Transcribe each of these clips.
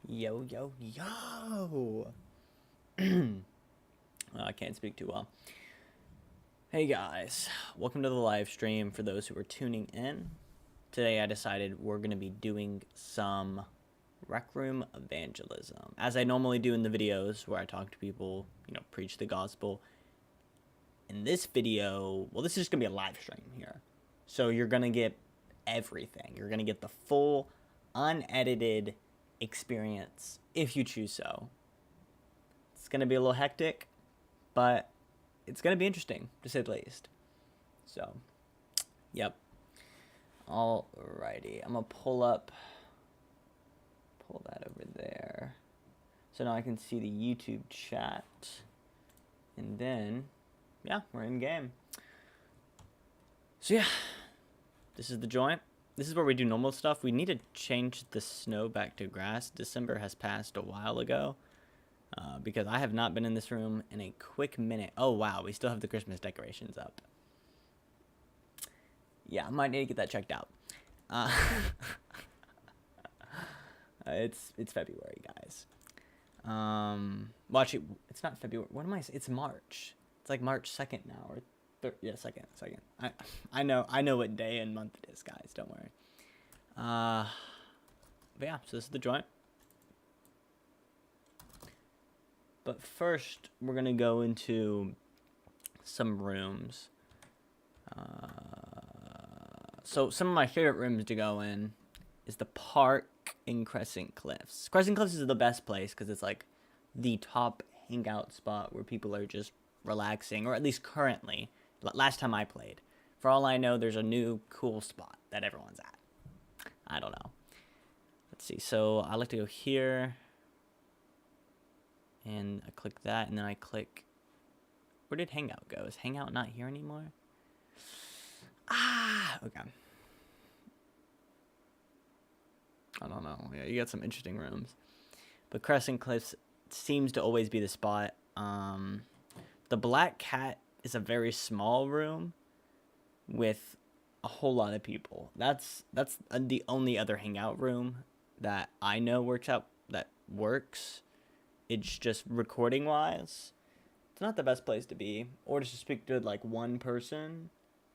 Yo, yo, yo! I can't speak too well. Hey guys, welcome to the live stream for those who are tuning in. Today I decided we're going to be doing some RecRoom Evangelism. As I normally do in the videos where I talk to people, preach the gospel. In this video, well, this is just going to be a live stream here. So you're going to get everything. You're going to get the full, unedited experience if you choose so. It's going to be a little hectic, but it's going to be interesting, to say the least. So, yep. Alrighty. I'm going to pull that over there. So now I can see the YouTube chat. And then, yeah, we're in game. So yeah, this is the joint. This is where we do normal stuff. We need to change the snow back to grass. December has passed a while ago. Because I have not been in this room in a quick minute. Oh, wow. We still have the Christmas decorations up. Yeah, I might need to get that checked out. It's February, guys. Well, actually, it's not February. What am I saying? It's March. It's like March 2nd now. Or yeah, 2nd. I know what day and month it is, guys. Don't worry. But yeah, so this is the joint. But first, we're going to go into some rooms. So some of my favorite rooms to go in is the park in Crescent Cliffs. Crescent Cliffs is the best place because it's like the top hangout spot where people are just relaxing, or at least currently. Last time I played. For all I know, there's a new cool spot that everyone's at. I don't know. Let's see. So I like to go here. And I click that, and then I click... Where did Hangout go? Is Hangout not here anymore? Okay. I don't know. Yeah, you got some interesting rooms. But Crescent Cliffs seems to always be the spot. The Black Cat is a very small room with a whole lot of people. That's the only other hangout room that I know works. It's just recording wise, it's not the best place to be, or just to speak to like one person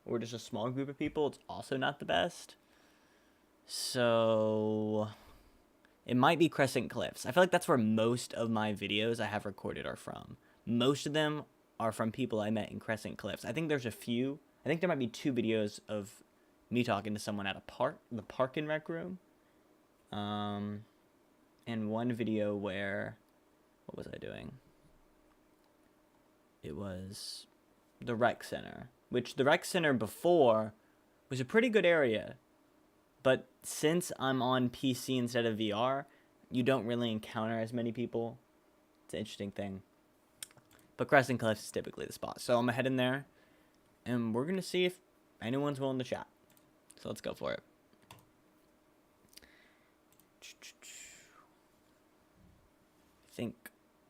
or just a small group of people. It's also not the best. So it might be Crescent Cliffs. I feel like that's where most of my videos I have recorded are from. Most of them are from people I met in Crescent Cliffs. I think there's a few. I think there might be 2 videos of me talking to someone at the park in Rec Room. And one video where... What was I doing? It was the rec center, which the rec center before was a pretty good area. But since I'm on PC instead of VR, you don't really encounter as many people. It's an interesting thing. But Crescent Cliffs is typically the spot. So I'm going to head in there, and we're going to see if anyone's willing to chat. So let's go for it. I think...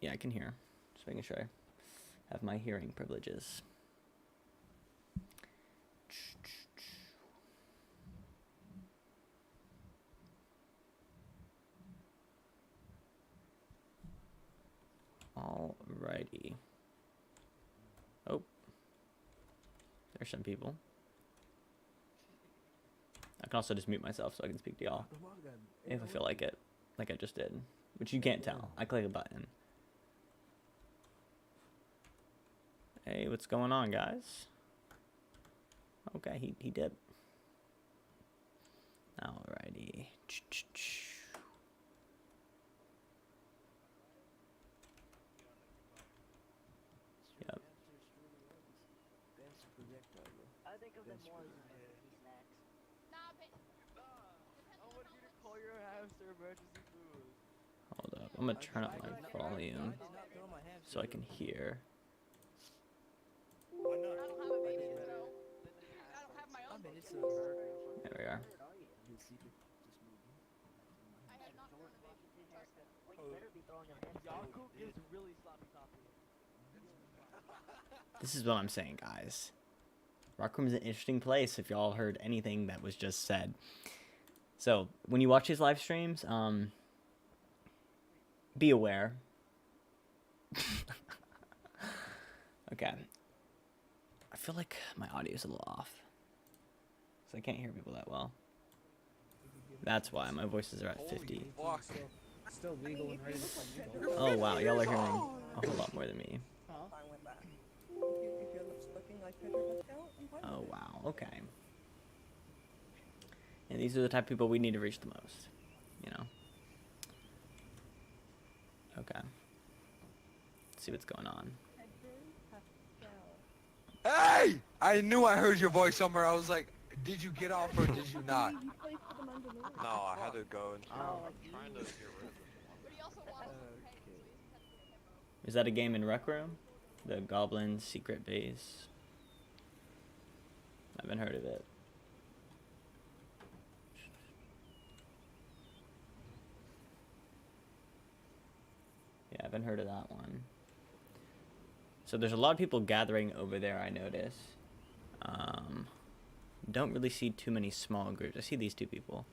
Yeah, I can hear. Just making sure I have my hearing privileges. Alrighty. Oh. There's some people. I can also just mute myself so I can speak to y'all. If I feel like it. Like I just did. Which you can't tell. I click a button. Hey, what's going on, guys? Okay, he did. Alrighty. Yep. I think of them more as snacks. I want you to call your hamster emergency food. Hold up. I'm gonna turn up my volume so I can hear. Why not? I don't have a baby, so I don't have my own. There we are. I have not thrown a baby to haircut. Well, you better be throwing your hamster. Yaku is really sloppy toppy. This is what I'm saying, guys. RecRoom is an interesting place if y'all heard anything that was just said. So, when you watch these live streams, be aware. Okay. I feel like my audio is a little off. So I can't hear people that well. That's why my voices are at 50. Still legal and ready to play legal. Oh wow, y'all are hearing a whole lot more than me. Fine with that. If your lips looking like Pedro Pascal, I'm fine Oh with it. wow, okay. And these are the type of people we need to reach the most, you know. Okay. Let's see what's going on. Pedro Pascal. Hey! I knew I heard your voice somewhere. I was like, did you get off or did you not? You played for the Mandalorian. No, I had to go and Oh, trying to get rid of it. But he also wants to pay, so he's technically a hippo. Is that a game in Rec Room? The Goblin Secret Base? I haven't heard of it. Yeah, I haven't heard of that one. So there's a lot of people gathering over there, I notice. Don't really see too many small groups. I see these two people.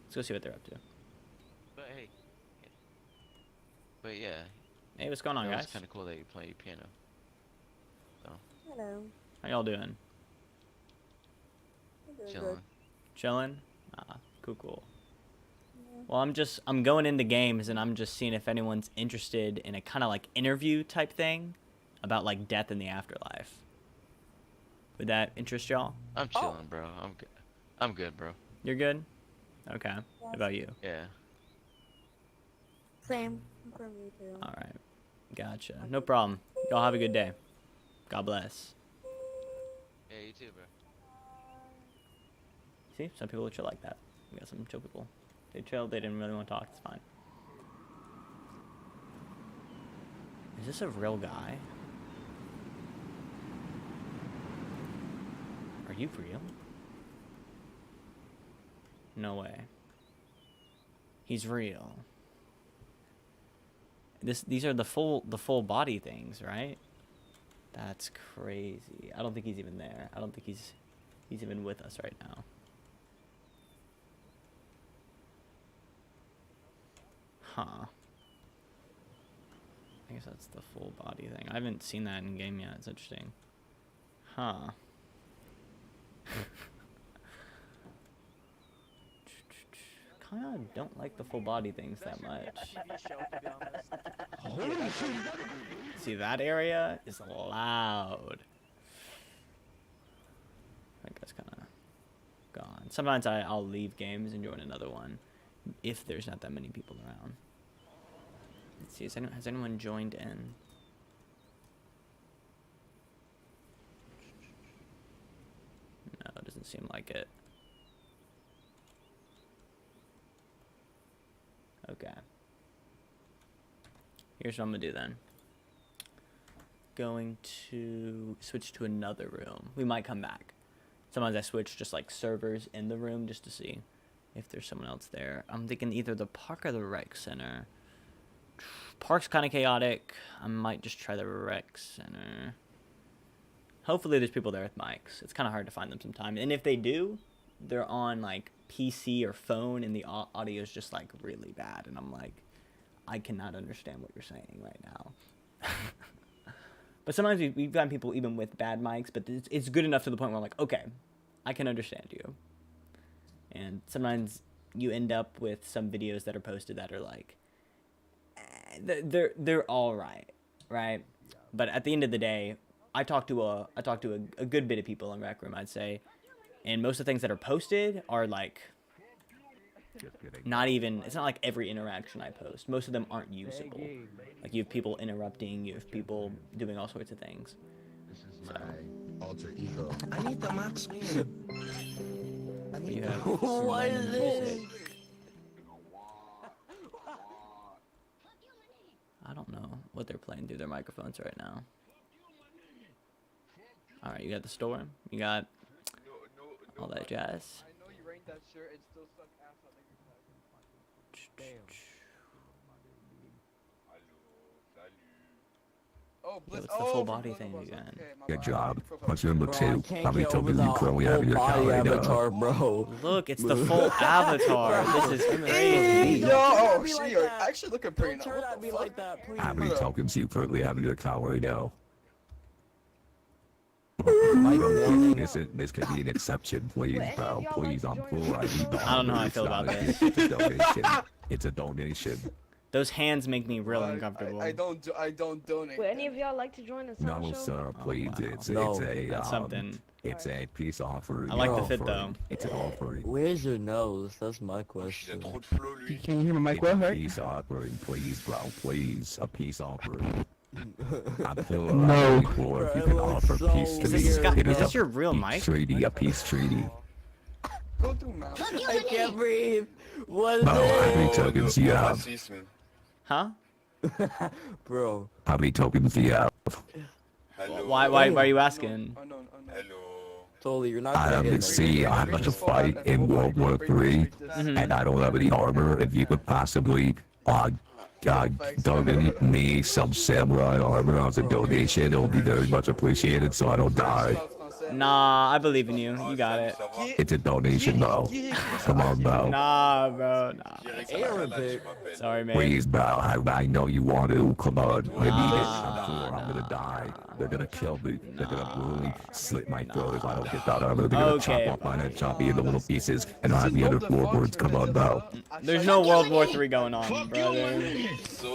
Let's go see what they're up to. But hey. But yeah. Hey, what's going on, guys? It's kind of cool that you play piano. So, hello. How y'all doing? I'm doing chilling. good. Chilling? Ah, cool. Yeah. Well, I'm going into games and I'm just seeing if anyone's interested in a kind of like interview type thing about like death and the afterlife. Would that interest y'all? I'm chilling, bro. I'm good. I'm good, bro. You're good? Okay. What about you? Yeah. Same. I'm from you too. All right. Gotcha. No problem. Y'all have a good day. God bless. Yeah, you too, bro. See, some people are chill like that. We got some chill people. They chilled. They didn't really want to talk. It's fine. Is this a real guy? Are you real? No way. He's real. These are the full body things, right? That's crazy. I don't think he's even there. I don't think he's even with us right now. Huh. I guess that's the full body thing. I haven't seen that in game yet. It's interesting. Huh. Kinda don't like the full body things that much. TV show, to be honest. See, that area is loud. That guy's kind of gone. Sometimes I'll leave games and join another one if there's not that many people around. Let's see, has anyone joined in? No, it doesn't seem like it. Okay. Here's what I'm gonna do then. Going to switch to another room. We might come back. Sometimes I switch just like servers in the room just to see if there's someone else there. I'm thinking either the park or the rec center. Park's kind of chaotic. I might just try the rec center. Hopefully there's people there with mics. It's kind of hard to find them sometimes. And if they do, they're on like PC or phone and the audio is just like really bad. And I'm like, I cannot understand what you're saying right now. But sometimes we've gotten people even with bad mics, but it's good enough to the point where I'm like, okay, I can understand you. And sometimes you end up with some videos that are posted that are like, they're all right, right? But at the end of the day, I talk to a good bit of people in Rec Room, I'd say, and most of the things that are posted are like not even. It's not like every interaction I post. Most of them aren't usable. Like you have people interrupting, you have people doing all sorts of things. This is my alter ego. I need the max win. You have What is this? I don't know what they're playing through their microphones right now. All right, you got the storm. You got all that jazz. I know you ranked that shirt and still suck ass on niggas. Damn. Oh, Yo, it's the full body thing again. Good job. What's your look Bro, I too? can't How many get over tokens the you currently have whole in your account body right now? avatar, bro. Look, it's the full avatar. This is crazy. Yo, oh, Be she, like you're that. actually looking pretty Don't nice. turn What at the me fuck? like that, please. How many tokens you currently have in your account right now? Like warning. This could be an exception, please, bro. Please, I'm poor. I need the I don't know how I honor. feel about It's this. not a gift, it's a donation. It's a donation. Those hands make me real uncomfortable. I don't donate. Would any of y'all like to join the sound No, show? sir, please. wow. It's No, a That's something. It's a peace offering. I like the An fit, offering. though. It's an offering. Where's your nose? That's my question. Can you hear my mic It's well, a right? peace offering, please, bro. Please, a peace offering. I'm feeling No. really poor. If you can Bro, it offer looks peace so to Is me, this, Scott, it is is this a your real peace mic? treaty. A peace treaty. Go through mouth. I can't breathe. What is Bro, how many it? tokens do you have? Huh? Bro, How many tokens do you have? Why are you asking? Unknown. totally, you're not I gonna can get see I had to fight in World War III, and I don't have any armor. If you could possibly donate me some samurai armor as a donation, it'll be very much appreciated so I don't die. Nah, I believe in you. You got it. It's a donation, though. Come on, bro. Nah, bro. Nah. Arabic. Sorry, man. Please, bro. I know you want to. Come on. I need it. I'm poor. I'm gonna die. They're gonna kill me. They're gonna brutally slit my throat if I don't get that armor. They're gonna Okay, chop off my head, chop me into little pieces, and I'll have the other floorboards. Come on, bro. There's no World War III going on, brother.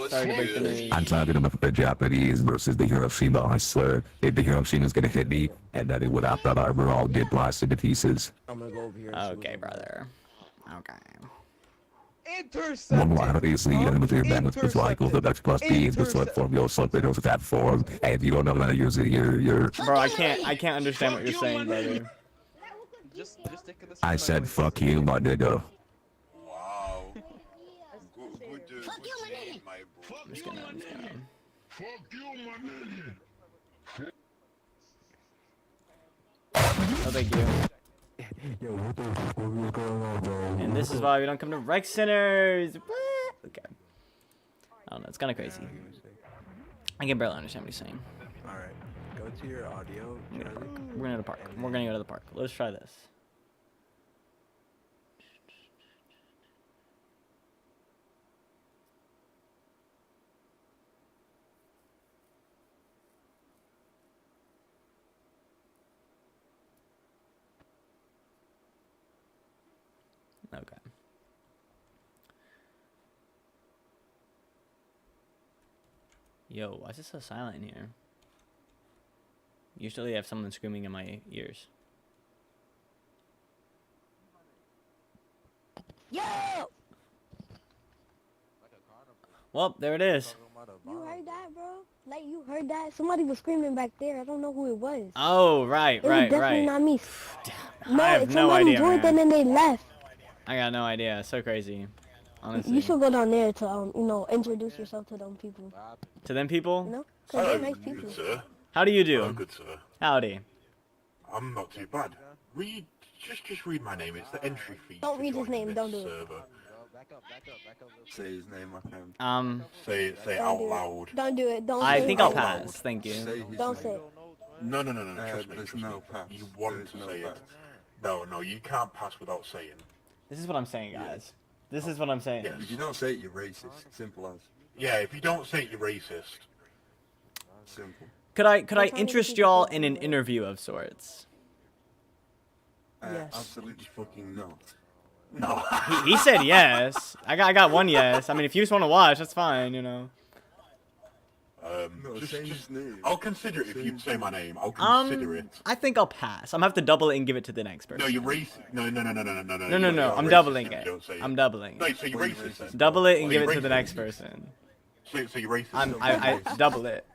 Sorry to break the news. I'm talking about the Japanese versus the Hiroshima. I swear, if the Hiroshima's gonna hit me, and then it would have that armor all get blasted to pieces. I'm gonna go over here. and see Okay, what's brother. Okay. One line obviously, and with your balance with cycle, the X plus B is the slip form, your slip it over that form, and if you don't know how to use it, you're... Bro, I can't understand what you're saying, brother. Just stick to this. I said, fuck you, my nigga. Wow. Good saying, my bro. I'm just gonna. Fuck you, my nigga. Oh, thank you. Yo, what the fuck is going on, bro? And this is why we don't come to rec centers. What? Okay. I don't know. It's kind of crazy. I can barely understand what he's saying. Alright, go to your audio. We're gonna go to the park. We're gonna go to the park. Let's try this. Okay. Yo, why is it so silent in here? Usually I have someone screaming in my ears. Yo! Well, there it is. You heard that, bro? Like, you heard that? Somebody was screaming back there. I don't know who it was. Oh, right, It was right, definitely right. not me. I have no somebody idea, joined man. and then they left. I got no idea. It's so crazy. Honestly. You should go down there to, introduce yourself to them people. To them people? You know? Because they're nice people. Good sir. How do you do? Good sir. Howdy. I'm not too bad. Read, just read my name. It's the entry fee. Don't to read his join name, this don't do it. server. Say his name, my friend. Say it Don't out do it. loud. Don't do it. Don't I say think it. I'll pass. Thank you. Don't say it. No. Trust me. there's Trust no me. pass. You want to There's no say pass. it. No, you can't pass without saying. This is what I'm saying, guys. This is what I'm saying. Yes. If you don't say it, you're racist. Simple as. Yeah, if you don't say it, you're racist. Simple. Could I That's how many interest people y'all say in an it. interview of sorts? Yes. Absolutely fucking not. No. He said yes. I got one yes. I mean, if you just want to watch, that's fine. You know. No, say his name. I'll consider it if you say my name. I'll consider it. I think I'll pass. I'm gonna have to double it and give it to the next person. No, you're racist. No. No. I'm doubling it. I'm doubling No, it. so you're racist. Then. Double it and So give you're it to the racist. next person. So you're racist. I double it.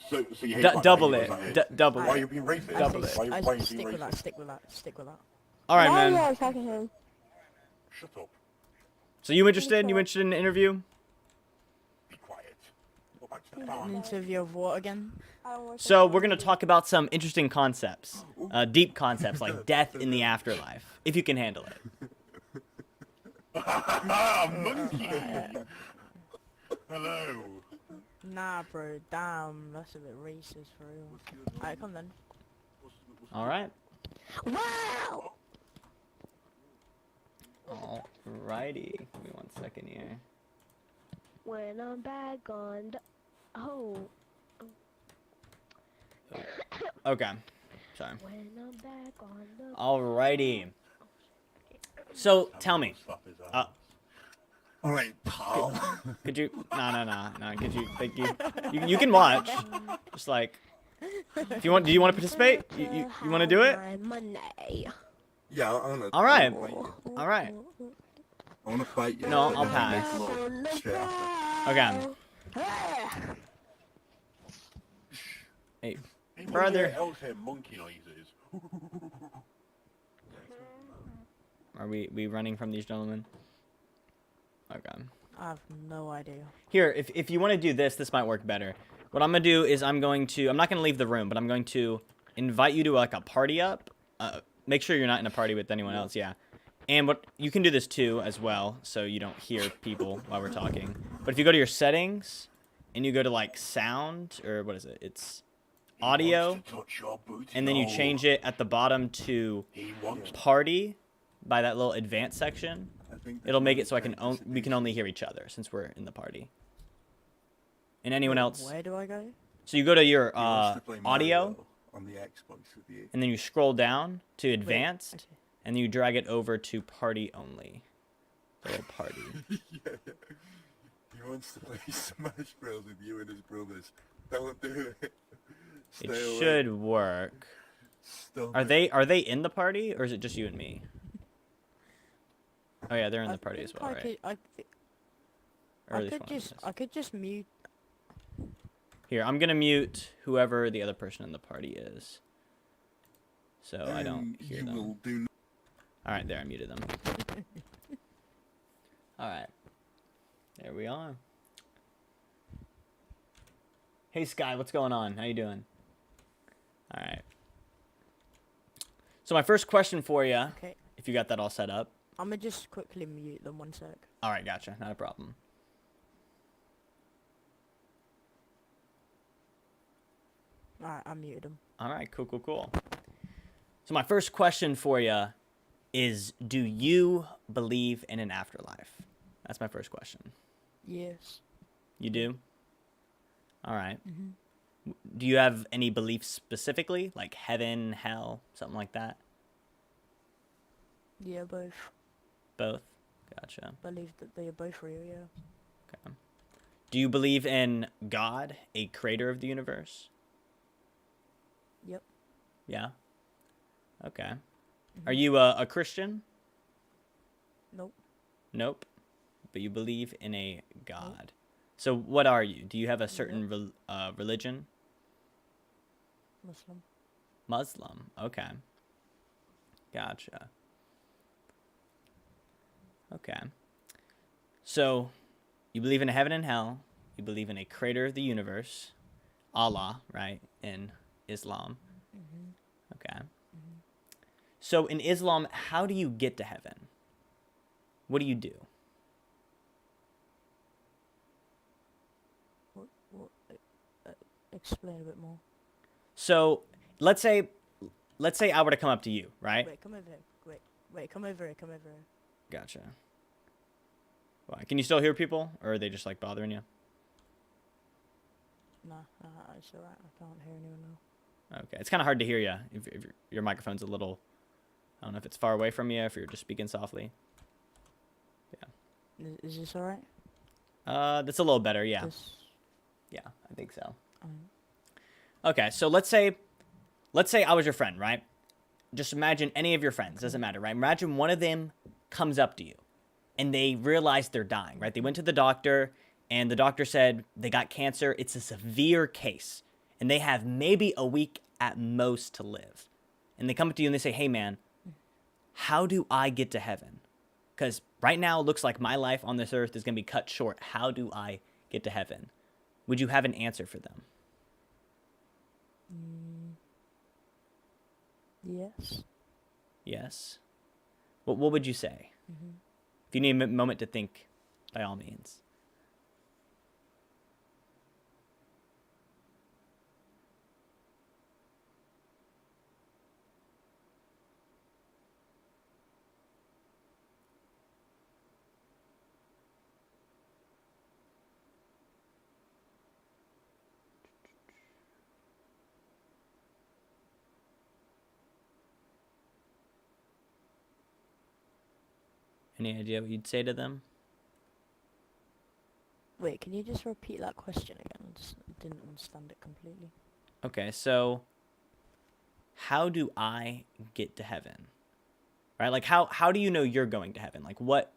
So you hate black Double people, it. is that it? Double Why are it. you being racist? Double it. Why are you being Stick with racist? that. Stick with that. Stick with that. All right, Why are man. you attacking him? Shut up. So you interested? You interested in an interview? Be quiet. Go back to the An bar. interview of what again? I don't want to- So we're gonna talk about some interesting concepts, deep concepts like death in the afterlife, if you can handle it. Ah, monkey. Hello. Nah, bro. Damn, that's a bit racist for real. Alright, come then. All right. Wow! Alrighty. Give me 1 second here. When I'm back on the... Oh. Okay. Sorry. When I'm back on the... Alrighty. So tell me. All right, pal. Could you? No. Could you? Like you can watch. Just like, if you want. Do you want to participate? You want to do it? My money. Yeah, I wanna. All right. I All right. wanna fight you. No, I'll and then pass. make love straight after. Okay. Hey, Hey, brother. What else hear monkey noises? Are we running from these gentlemen? Okay. I have no idea. Here, if you want to do this, this might work better. What I'm gonna do is I'm not gonna leave the room, but I'm going to invite you to like a party up. Make sure you're not in a party with anyone else, yeah. And what you can do this too as well, so you don't hear people while we're talking. But if you go to your settings and you go to like sound, or what is it? It's audio, and then you change it at the bottom to party by that little advanced section. It'll make it so we can only hear each other since we're in the party. And anyone else. Where do I go? So you go to your He wants to play audio, Mario on the Xbox with you. and then you scroll down to Wait, advanced, okay. and you drag it over to party only. The little party. Yeah. He wants to play Smash Bros with you and his brothers. Don't do it. Stay It away. should work. Stop Are it. they in the party, or is it just you and me? Oh yeah, they're in the party as think well, right? Or at least one of them is. I could just mute. Here, I'm gonna mute whoever the other person in the party is, so I don't hear you them. will do. All right, there, I muted them. All right, there we are. Hey Sky, what's going on? How you doing? All right. So my first question for you, Okay. if you got that all set up. I'm gonna just quickly mute them 1 sec. All right, gotcha, not a problem. Alright, I muted them. All right, cool. So my first question for you is, do you believe in an afterlife? That's my first question. Yes. You do? All right. Mm-hmm. Do you have any beliefs specifically, like heaven, hell, something like that? Yeah, both. Both? Gotcha. Believe that they are both real, yeah. Okay. Do you believe in God, a creator of the universe? Yep. Yeah? Okay. Mm-hmm. Are you a Christian? Nope. Nope. But you believe in a God. So what are you? Do you have a certain religion? Muslim. Muslim. Okay. Gotcha. Okay. So you believe in a heaven and hell. You believe in a creator of the universe. Allah, right? In Islam. Mm-hmm. Okay. Mm-hmm. So in Islam, how do you get to heaven? What do you do? Explain a bit more. So let's say I were to come up to you, right? Wait, come over here. Wait, come over here. Gotcha. Why? Can you still hear people, or are they just like bothering you? Nah, it's alright. I can't hear anyone now. Okay, it's kind of hard to hear you if your microphone's a little. I don't know if it's far away from you, if you're just speaking softly. Yeah. Is this alright? That's a little better. Yeah. Yeah, I think so. Okay, so let's say I was your friend, right? Just imagine any of your friends, doesn't matter, right? Imagine one of them comes up to you and they realize they're dying, right? They went to the doctor and the doctor said they got cancer. It's a severe case and they have maybe a week at most to live. And they come up to you and they say, hey man, how do I get to heaven? Because right now it looks like my life on this earth is going to be cut short. How do I get to heaven? Would you have an answer for them? Yes. Yes. What would you say? Mm-hmm. If you need a moment to think, by all means. Any idea what you'd say to them? Wait, can you just repeat that question again? I just didn't understand it completely. Okay, so how do I get to heaven? Right? Like how do you know you're going to heaven? Like what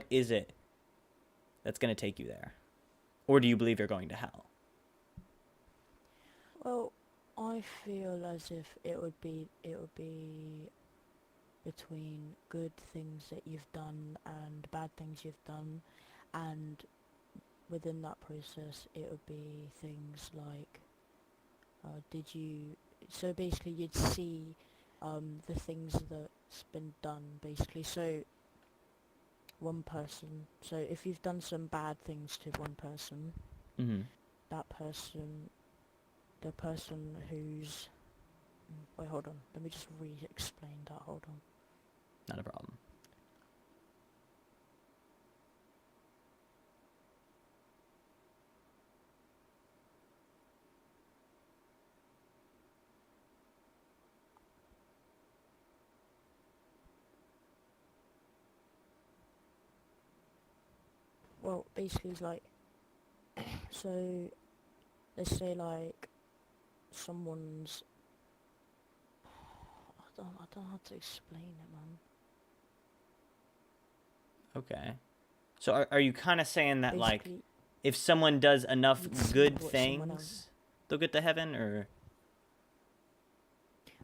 is it that's going to take you there? Or do you believe you're going to hell? Well, I feel as if it would be between good things that you've done and bad things you've done, and within that process it would be things like so basically you'd see the things that's been done, basically. So one person, so if you've done some bad things to one person, Mm-hmm. that person, the person who's wait, hold on, let me just re-explain that, hold on. Not a problem. Well, basically it's like, so let's say like someone's, I don't know how to explain it, man. Okay. So are you kind of saying that, like, Basically, if someone does enough you'd see good what someone else- things, they'll get to heaven, or?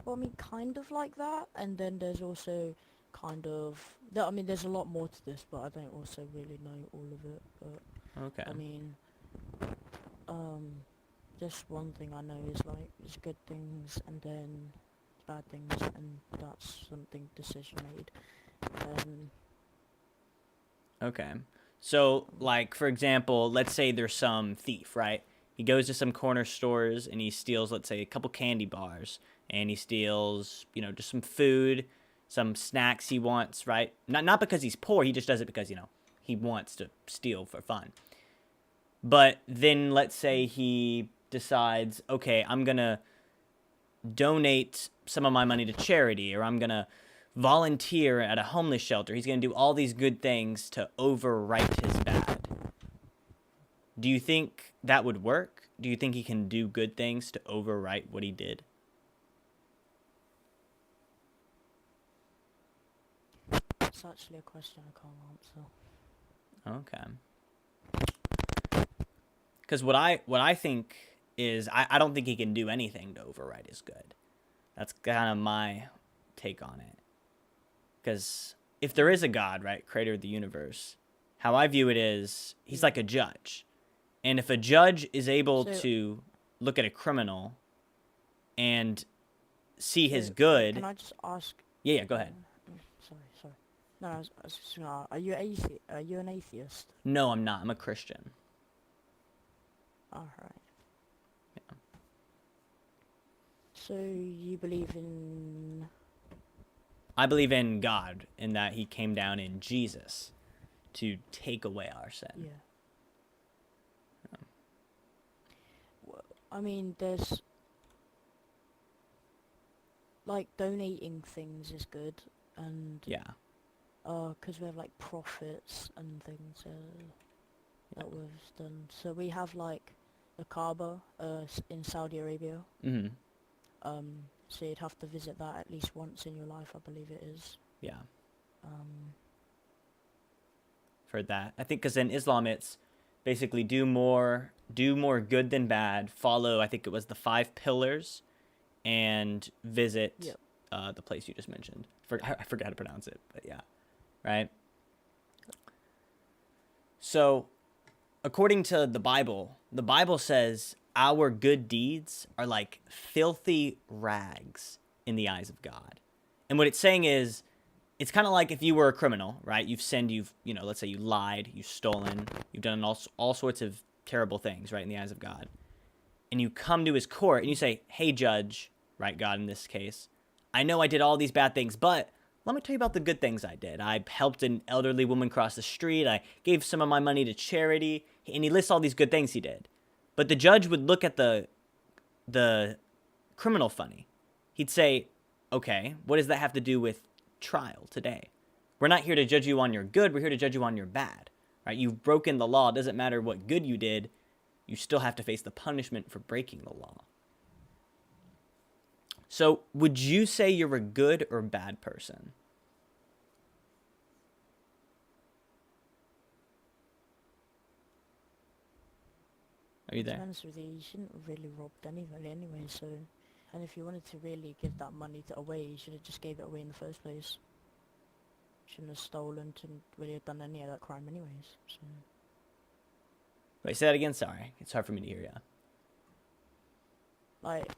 well, I mean, kind of like that, and then there's also kind of, I mean, there's a lot more to this, but I don't also really know all of it, but, Okay. I mean, just one thing I know is, like, there's good things, and then bad things, and that's something decision made, and Okay. So, like, for example, let's say there's some thief, right? He goes to some corner stores and he steals, let's say, a couple candy bars, and he steals, just some food, some snacks he wants, right? Not because he's poor, he just does it because, he wants to steal for fun. But then let's say he decides, okay, I'm going to donate some of my money to charity, or I'm going to volunteer at a homeless shelter. He's going to do all these good things to overwrite his bad. Do you think that would work? Do you think he can do good things to overwrite what he did? it's actually a question I can't answer. Okay. Because what I think is, I don't think he can do anything to overwrite his good. That's kind of my take on it. Because if there is a God, right, creator of the universe, how I view it is he's like a judge. And if a judge is able to look at a criminal and see his good... Can I just ask... Yeah, go ahead. Sorry. No, I was just gonna, are you an atheist? No, I'm not. I'm a Christian. Alright. Yeah. So you believe in... I believe in God, in that he came down in Jesus to take away our sin. Yeah. Well, I mean, there's... like, donating things is good, and... Yeah. Because we have, like, profits and things that we've done. So we have, like, the Kaaba in Saudi Arabia. Mm-hmm. So you'd have to visit that at least once in your life, I believe it is. Yeah. Heard that. I think because in Islam it's basically do more good than bad, follow, I think it was the 5 pillars, and visit the place you just mentioned. I forgot how to pronounce it, but yeah. Right? So, according to the Bible says our good deeds are like filthy rags in the eyes of God. And what it's saying is, it's kind of like if you were a criminal, right? You've sinned, let's say you lied, you've stolen, you've done all sorts of terrible things, right, in the eyes of God. And you come to his court and you say, hey, judge, right, God in this case, I know I did all these bad things, but let me tell you about the good things I did. I helped an elderly woman cross the street. I gave some of my money to charity. And he lists all these good things he did. But the judge would look at the criminal funny. He'd say, okay, what does that have to do with trial today? We're not here to judge you on your good. We're here to judge you on your bad, right? You've broken the law. It doesn't matter what good you did. You still have to face the punishment for breaking the law. So would you say you're a good or bad person? Are you To be there? honest with you, you shouldn't have really robbed anybody anyway, so... And if you wanted to really give that money away, you should have just gave it away in the first place. Shouldn't have stolen to really have done any of that crime anyways, so... Wait, say that again? Sorry. It's hard for me to hear you. Like,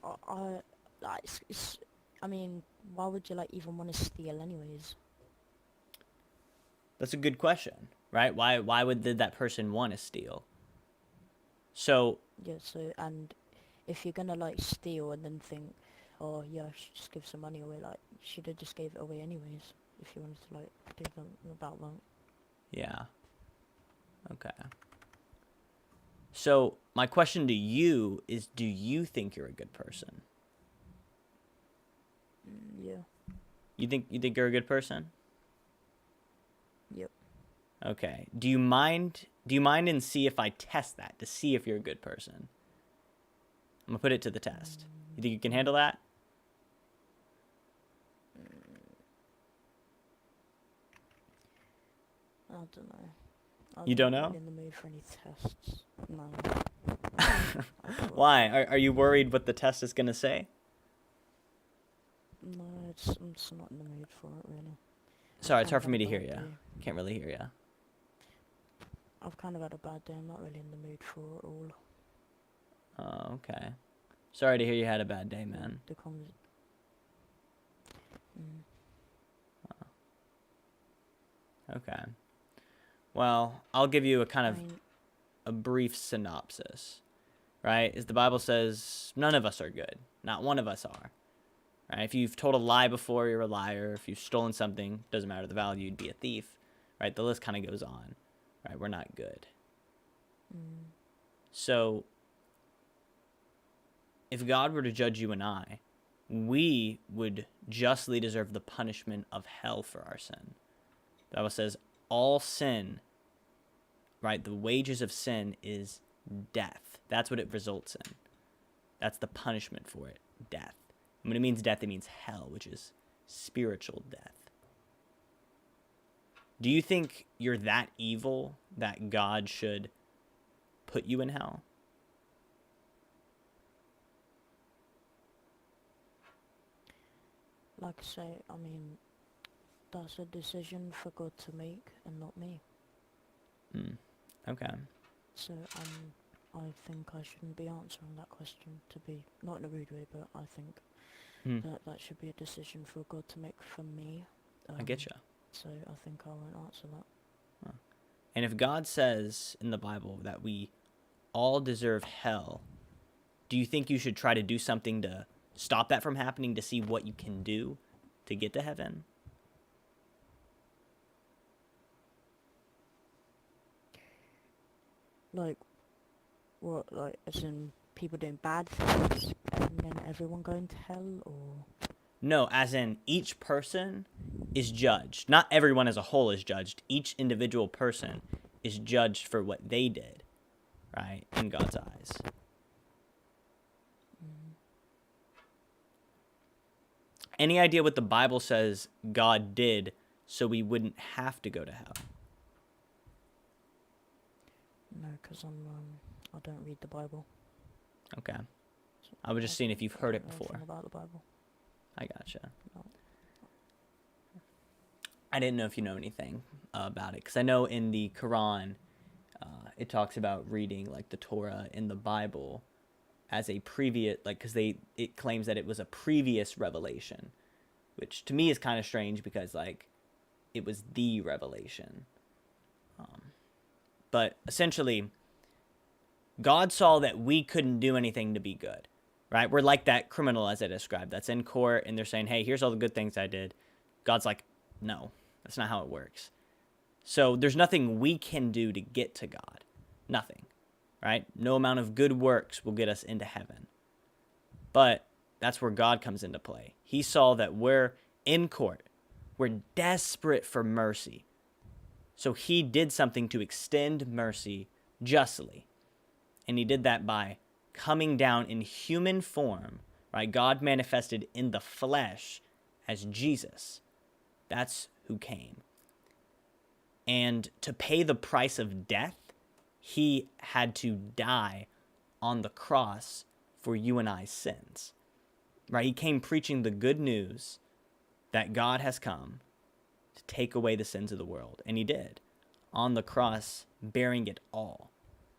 I mean, why would you, like, even want to steal anyways? That's a good question, right? Why did that person want to steal? So... Yeah, so, and if you're gonna, like, steal and then think, oh, yeah, I should just give some money away, like, you should have just gave it away anyways, if you wanted to, like, do something about that. Yeah. Okay. So, my question to you is, do you think you're a good person? Yeah. You think you're a good person? Yep. Okay. Do you mind and see if I test that to see if you're a good person? I'm going to put it to the test. You think you can handle that? I don't know. You don't I'm know? not in the mood for any tests. No. Why? Are you worried what the test is going to say? No, I'm just not in the mood for it, really. Sorry, it's hard for me to I've hear had a you. bad day. Can't really hear you. I've kind of had a bad day. I'm not really in the mood for it all. Oh, okay. Sorry to hear you had a bad day, man. The convers- Okay. Well, I'll give you a kind I of mean, a brief synopsis, right? As the Bible says, none of us are good. Not one of us are. Right? If you've told a lie before, you're a liar. If you've stolen something, doesn't matter the value, you'd be a thief. Right? The list kind of goes on. Right? We're not good. So, if God were to judge you and I, we would justly deserve the punishment of hell for our sin. The Bible says all sin, right? The wages of sin is death. That's what it results in. That's the punishment for it, death. And when it means death, it means hell, which is spiritual death. Do you think you're that evil that God should put you in hell? like I say, I mean, that's a decision for God to make and not me. Okay. So, I think I shouldn't be answering that question, to be, not in a rude way, but I think that should be a decision for God to make for me. I get you. So I think I won't answer that. And if God says in the Bible that we all deserve hell, do you think you should try to do something to stop that from happening, to see what you can do to get to heaven? Like, what, like, as in people doing bad things and then everyone going to hell, or? No, as in each person is judged. Not everyone as a whole is judged. Each individual person is judged for what they did, right, in God's eyes. Any idea what the Bible says God did so we wouldn't have to go to hell? No, because I don't read the Bible. Okay. I was just seeing if you've heard it before. Anything about the Bible. I gotcha. No. I didn't know if you know anything about it, because I know in the Quran, it talks about reading like the Torah in the Bible as a previous, like, because it claims that it was a previous revelation, which to me is kind of strange because like it was the revelation. But essentially, God saw that we couldn't do anything to be good, right? We're like that criminal, as I described, that's in court and they're saying, hey, here's all the good things I did. God's like, no, that's not how it works. So there's nothing we can do to get to God. Nothing, right? No amount of good works will get us into heaven. But that's where God comes into play. He saw that we're in court, were desperate for mercy. So he did something to extend mercy justly. And he did that by coming down in human form, right? God manifested in the flesh as Jesus. That's who came. And to pay the price of death, he had to die on the cross for you and I's sins, right? He came preaching the good news that God has come to take away the sins of the world. And he did, on the cross, bearing it all,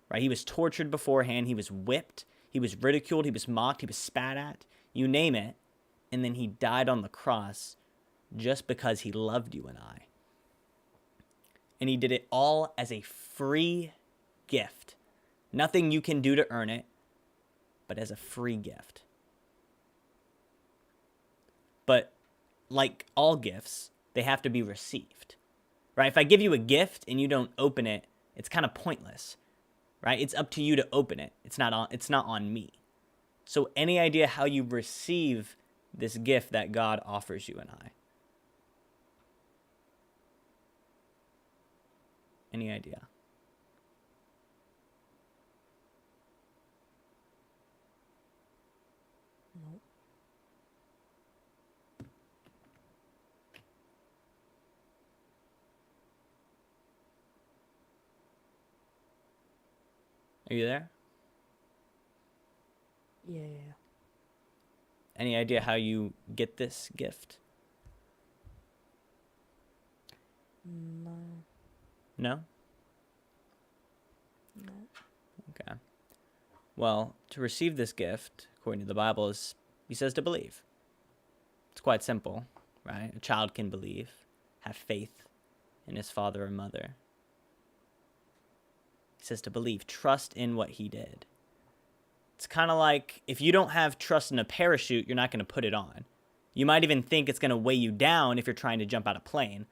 right? He was tortured beforehand. He was whipped. He was ridiculed. He was mocked. He was spat at. You name it. And then he died on the cross just because he loved you and I. And he did it all as a free gift. Nothing you can do to earn it, but as a free gift. But like all gifts, they have to be received, right? If I give you a gift and you don't open it, it's kind of pointless, right? It's up to you to open it. It's not on me. So any idea how you receive this gift that God offers you and I? Any idea? No. Are you there? Yeah. Any idea how you get this gift? No. No? No. Okay. Well, to receive this gift, according to the Bible, he says to believe. It's quite simple, right? A child can believe, have faith in his father or mother. He says to believe, trust in what he did. It's kind of like if you don't have trust in a parachute, you're not going to put it on. You might even think it's going to weigh you down if you're trying to jump out a plane.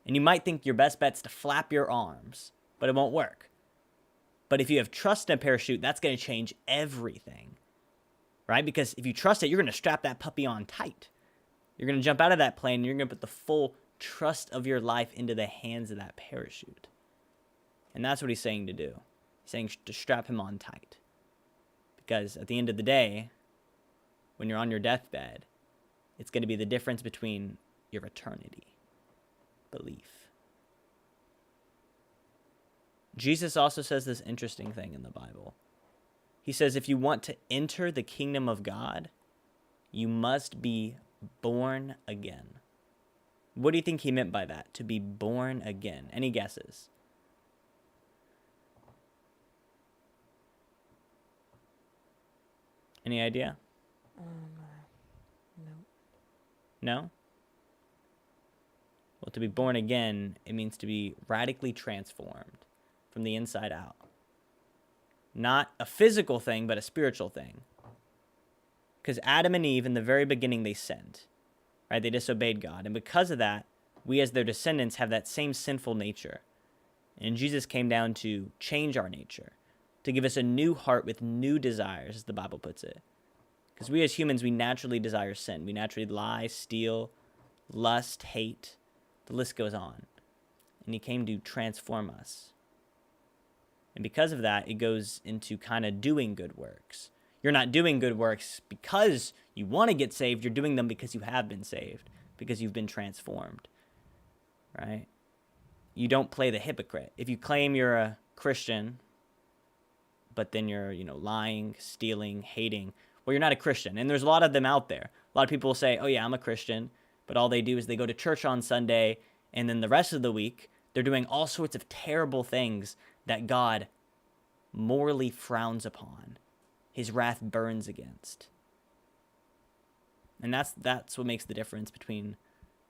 And you might think your best bet's to flap your arms, but it won't work. But if you have trust in a parachute, that's going to change everything, right? Because if you trust it, you're going to strap that puppy on tight. You're going to jump out of that plane and you're going to put the full trust of your life into the hands of that parachute. And that's what he's saying to do. He's saying to strap him on tight. Because at the end of the day, when you're on your deathbed, it's going to be the difference between your eternity. Belief. Jesus also says this interesting thing in the Bible. He says, if you want to enter the kingdom of God, you must be born again. What do you think he meant by that? To be born again? Any guesses? Any idea? No. No? Well, to be born again, it means to be radically transformed from the inside out. Not a physical thing, but a spiritual thing. Because Adam and Eve, in the very beginning, they sinned. Right? They disobeyed God. And because of that, we as their descendants have that same sinful nature. And Jesus came down to change our nature, to give us a new heart with new desires, as the Bible puts it. Because we as humans, we naturally desire sin. We naturally lie, steal, lust, hate. The list goes on. And he came to transform us. And because of that, it goes into kind of doing good works. You're not doing good works because you want to get saved. You're doing them because you have been saved, because you've been transformed, right? You don't play the hypocrite. If you claim you're a Christian, but then you're, lying, stealing, hating, well, you're not a Christian. And there's a lot of them out there. A lot of people will say, oh yeah, I'm a Christian, but all they do is they go to church on Sunday, and then the rest of the week, they're doing all sorts of terrible things that God morally frowns upon. His wrath burns against. And that's what makes the difference between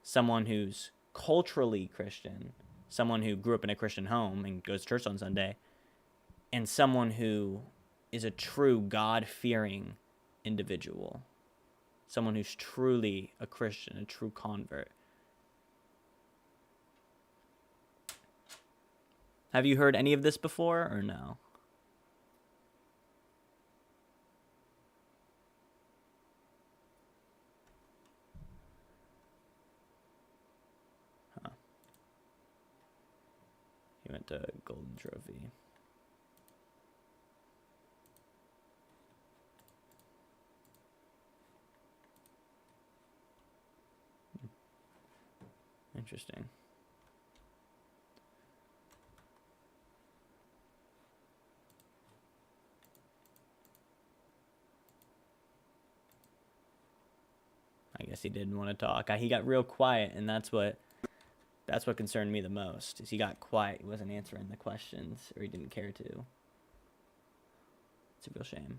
someone who's culturally Christian, someone who grew up in a Christian home and goes to church on Sunday, and someone who is a true God-fearing individual. Someone who's truly a Christian, a true convert. Have you heard any of this before or no? He went to Golden Trophy. Interesting. I guess he didn't want to talk. He got real quiet, and that's what concerned me the most. Is he got quiet. He wasn't answering the questions, or he didn't care to. It's a real shame.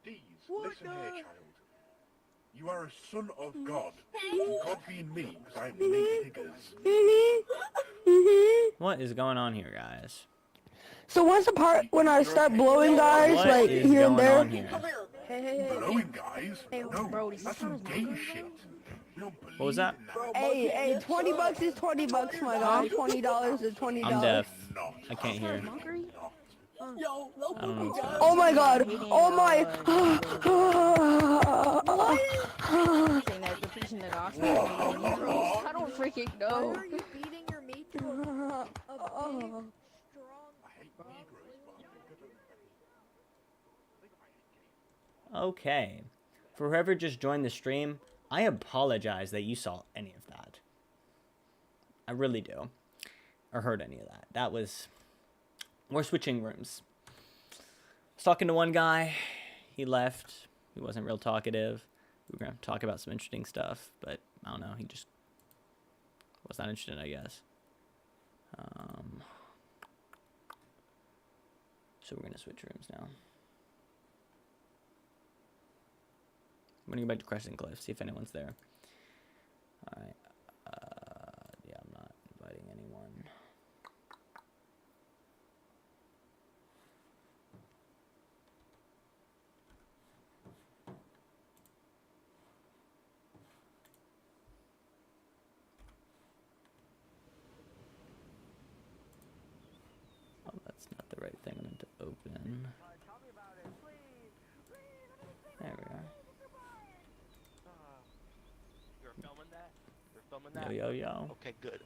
Deez, listen here, child. You are a son of God. And God being me, because I am Nate Higgers. What is going on here, guys? So what's the part when I start blowing guys, What like is here and going there? on here? Blowing guys? No, that's some gay shit. We don't believe What was that? in that. Hey, $20 is $20, my guy. $20 is $20. I'm deaf. No. I can't hear. I don't know what's going on. Oh my god! Oh my! I don't freaking know. Why are you beating your meat to a big, strong I hate Negroes, but Okay. For whoever just joined the stream, I apologize that you saw any of that. I really do. Or heard any of that. That was... We're switching rooms. I was talking to one guy. He left. He wasn't real talkative. We were going to talk about some interesting stuff, but I don't know. He just was not interested, I guess. So we're going to switch rooms now. I'm going to go back to Crescent Cliff, see if anyone's there. Alright. Yeah, I'm not inviting anyone. Oh, that's not the right thing I meant to open. There we are. You're filming that? You're filming that? Yo, yo, yo. Okay, good.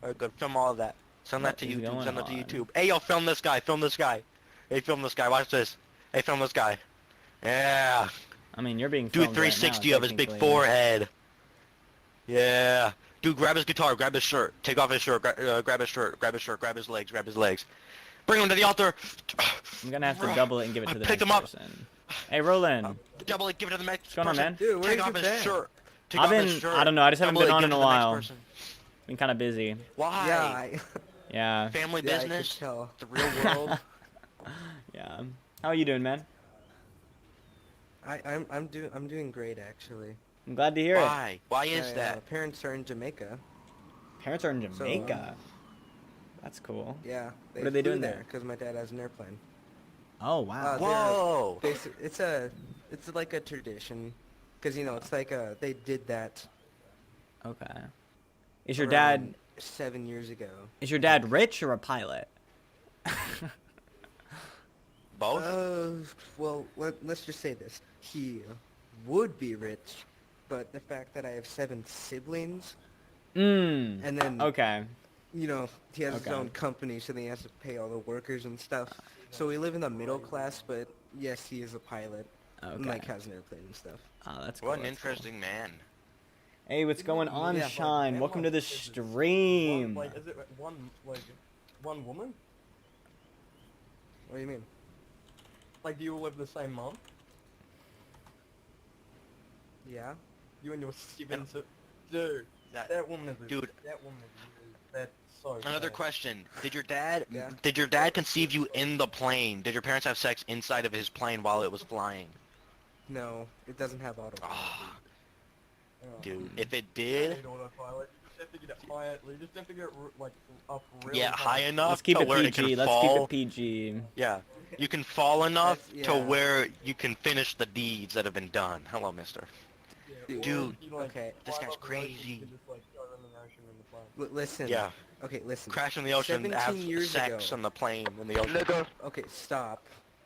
Alright, good. Film all of that. Send that to What is YouTube. going Send that to on? YouTube. Hey, yo, film this guy. Film this guy. Hey, film this guy. Watch this. Hey, film this guy. Yeah. I mean, you're being Do a filmed right 360 now, of his big technically. forehead. Yeah. Dude, grab his guitar. Grab his shirt. Take off his shirt. Grab his shirt. Grab his shirt. Grab his legs. Grab his legs. Bring him to the altar. I'm gonna have to double it and give it to the Pick next him up. person. Hey, Roland. Double it. Give it to the next What's going on, man? Dude, where's Take off your his bag? shirt. Take I've off his been, shirt. I don't know, I just haven't Double been it, on give in it a to the next while. person. Been kind of busy. Why? Yeah, Yeah. Family yeah, I could business. tell. The real world. Yeah. How are you doing, man? I'm doing great actually. I'm glad to hear it. Why? Why is My, that? parents are in Jamaica. Parents are in So, Jamaica. That's cool. Yeah. What are they flew doing there? Because my dad has an airplane. Oh, wow. Whoa! It's like a tradition, because it's like they did that. Okay. Is your around dad 7 years ago. rich or a pilot? Both? Well, let's just say this. He would be rich, but the fact that I have 7 siblings, Mmm. and then, Okay. he has his Okay. own company, so then he has to pay all the workers and stuff. So we live in the middle class, but yes, he is a pilot. And, Okay. has an airplane and stuff. Oh, that's cool. What an that's cool. interesting man. Hey, what's going on, Yeah. Shine? Welcome to the stream. Is it one woman? What do you mean? Like, do you live the same mom? Yeah. You and your Steven, dude. That woman is. Dude. That woman is. That's so. Another sad. question. Did your dad Yeah. did your dad conceive you in the plane? Did your parents have sex inside of his plane while it was flying? No, it doesn't have autopilot. Ah, Yeah. dude, if it You did, need autopilot. You just have to get it high. You just have to get it like up really yeah, high enough Let's keep to it where it PG. can Let's fall. keep it PG. Yeah, you can fall enough That's- to yeah. where you can finish the deeds that have been done. Hello, mister. Yeah, Dude, or you, like, okay. this fly guy's up the ocean, crazy. You can just like go in the ocean in the plane. Listen. Yeah. Okay, listen. Crash in the ocean, 17 have years sex ago. on the plane in the ocean. Okay, stop.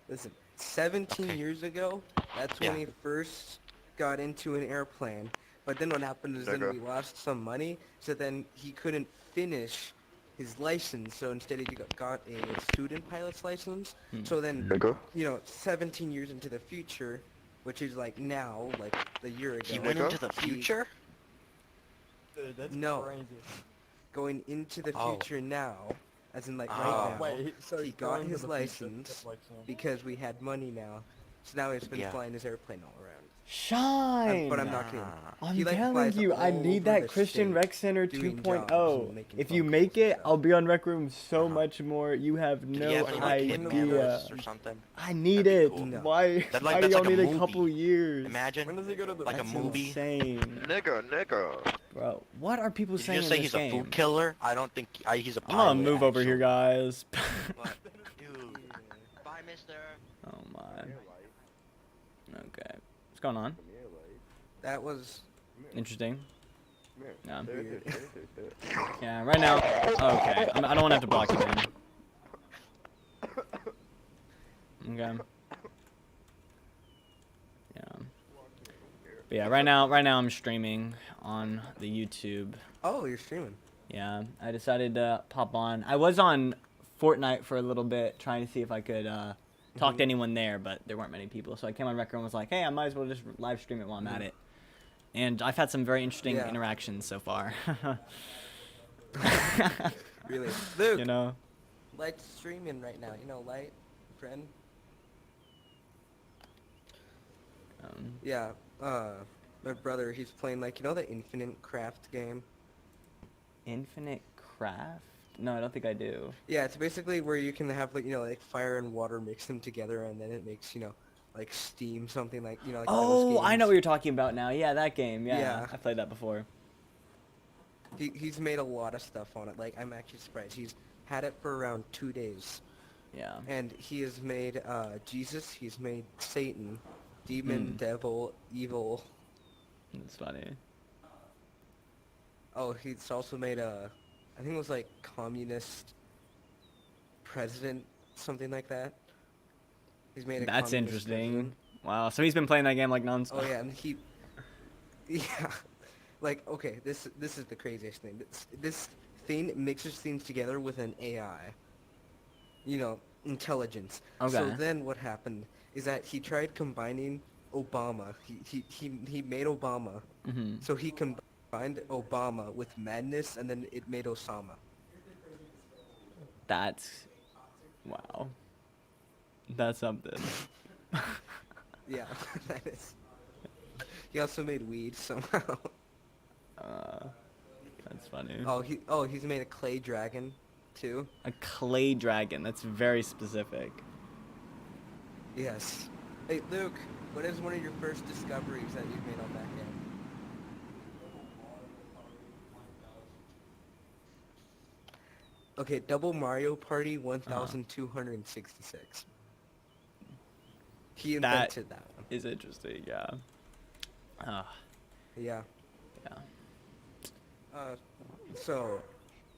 Listen, 17 Okay. years ago, that's when Yeah. he first got into an airplane. But then what happened is then we lost some money, so then he couldn't finish his license, so instead he got a student pilot's license. So then, 17 years into the future, which is like now, like a year ago. He went into the future? Dude, that's No. crazy. Going into the Oh. future now, as in like Oh. right now. Wait, so He he's got going to his the future, license like, so- because we had money now. So now he's been Yeah. flying his airplane all around. Shine! But I'm not kidding. I'm He, like, telling flies you, I all need over that the Christian state Rec Center doing 2.0. jobs and making If phone you calls make and it, stuff. I'll be on Rec Room so much more. You have Did he no have any, like, hitman idea. lists or something? I need That'd it. be cool. No. Why? That, Why do that's y'all like a need a movie. couple years? Imagine, When does he go to the like a That's movie. insane. Nigga. Bro, what are people Did you saying just in say this he's a game? food killer? I don't think he's a I'm pilot. gonna move over here, actually. guys. But, dude, bye, mister. Oh my. Okay. What's going on? That was Interesting. Yeah. weird. Yeah, right now. Okay. I don't want to have to block you, man. Okay. Yeah. But yeah, right now I'm streaming on the YouTube. Oh, you're streaming. Yeah, I decided to pop on. I was on Fortnite for a little bit, trying to see if I could talk to anyone there, but there weren't many people. So I came on RecRoom and was like, hey, I might as well just live stream it while I'm at it. And I've had some very interesting Yeah. interactions so far. Really. Luke, You know? Light's streaming right now. You know, Light, friend. Yeah. My brother, he's playing like the Infinite Craft game. Infinite Craft? No, I don't think I do. Yeah, it's basically where you can have like fire and water mix them together, and then it makes like steam, something like like Oh, those I know games. what you're talking about now. Yeah, that game. Yeah, Yeah. I played that before. He's made a lot of stuff on it. Like, I'm actually surprised. He's had it for around 2 days. Yeah. And he has made Jesus, he's made Satan, demon, devil, evil. That's funny. Oh, he's also made I think it was like communist president, something like that. He's made a That's communist interesting. president. Wow. So he's been playing that game like nonstop. Oh yeah, and yeah, like, okay, this is the craziest thing. This thing mixes things together with an AI, intelligence. Okay. So then what happened is that he tried combining Obama. He made Obama. Mm-hmm. So he combined Obama with madness, and then it made Osama. That's wow. That's something. Yeah, that is. He also made weed somehow. That's funny. He's made a clay dragon, too. A clay dragon. That's very specific. Yes. Hey, Luke, what is one of your first discoveries that you've made on that game? Okay, Double Mario Party 1266. He invented that one. Is interesting. Yeah. Yeah. Yeah. So,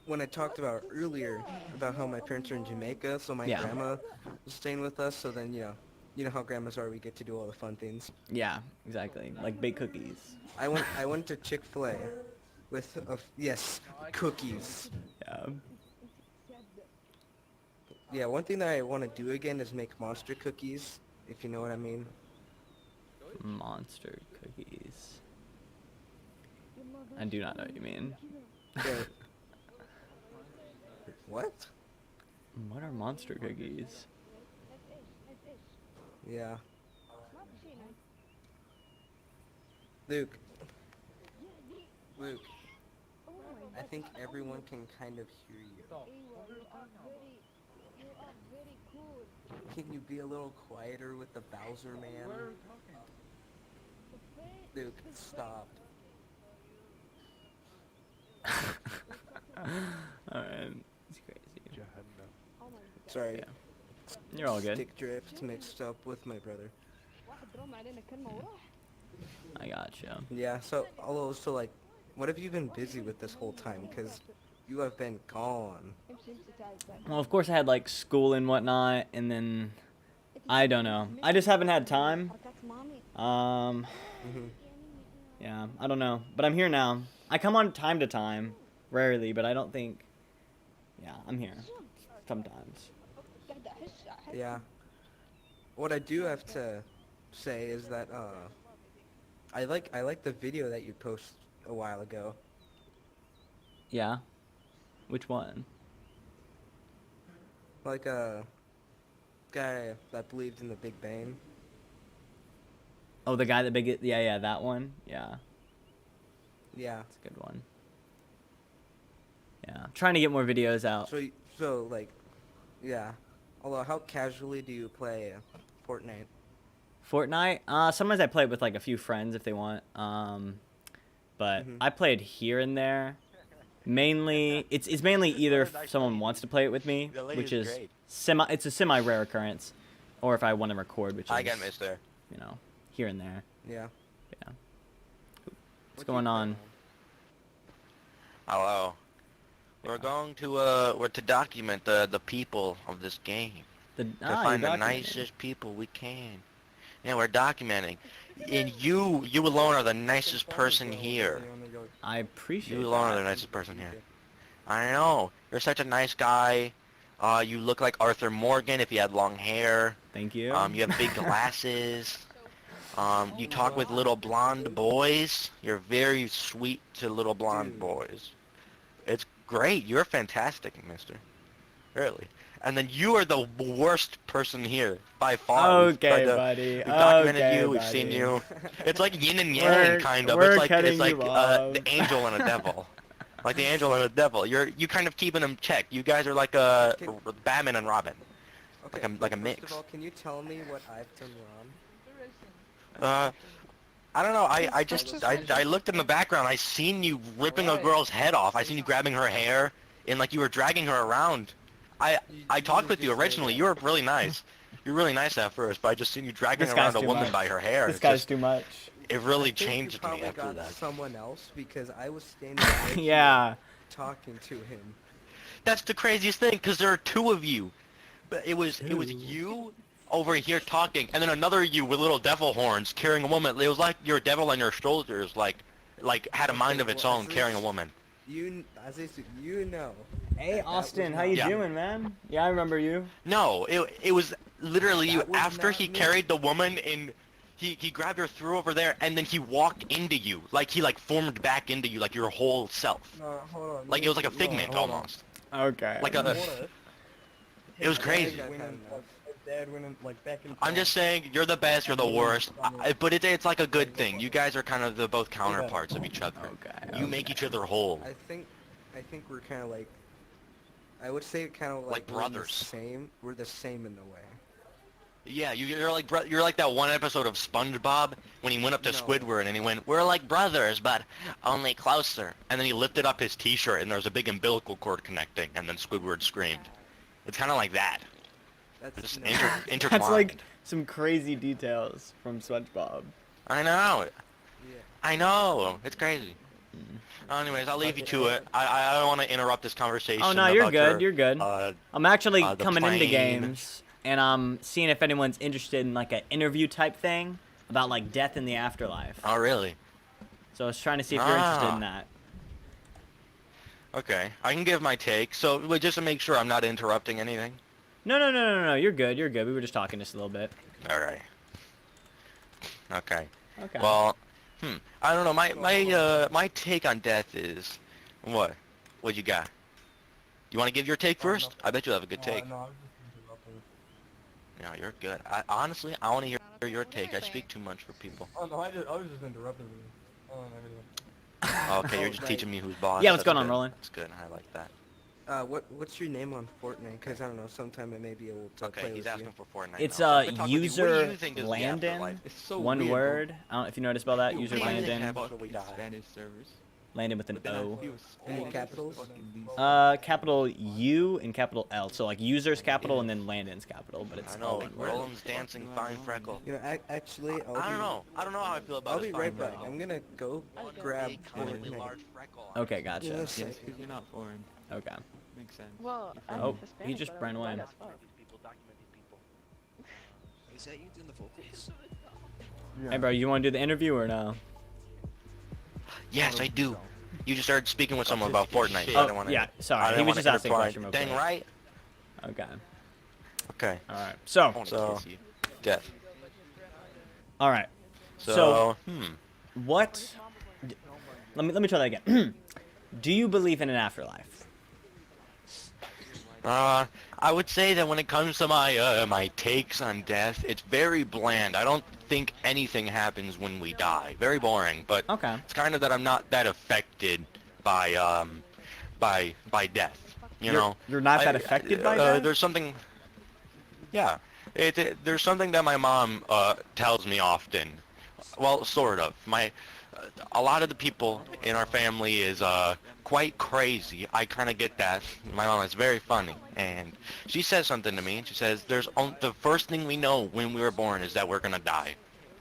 when I talked about earlier about how my parents are in Jamaica, so my grandma was staying with us, so then, you know how grandmas are, we get to do all the fun things. Yeah, exactly. Like bake cookies. I went to Chick-fil-A with, yes, cookies. Yeah. Yeah, one thing that I want to do again is make monster cookies, if you know what I mean. Monster cookies. I do not know what you mean. Yeah. What? What are monster cookies? Yeah. Luke. Luke. I think everyone can kind of hear you. Can you be a little quieter with the Bowser man? Luke, stop. Alright. It's crazy. Sorry. Yeah. You're all good. Stick drift mixed up with my brother. I gotcha. Yeah, so, like, what have you been busy with this whole time? Because You have been gone. Well, of course I had like school and whatnot, and then I don't know. I just haven't had time. Mhm. Yeah, I don't know. But I'm here now. I come on time to time, rarely, but I don't think. Yeah, I'm here sometimes. Yeah. What I do have to say is that I like the video that you posted a while ago. Yeah. Which one? Like a guy that believed in the Big Bang. Oh, the guy that big. Yeah, that one. Yeah, Yeah. it's a good one. Yeah, I'm trying to get more videos out. So like, yeah. Although, how casually do you play Fortnite? Fortnite. Sometimes I play it with like a few friends if they want. But I played here and there. Mainly, it's mainly either if someone wants to play it with me, which is it's a semi-rare occurrence, or if I want to record, which is I got missed there. you know, here and there. Yeah. Yeah. What's going on? Hello. We're going to we're to document the people of this game. To find the nicest people we can. Yeah, we're documenting. And you alone are the nicest person here. I appreciate You alone that. are the nicest person here. I know. You're such a nice guy. You look like Arthur Morgan if you had long hair. Thank you. You have big glasses. You talk with little blonde boys. You're very sweet to little blonde boys. It's great. You're fantastic, mister. Really. And then you are the worst person here, by far. Okay, buddy. We've documented Okay, you. We've buddy. seen you. It's like yin and yang, kind of. We're It's like cutting you the off. angel and a devil. Like the angel and the devil. You kind of keeping them checked. You guys are like Batman and Robin. Okay. Like a mix. First of all, can you tell me what I've done wrong? I don't know. I looked in the background. I seen you ripping a girl's head off. I seen you grabbing her hair, and like you were dragging her around. I talked with you originally. You were really nice. You're really nice at first, but I just seen you dragging around a woman by her hair. This guy's too much. It really I think changed you me after probably that. got someone else because I was standing right Yeah. here talking to him. That's the craziest thing, because there are two of you. But it was you over here talking, and then another you with little devil horns carrying a woman. It was like your devil on your shoulders, like had a mind of its own, carrying a woman. Aziz, you know. Hey, that Austin, was how you not- doing, man? Yeah, I remember you. No, it was literally you That was after not he me. carried the woman and he grabbed her through over there, and then he walked into you, like he formed back into you, like your whole self. No, hold on. Like it was like a figment almost. Okay. Like a. It was crazy. Dad went in, like, back in I'm just saying, you're the best, you're the worst, but it's like a good thing. You guys are kind of the both counterparts of each other. Okay. You make each other whole. I think we're kind of like. I would say kind of Like we're the brothers. same. We're the same in the way. Yeah, you're like that one episode of SpongeBob when he went up to No. Squidward and he went, "We're like brothers, but only closer." And then he lifted up his T-shirt and there was a big umbilical cord connecting, and then Squidward screamed. It's kind of like that. That's Just no. intertwined. That's like some crazy details from SpongeBob. I know. Yeah. I know. It's crazy. Anyways, I'll leave you to it. I don't want to interrupt this conversation. Oh no, you're about good. You're good. I'm actually the coming into plane. games, and I'm seeing if anyone's interested in like an interview type thing about like death in the afterlife. Oh, really? So I was trying to see if you're interested in that. Okay, I can give my take. So wait, just to make sure I'm not interrupting anything. No. You're good. You're good. We were just talking just a little bit. All right. Okay. Okay. Well, I don't know. My take on death is what? What you got? You want to give your take first? I bet you have a good take. No, I was just interrupting. Yeah, you're good. Honestly, I want to hear your take. I speak too much for people. Oh no, I was just interrupting you. Oh, no, Okay, you're just teaching me who's boss. Yeah, what's That's going on, good. Roland? That's good. I like that. What's your name on Fortnite? Because I don't know. Sometime I may be able to play Okay, he's with asking you. for Fortnite. It's now. I've been talking to you. What do user you think is the Landon. afterlife? It's so One weird, word. I don't know if you know how to spell that. Dude, User what the Landon. heck? Spanish servers. landed with an O. Any capitals? Capital U and capital L. So like users capital and then Landon's capital, but it's I all know. one word. Roland's dancing fine freckle. You know, actually, I don't know. I don't know how I feel about I'll his be fine right back. freckle. I'm gonna go grab Big, comically Fortnite. large freckle. Okay, gotcha. Yes. Yes, because you're not foreign. Okay. Makes sense. Well, I'm Oh, Hispanic, he just but ran I'm away. white as fuck. Is that you doing the vocals? Hey, bro, you want to do the interview or no? Yes, I do. You just started speaking with someone about Fortnite. Oh, I didn't wanna, yeah, sorry. I He didn't was wanna just asking a intertwine. question real Dang quick. right. Okay. Okay. All right. So. So, death. All right. So, What? Let me try that again. Do you believe in an afterlife? I would say that when it comes to my my takes on death, it's very bland. I don't think anything happens when we die. Very boring, but Okay. it's kind of that I'm not that affected by death. You know, You're not that affected by death? There's something. Yeah, there's something that my mom tells me often. Well, sort of. A lot of the people in our family is quite crazy. I kind of get that. My mom is very funny, and she says something to me. She says, the first thing we know when we were born is that we're gonna die.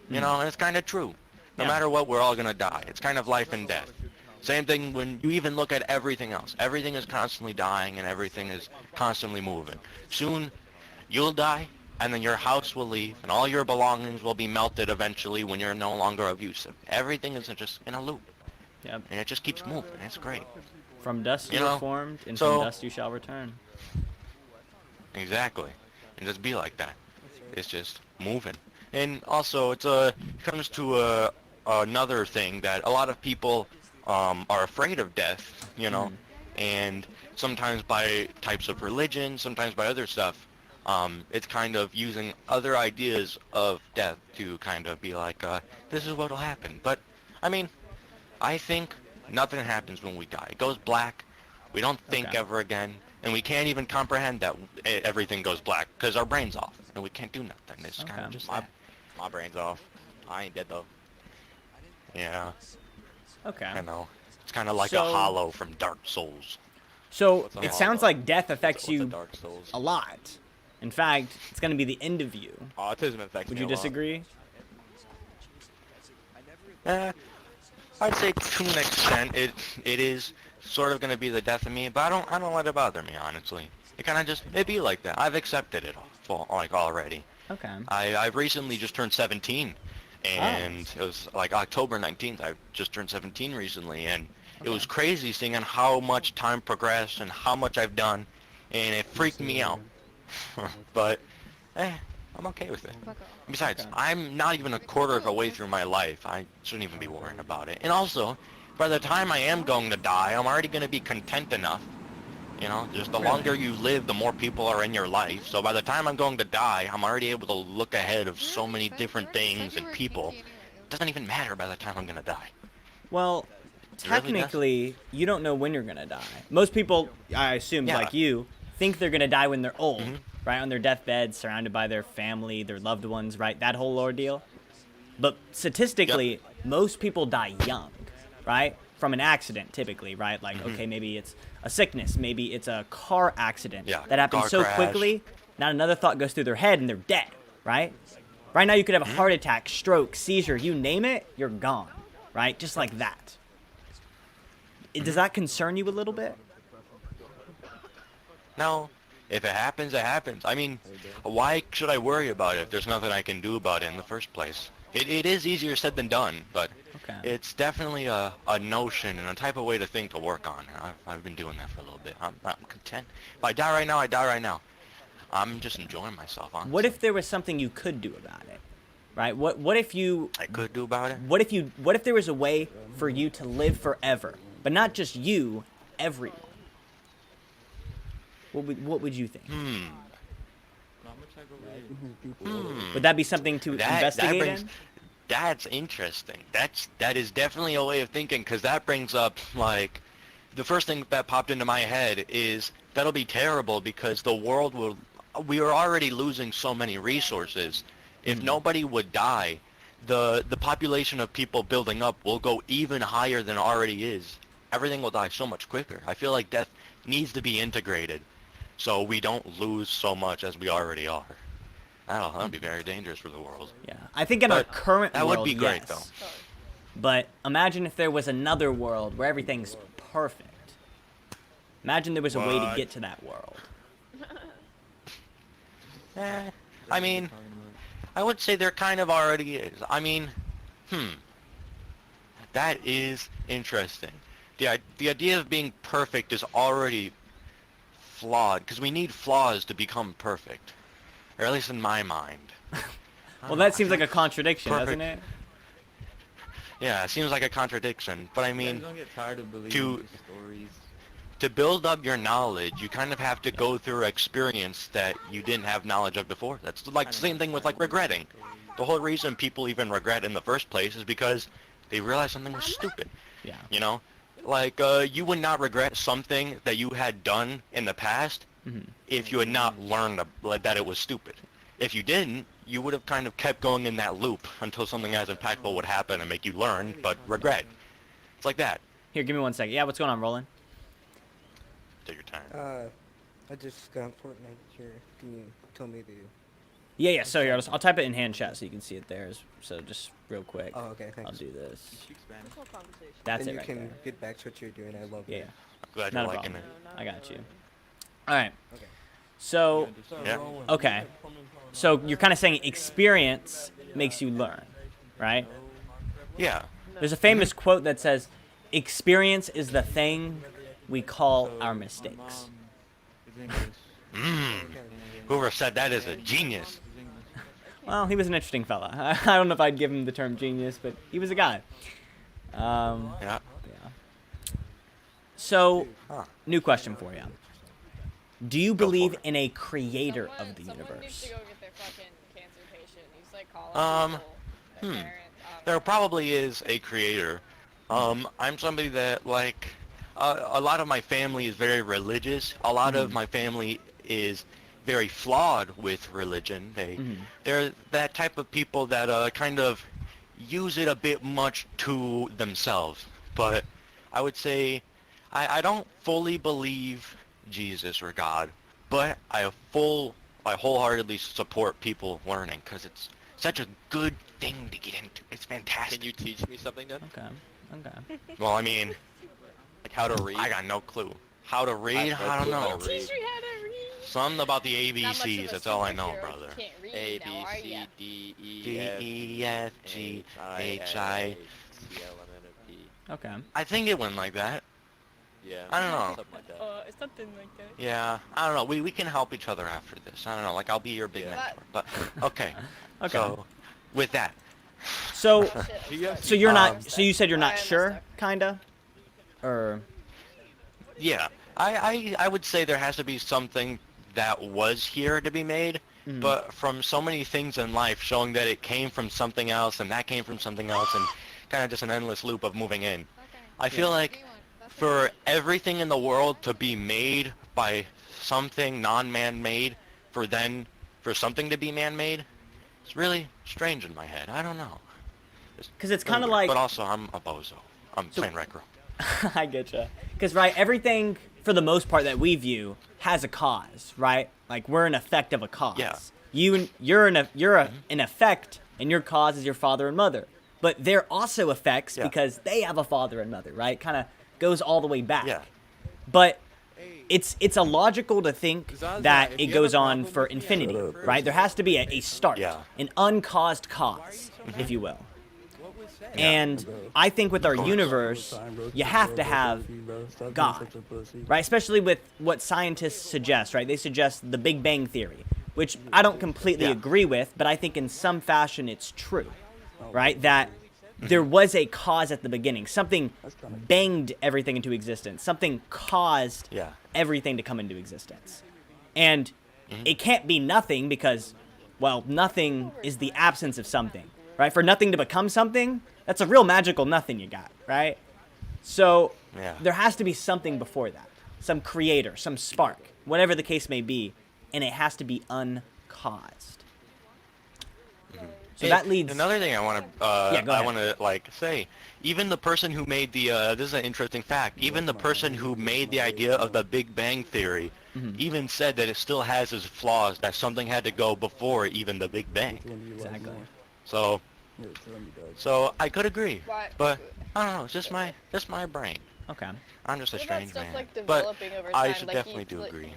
You know, and it's kind of true. No matter what, we're all gonna die. It's kind of life and death. Same thing when you even look at everything else. Everything is constantly dying, and everything is constantly moving. Soon, you'll die, and then your house will leave, and all your belongings will be melted eventually when you're no longer of use. Everything is just in a loop. Yep. And it just keeps moving. It's great. From dust you You were know, formed, and so- from dust you shall return. Exactly. And just be like that. It's just moving. And also, it comes to another thing that a lot of people are afraid of death, you know, and sometimes by types of religion, sometimes by other stuff. It's kind of using other ideas of death to kind of be like, this is what'll happen. But, I mean, I think nothing happens when we die. It goes black. We don't think ever again. And we can't even comprehend that everything goes black because our brain's off. And we can't do nothing. It's kind of just My brain's off. I ain't dead though. yeah, Okay. I know. It's kind of like a So- hollow from Dark Souls. So What's a it sounds hollow? like death affects What's a you Dark Souls? a lot. In fact, it's going to be the end of you. Autism affects Would me you a lot. disagree? I'd say to an extent it is sort of gonna be the death of me, but I don't let it bother me, honestly. It kind of just it be like that. I've accepted it like already. Okay. I've recently just turned 17, and it was like October 19th. I just turned 17 recently, and it was crazy seeing on how much time progressed and how much I've done, and it freaked me out. But I'm okay with it. Besides, I'm not even a quarter of a way through my life. I shouldn't even be worrying about it. And also, by the time I am going to die, I'm already going to be content enough. You know, just the longer you live, the more people are in your life. So by the time I'm going to die, I'm already able to look ahead of so many different things and people. It doesn't even matter by the time I'm going to die. Well, It really technically, you don't know when you're going to die. Most people, I assume, Yeah. like you, think they're going to die when they're old, right? On their deathbed, surrounded by their family, their loved ones, right? That whole ordeal. But statistically, most people die young, right? From an accident, typically, right? Like, okay, maybe it's a sickness, maybe it's a car accident that happens car so crash. quickly, not another thought goes through their head and they're dead, right? Right now, you could have a heart attack, stroke, seizure, you name it, you're gone, right? Just like that. Does that concern you a little bit? No. If it happens, it happens. I mean, why should I worry about it if there's nothing I can do about it in the first place? It is easier said than done, but it's definitely a notion and a type of way to think to work on. I've been doing that for a little bit. I'm content. If I die right now, I die right now. I'm just enjoying myself, honestly. What if there was something you could do about it? Right? What if you... I could do about it? What if there was a way for you to live forever? But not just you, everyone. What would you think? Would that be something to investigate in? That's interesting. That is definitely a way of thinking, because that brings up, like, the first thing that popped into my head is that'll be terrible because the world will... We are already losing so many resources. If nobody would die, the population of people building up will go even higher than it already is. everything will die so much quicker. I feel like death needs to be integrated so we don't lose so much as we already are. I don't know, that would be very dangerous for the world. Yeah, I think in our But current that world, would be great, yes. though. But imagine if there was another world where everything's perfect. Imagine there was a way to What? get to that world. I mean, I would say there kind of already is. I mean, that is interesting. The idea of being perfect is already flawed, because we need flaws to become perfect. Or at least in my mind. Well, that seems like a contradiction, doesn't it? Yeah, it seems like a contradiction. But I mean, Don't get tired of believing to stories. to build up your knowledge, you kind of have to go through experience that you didn't have knowledge of before. That's like the same thing with like regretting. The whole reason people even regret in the first place is because they realize something was stupid. Yeah. You know? Like, you would not regret something that you had done in the past if you had not learned that it was stupid. If you didn't, you would have kind of kept going in that loop until something as impactful would happen and make you learn, but regret. It's like that. Here, give me 1 second. Yeah, what's going on, Roland? Take your time. I just got Fortnite here. Can you tell me the... Yeah, so here, I'll type it in hand chat so you can see it there. So just real quick. Oh, okay, thanks. I'll do this. Conversation. That's then it right you can there. get back to what you're doing. I love Yeah. it. I'm glad Not you're a liking problem. it. I got you. All right. Okay. So, Yeah. okay. So you're kind of saying experience makes you learn, right? Yeah. There's a famous quote that says, "Experience is the thing we call our mistakes." Whoever said that is a genius. Well, he was an interesting fella. I don't know if I'd give him the term genius, but he was a guy. Yeah. So, new question for you. Do you believe in a creator of the universe? There probably is a creator. I'm somebody that, like, a lot of my family is very religious. A lot of my family is very flawed with religion. They're that type of people that kind of use it a bit much to themselves. But I would say I don't fully believe Jesus or God, but I wholeheartedly support people learning because it's such a good thing to get into. It's fantastic. Can you teach me something then? Okay. Well, I mean, Like how to read? I got no clue. How to read? I don't know. Teach me how to read. Something about the ABCs. That's all I know, brother. A, B, C, D, D, E, F, E, F, G, H, I. C, L, M, N, O, P. Okay. I think it went like that. Yeah. I don't know. Something like that. It's something like that. Yeah, I don't know. We can help each other after this. I don't know. Like, I'll be your big mentor. But, okay. Okay. So, with that. So, so you're not. Um, So you said you're not sure, kinda, or Yeah. I would say there has to be something that was here to be made, but from so many things in life showing that it came from something else and that came from something else and kind of just an endless loop of moving in. I feel like for everything in the world to be made by something non-man-made for something to be man-made, it's really strange in my head. I don't know. because it's kind of like. But also, I'm a bozo. I'm playing RecRoom. I getcha. Because right, everything for the most part that we view has a cause, right? Like we're an effect of a cause. Yeah. You're an effect, and your cause is your father and mother. But they're also effects because they have a father and mother, right? Kind of goes all the way back. Yeah. But it's illogical to think that it goes on for infinity, right? There has to be a start, an uncaused cause, if you will. And I think with our universe, you have to have God, right? Especially with what scientists suggest, right? They suggest the Big Bang Theory, which I don't completely agree with, but I think in some fashion it's true, right? That there was a cause at the beginning. Something banged everything into existence. Something caused everything to come into existence. And it can't be nothing because, well, nothing is the absence of something, right? For nothing to become something, that's a real magical nothing you got, right? So there has to be something before that. Some creator, some spark, whatever the case may be, and it has to be uncaused. So that leads... Another thing I want to Yeah, go ahead. I want to like say, even the person who made the this is an interesting fact. Even the person who made the idea of the Big Bang Theory even said that it still has its flaws. That something had to go before even the Big Bang. Exactly. So I could agree, Right. but I don't know. It's just my brain. Okay. I'm just a What about strange stuff man. like But developing over I time? should Like, definitely do agree.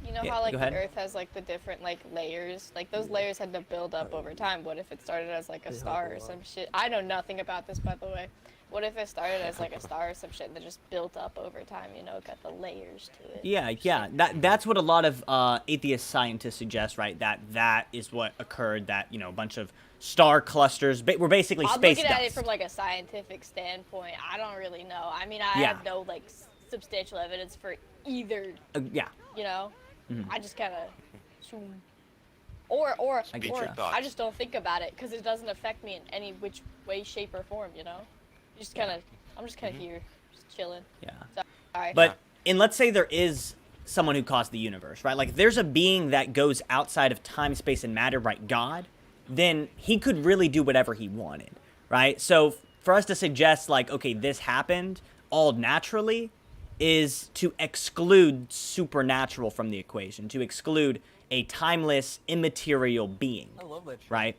You know Yeah, how like go the ahead. Earth has like the different like layers? Like those layers had to build up over time. What if it started as like a star or some shit? I know nothing about this, by the way. What if it started as like a star or some shit and then just built up over time? You know, it got the layers to it. Yeah. That's what a lot of atheist scientists suggest, right? That is what occurred. That a bunch of star clusters were basically I'm space looking dust. at it from like a scientific standpoint. I don't really know. I mean, I Yeah. have no like substantial evidence for either. Yeah. You know, Mm-hmm. I just kind of, or get or ya. I just don't think about it because it doesn't affect me in any which way, shape, or form. You know, just kind of, I'm just kind of here, just chilling. Yeah. Sorry. But and let's say there is someone who caused the universe, right? Like if there's a being that goes outside of time, space, and matter, right? God, then he could really do whatever he wanted, right? So for us to suggest like, okay, this happened all naturally, is to exclude supernatural from the equation, to exclude a timeless, immaterial being, I love that. right?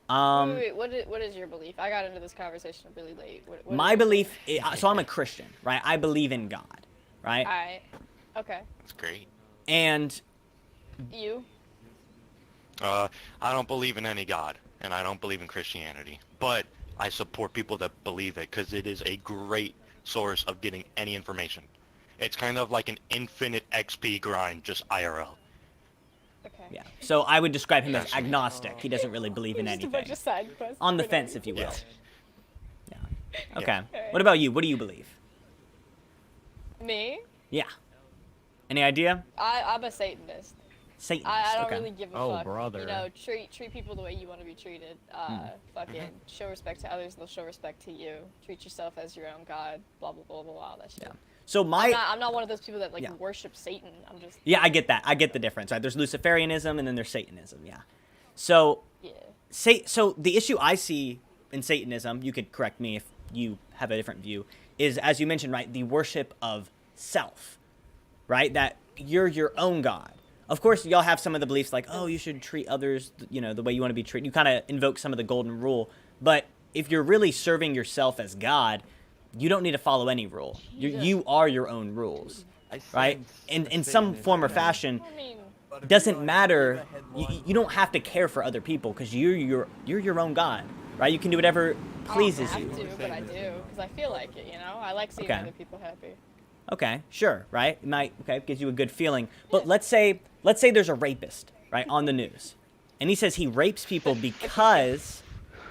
Wait, what is your belief? I got into this conversation really late. What My is your belief, so I'm a Christian, right? I believe in God, right? Alright. Okay. That's great. And You? I don't believe in any God, and I don't believe in Christianity, but I support people that believe it because it is a great source of getting any information. It's kind of like an infinite XP grind, just IRL. Okay. yeah, so I would describe him as agnostic. He doesn't really believe in Just a anything. bunch of side quests. On the but fence, if you will. Yes. Yeah. Okay. Yeah. What about you? What do you believe? Me? Yeah. Any idea? I'm a Satanist. Satanist. I don't okay. really give a Oh, fuck. brother. You know, treat people the way you want to be treated. Fucking show respect to others, they'll show respect to you. Treat yourself as your own god. Blah blah blah blah blah. All that shit. Yeah. So my I'm not one of those people that like Yeah. worship Satan. I'm just. yeah, I get that. I get the difference. Right? There's Luciferianism and then there's Satanism. Yeah. So Yeah. so the issue I see in Satanism, you could correct me if you have a different view, is as you mentioned, right, the worship of self, right? That you're your own god. Of course, y'all have some of the beliefs like, oh, you should treat others, the way you want to be treated. You kind of invoke some of the golden rule. But if you're really serving yourself as God, you don't need to follow any rule. You are your own rules, right? In some form or fashion, I mean, doesn't matter. You don't have to care for other people because you're your own God, right? You can do whatever pleases I you. don't have to, but I do because I feel like it. You know, I like seeing Okay. other people happy. Okay, sure, right? It gives you a good feeling. But let's say there's a rapist, right, on the news. And he says he rapes people because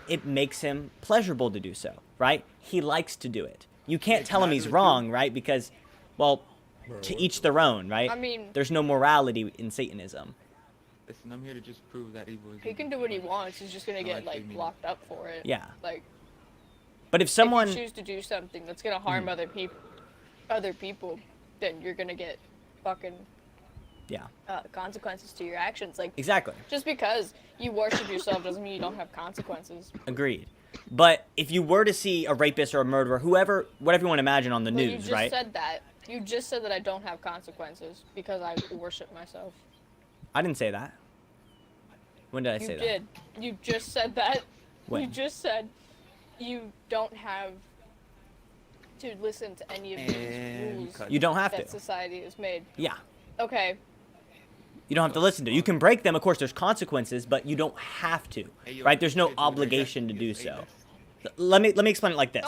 it makes him pleasurable to do so, right? He likes to do it. You can't tell him he's wrong, right? Because, well, to each their own, right? I mean- there's no morality in Satanism. Listen, I'm here to just prove that evil is He can do what he wants. He's just gonna get like locked up for it. Yeah. Like But if someone... if you choose to do something that's gonna harm other people, then you're gonna get fucking Yeah, consequences to your actions. Like exactly. just because you worship yourself doesn't mean you don't have consequences. Agreed. But if you were to see a rapist or a murderer, whatever you want to imagine on the Well, you news, just right? said that. You just said that I don't have consequences because I worship myself. I didn't say that. When did I You say did. You just said that. When? You just said you don't have to listen to any of these rules that? You don't have that to. society has made. Yeah. Okay. You don't have to listen to it. You can break them. Of course, there's consequences, but you don't have to, right? There's no obligation to do so. Let me explain it like this.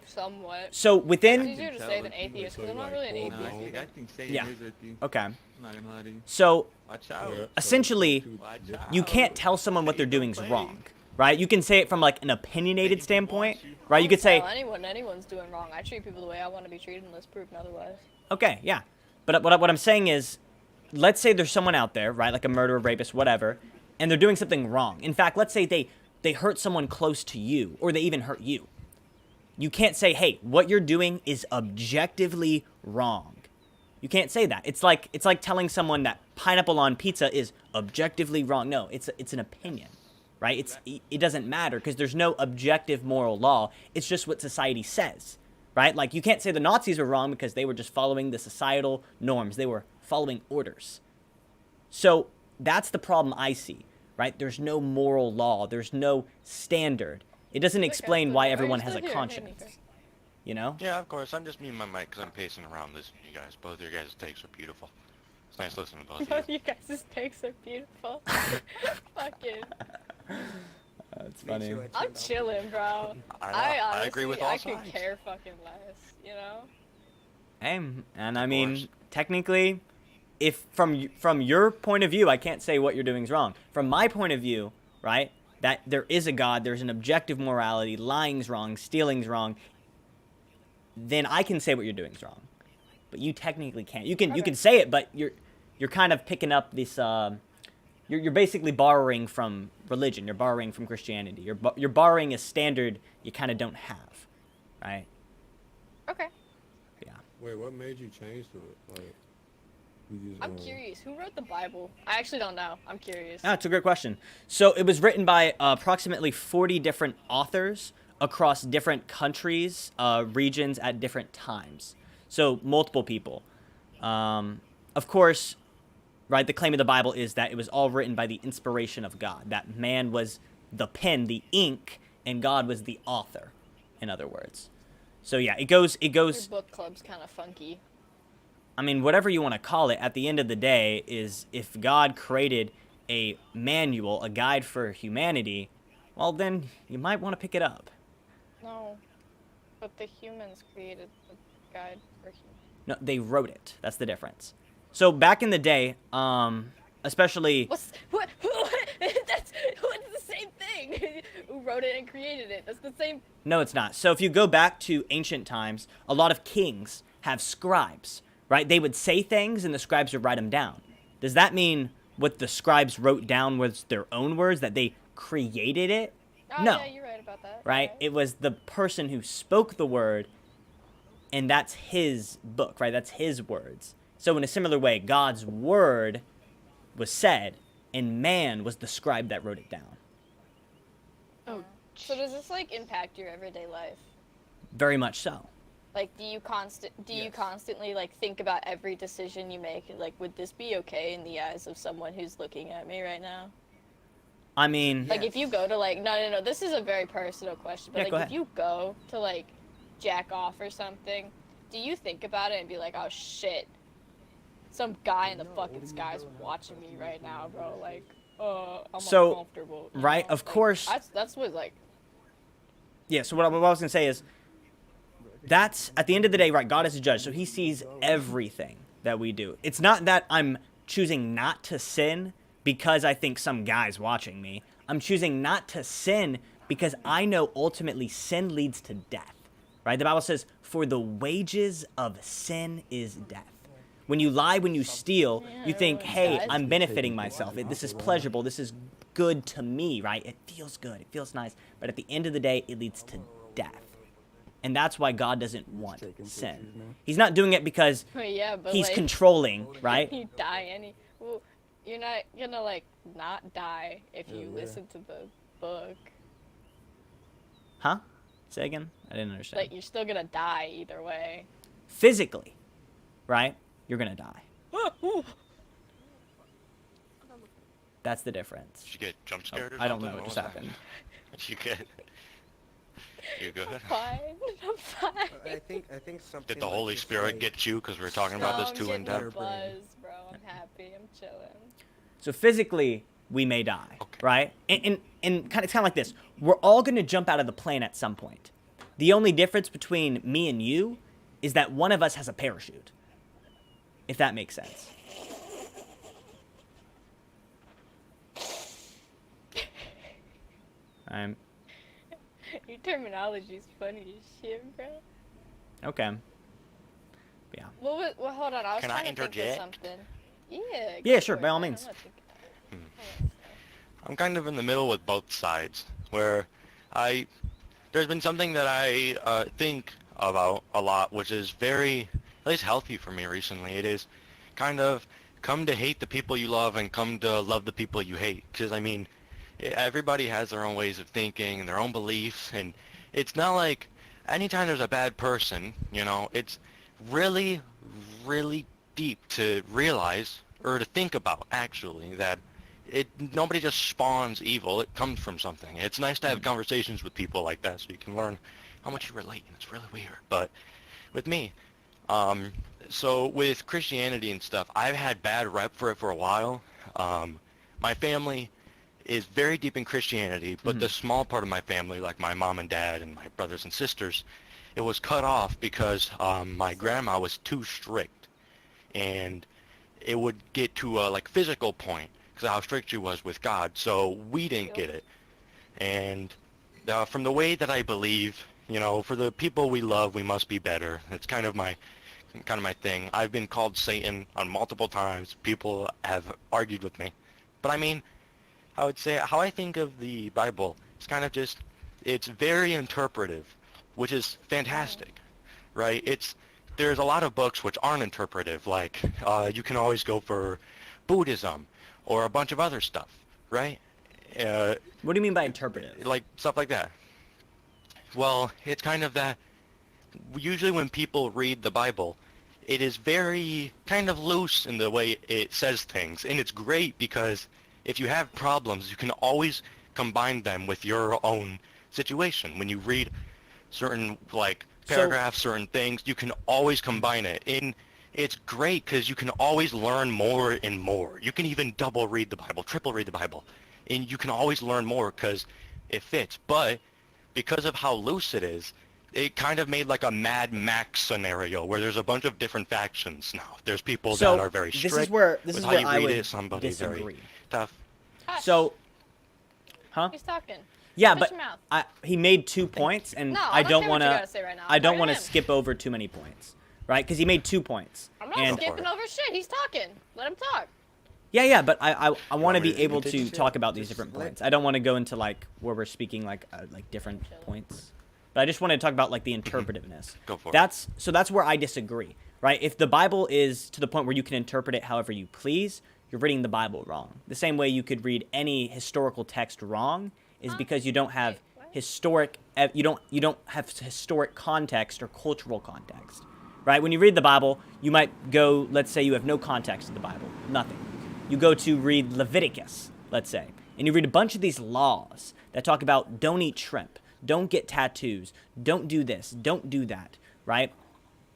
Somewhat. So It's within... easier to say than atheist because I'm not really an atheist. either. I think Satan Yeah. is with you. Okay. I'm not gonna lie to you. So Watch out. essentially, Watch out. you can't tell someone what they're doing is wrong, right? You can say it from like an opinionated standpoint, right? You could say, Well, anyone's doing wrong. I treat people the way I want to be treated unless proven otherwise. okay, yeah. But what I'm saying is, let's say there's someone out there, right, like a murderer, rapist, whatever, and they're doing something wrong. In fact, let's say they hurt someone close to you, or they even hurt you. You can't say, hey, what you're doing is objectively wrong. You can't say that. It's like telling someone that pineapple on pizza is objectively wrong. No, it's an opinion, right? It doesn't matter because there's no objective moral law. It's just what society says, right? Like, you can't say the Nazis were wrong because they were just following the societal norms. They were following orders. So that's the problem I see, right? There's no moral law. There's no standard. It doesn't explain why everyone has a conscience, you know? Yeah, of course. I'm just muting my mic because I'm pacing around listening to you guys. Both of your guys' takes are beautiful. It's nice listening to both of you. Both you guys' takes are beautiful. Fucking. That's funny. I'm chilling, bro. I honestly, agree with all I sides. could care fucking less, you know? Hey, and I mean, technically, if from your point of view, I can't say what you're doing is wrong. From my point of view, right, that there is a God, there's an objective morality, lying's wrong, stealing's wrong, then I can say what you're doing is wrong. But you technically can't. You can say it, but you're kind of picking up this. You're basically borrowing from religion. You're borrowing from Christianity. You're borrowing a standard you kind of don't have, right? Okay. Yeah. Wait, what made you change to it? Like, I'm curious. Who wrote the Bible? I actually don't know. I'm curious. That's a great question. So it was written by approximately 40 different authors across different countries, regions at different times. So multiple people. Of course, right, the claim of the Bible is that it was all written by the inspiration of God. That man was the pen, the ink, and God was the author, in other words. So yeah, it goes... Your book club's kind of funky. I mean, whatever you want to call it, at the end of the day, is if God created a manual, a guide for humanity, well, then you might want to pick it up. No, but the humans created the guide for humans. No, they wrote it. That's the difference. So back in the day, especially... That's the same thing. Who wrote it and created it? That's the same... No, it's not. So if you go back to ancient times, a lot of kings have scribes, right? They would say things and the scribes would write them down. Does that mean what the scribes wrote down was their own words, that they created it? Oh, no. Yeah, you're right about that. Right? It was the person who spoke the word, and that's his book, right? That's his words. So in a similar way, God's word was said, and man was the scribe that wrote it down. Oh. So does this, like, impact your everyday life? Very much so. Like, do you constantly, like, think about every decision you make? Like, would this be okay in the eyes of someone who's looking at me right now? I mean... Like, if you go to, like... No, this is a very personal question. But, Yeah, go like, if ahead. you go to, like, jack off or something, do you think about it and be like, oh, shit, some guy in the fucking sky's watching me right now, bro? Like, I'm uncomfortable. you Right, know? of Like, course... That's what, like... Yeah, so what I was going to say is, that's, at the end of the day, right, God is a judge, so he sees everything that we do. It's not that I'm choosing not to sin because I think some guy's watching me. I'm choosing not to sin because I know ultimately sin leads to death, right? The Bible says, for the wages of sin is death. When you lie, when you steal, you think, hey, I'm benefiting myself. This is pleasurable. This is good to me, right? It feels good. It feels nice. But at the end of the day, it leads to death. And that's why God doesn't want sin. He's not doing it because Yeah, but he's like, controlling, right? You die well, you're not gonna like not die if you listen to the book. Huh? Say again? I didn't understand. Like, you're still gonna die either way. Physically, right? You're gonna die. That's the difference. Did you get jump scared or I don't something? know what What just was that? happened. Did you get... You good? I'm fine. I think something. Did the like Holy this, Spirit like- get you? Because we're talking about this I'm too in getting a depth. buzz, bro. I'm happy. I'm chilling. So physically, we may die, right? And it's kind of like this. We're all going to jump out of the plane at some point. The only difference between me and you is that one of us has a parachute, if that makes sense. Your terminology's funny as shit, bro. Okay. Yeah. Well, hold on. I was Can I trying to think of interject? something. Yeah. Yeah, go sure, for by it, all man. means. I'm not thinking- I'm kind of in the middle with both sides, where there's been something that I think about a lot, which is very, at least healthy for me recently. It is kind of come to hate the people you love and come to love the people you hate. Because, I mean, everybody has their own ways of thinking and their own beliefs, and it's not like anytime there's a bad person, you know, it's really, really deep to realize or to think about actually that nobody just spawns evil. It comes from something. It's nice to have conversations with people like that so you can learn how much you relate, and it's really weird. But with me, so with Christianity and stuff, I've had bad rep for it for a while. My family is very deep in Christianity, but the small part of my family, like my mom and dad and my brothers and sisters, it was cut off because my grandma was too strict, and it would get to a like physical point because of how strict she was with God. So we didn't get it, and from the way that I believe, you know, for the people we love, we must be better. It's kind of my thing. I've been called Satan on multiple times. People have argued with me, but I mean, I would say how I think of the Bible is kind of just, it's very interpretive, which is fantastic, right? There's a lot of books which aren't interpretive, like you can always go for Buddhism or a bunch of other stuff, right? What do you mean by interpretive? Like stuff like that. Well, it's kind of that usually when people read the Bible, it is very kind of loose in the way it says things, and it's great because if you have problems, you can always combine them with your own situation. When you read certain like paragraphs, certain things, you can always combine it. And it's great because you can always learn more and more. You can even double read the Bible, triple read the Bible, and you can always learn more because it fits. But because of how loose it is, it kind of made like a Mad Max scenario where there's a bunch of different factions now. There's people that are very strict. This is where I would somebody disagree. very tough. Hush. So, He's talking. Yeah, Shut but your mouth. he made 2 points, and No, I don't want to. Right now. I don't want to him. skip over too many points, right? Because he made 2 points. I'm not and skipping over shit. He's talking. Let him talk. Yeah, but I want to be to able take to a shit? talk about these Just different let- points. I don't want to go into like where we're speaking like different points, but I just want to talk about like the interpretiveness. Go for it. That's where I disagree, right? If the Bible is to the point where you can interpret it however you please, you're reading the Bible wrong. The same way you could read any historical text wrong is because you don't have historic context or cultural context, right? When you read the Bible, you might go, let's say you have no context of the Bible, nothing. You go to read Leviticus, let's say, and you read a bunch of these laws that talk about don't eat shrimp, don't get tattoos, don't do this, don't do that, right?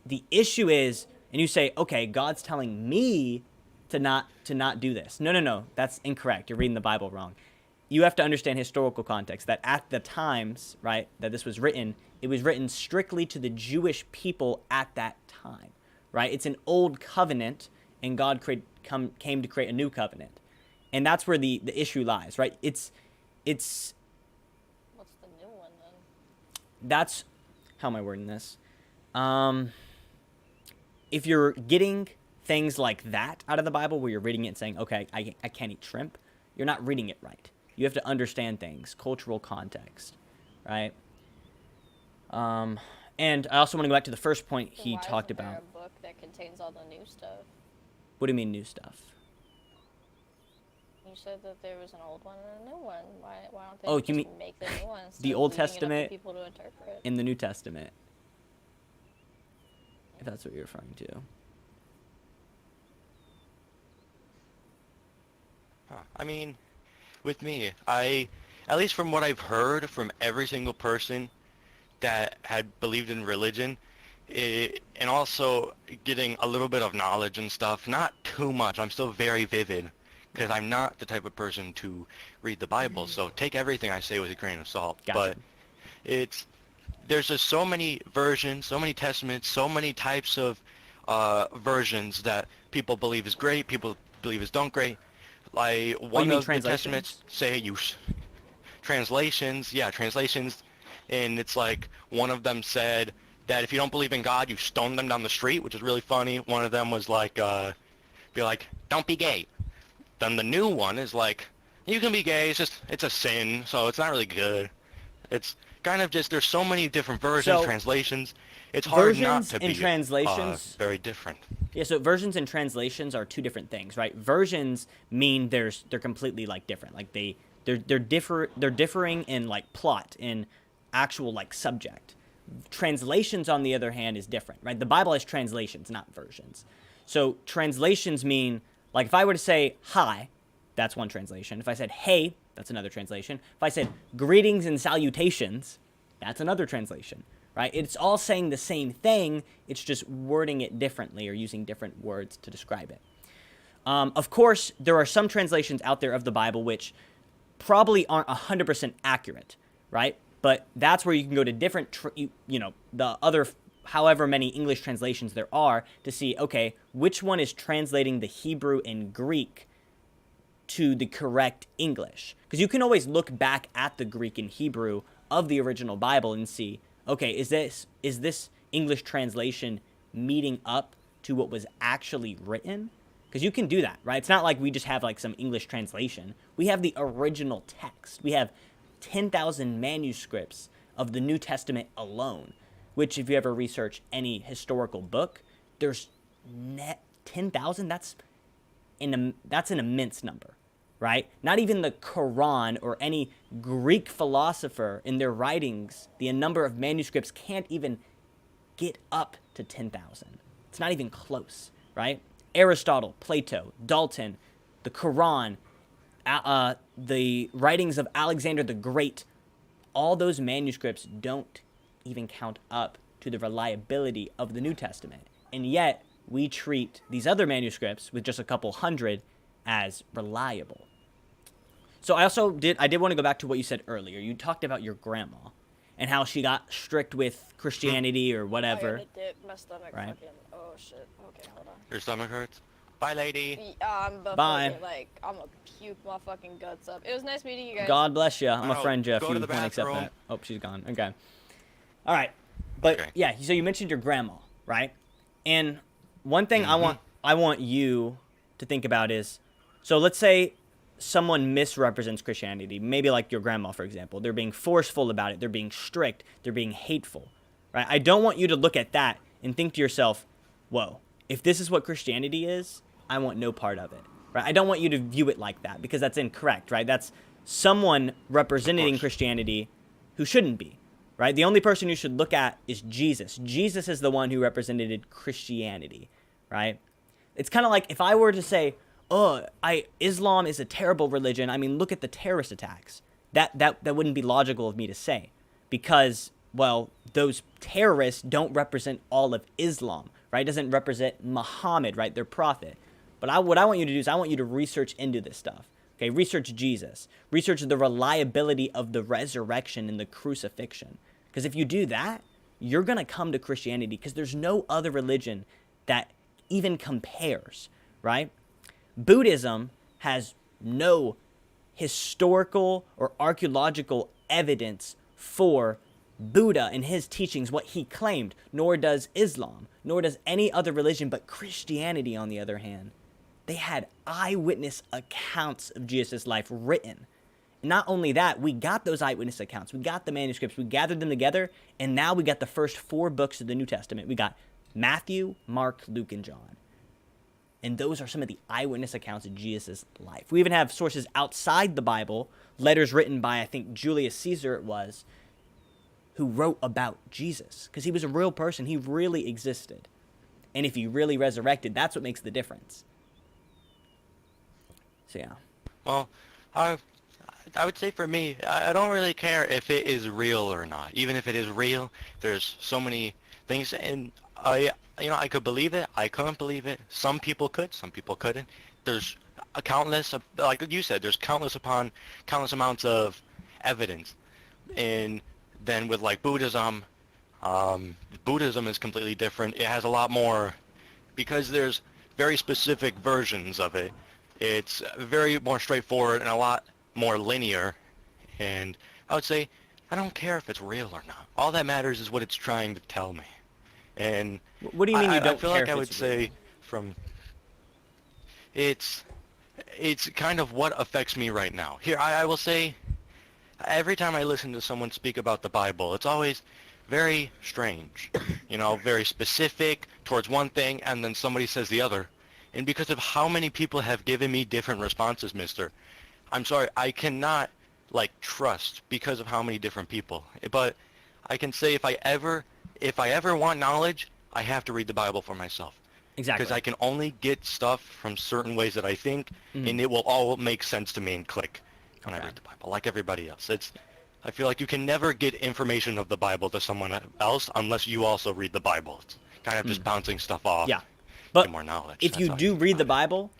The issue is, and you say, okay, God's telling me to not do this. No, that's incorrect. You're reading the Bible wrong. You have to understand historical context, that at the times, right, that this was written, it was written strictly to the Jewish people at that time, right? It's an old covenant, and God came to create a new covenant. And that's where the issue lies, right? It's What's the new one then? That's, how am I wording this? If you're getting things like that out of the Bible where you're reading it and saying, okay, I can't eat shrimp, you're not reading it right. You have to understand things, cultural context, right? And I also want to go back to the first point So he why talked isn't there about. a book that contains all the new stuff? What do you mean new stuff? You said that there was an old one and a new one. Why don't they Oh, just you mean make the new ones? the instead of Old leaving it up to Testament people to interpret? and the New Testament, if that's what you're referring to. I mean, with me, at least from what I've heard from every single person that had believed in religion, and also getting a little bit of knowledge and stuff, not too much. I'm still very vivid because I'm not the type of person to read the Bible, so take everything I say with a grain of salt. Gotcha. But there's just so many versions, so many testaments, so many types of versions that people believe is great, people believe is don't great. Like one of the testaments say translations, and it's like one of them said that if you don't believe in God, you stone them down the street, which is really funny. One of them was like, be like, don't be gay. Then the new one is like, you can be gay, it's a sin, so it's not really good. It's kind of just, there's so many different versions, translations. It's hard not to be translations, very different. Yeah, so versions and translations are two different things, right? Versions mean they're completely like different. Like they They're differing in like plot, in actual like subject. Translations, on the other hand, is different, right? The Bible has translations, not versions. So translations mean, like if I were to say hi, that's one translation. If I said hey, that's another translation. If I said greetings and salutations, that's another translation, right? It's all saying the same thing. It's just wording it differently or using different words to describe it. Of course, there are some translations out there of the Bible which probably aren't 100% accurate, right? But that's where you can go to different, the other, however many English translations there are to see, okay, which one is translating the Hebrew and Greek to the correct English. Because you can always look back at the Greek and Hebrew of the original Bible and see, okay, is this English translation meeting up to what was actually written? Because you can do that, right? It's not like we just have like some English translation. We have the original text. We have 10,000 manuscripts of the New Testament alone, which if you ever research any historical book, there's 10,000. That's an immense number, right? Not even the Quran or any Greek philosopher in their writings, the number of manuscripts can't even get up to 10,000. It's not even close, right? Aristotle, Plato, Dalton, the Quran, the writings of Alexander the Great, all those manuscripts don't even count up to the reliability of the New Testament. And yet, we treat these other manuscripts with just a couple hundred as reliable. So I did want to go back to what you said earlier. You talked about your grandma and how she got strict with Christianity or whatever. I gotta dip. My stomach right? fucking, oh shit. Okay, hold on. Your stomach hurts? Bye, lady. Bye. I'm gonna puke my fucking guts up. It was nice meeting you guys. God bless you. I'm a friend, Jeff. Go You to the want to accept bathroom. that. Oh, she's gone. Okay. All right. But yeah, so you mentioned your grandma, right? And one thing I want you to think about is, so let's say someone misrepresents Christianity, maybe like your grandma, for example. They're being forceful about it. They're being strict. They're being hateful, right? I don't want you to look at that and think to yourself, whoa, if this is what Christianity is, I want no part of it, right? I don't want you to view it like that because that's incorrect, right? That's someone representing Christianity who shouldn't be, right? The only person you should look at is Jesus. Jesus is the one who represented Christianity, right? It's kind of like if I were to say, Islam is a terrible religion. I mean, look at the terrorist attacks. That wouldn't be logical of me to say because, well, those terrorists don't represent all of Islam, right? It doesn't represent Muhammad, right? Their prophet. But what I want you to do is I want you to research into this stuff. Okay, research Jesus. Research the reliability of the resurrection and the crucifixion. Because if you do that, you're going to come to Christianity because there's no other religion that even compares, right? Buddhism has no historical or archaeological evidence for Buddha and his teachings, what he claimed, nor does Islam, nor does any other religion, but Christianity, on the other hand. They had eyewitness accounts of Jesus' life written. And not only that, we got those eyewitness accounts. We got the manuscripts. We gathered them together, and now we got the first 4 books of the New Testament. We got Matthew, Mark, Luke, and John. And those are some of the eyewitness accounts of Jesus' life. We even have sources outside the Bible, letters written by, I think, Julius Caesar it was, who wrote about Jesus. Because he was a real person. He really existed. And if he really resurrected, that's what makes the difference. So, yeah. Well, I would say for me, I don't really care if it is real or not. Even if it is real, there's so many things, and I could believe it, I couldn't believe it. Some people could, some people couldn't. There's a countless, like you said, there's countless amounts of evidence. And then with like Buddhism, Buddhism is completely different. It has a lot more, because there's very specific versions of it. It's very more straightforward and a lot more linear. And I would say, I don't care if it's real or not. All that matters is what it's trying to tell me. And what do you mean you don't I feel care like if I would it's say from it's kind of what affects me right now. Here, I will say, every time I listen to someone speak about the Bible, it's always very strange, very specific towards one thing, and then somebody says the other. And because of how many people have given me different responses, mister, I'm sorry, I cannot like trust because of how many different people. But I can say if I ever want knowledge, I have to read the Bible for myself. Exactly. Because I can only get stuff from certain ways that I think, Mhm. and it will all make sense to me and click when I Okay. read the Bible, like everybody else. I feel like you can never get information of the Bible to someone else unless you also read the Bible. It's kind of just bouncing stuff off. Yeah. But get more knowledge. if That's you how I do think read the about it. Bible,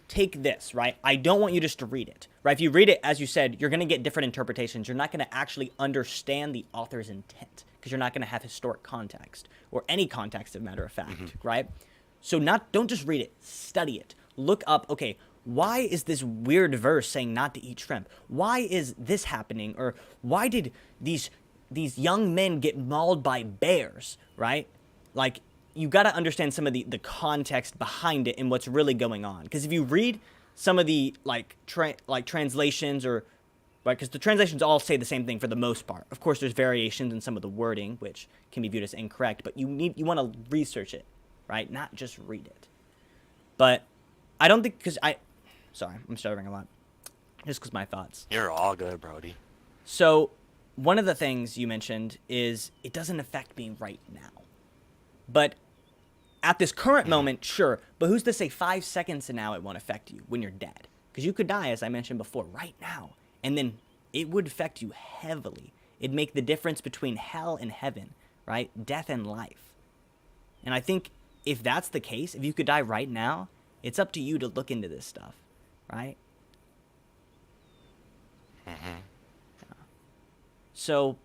take this, right? I don't want you just to read it, right? If you read it, as you said, you're going to get different interpretations. You're not going to actually understand the author's intent because you're not going to have historic context or any context, as a matter of fact, right? So don't just read it, study it. Look up, okay, why is this weird verse saying not to eat shrimp? Why is this happening? Or why did these young men get mauled by bears, right? Like, you got to understand some of the context behind it and what's really going on. Because if you read some of the translations or right, because the translations all say the same thing for the most part. Of course, there's variations in some of the wording, which can be viewed as incorrect, but you want to research it, right? Not just read it. But I don't think sorry, I'm stuttering a lot. Just because my thoughts. You're all good, Brody. So one of the things you mentioned is it doesn't affect me right now. But at this current moment, sure. But who's to say 5 seconds from now it won't affect you when you're dead? Because you could die, as I mentioned before, right now. And then it would affect you heavily. It'd make the difference between hell and heaven, right? Death and life. And I think if that's the case, if you could die right now, it's up to you to look into this stuff, right? So,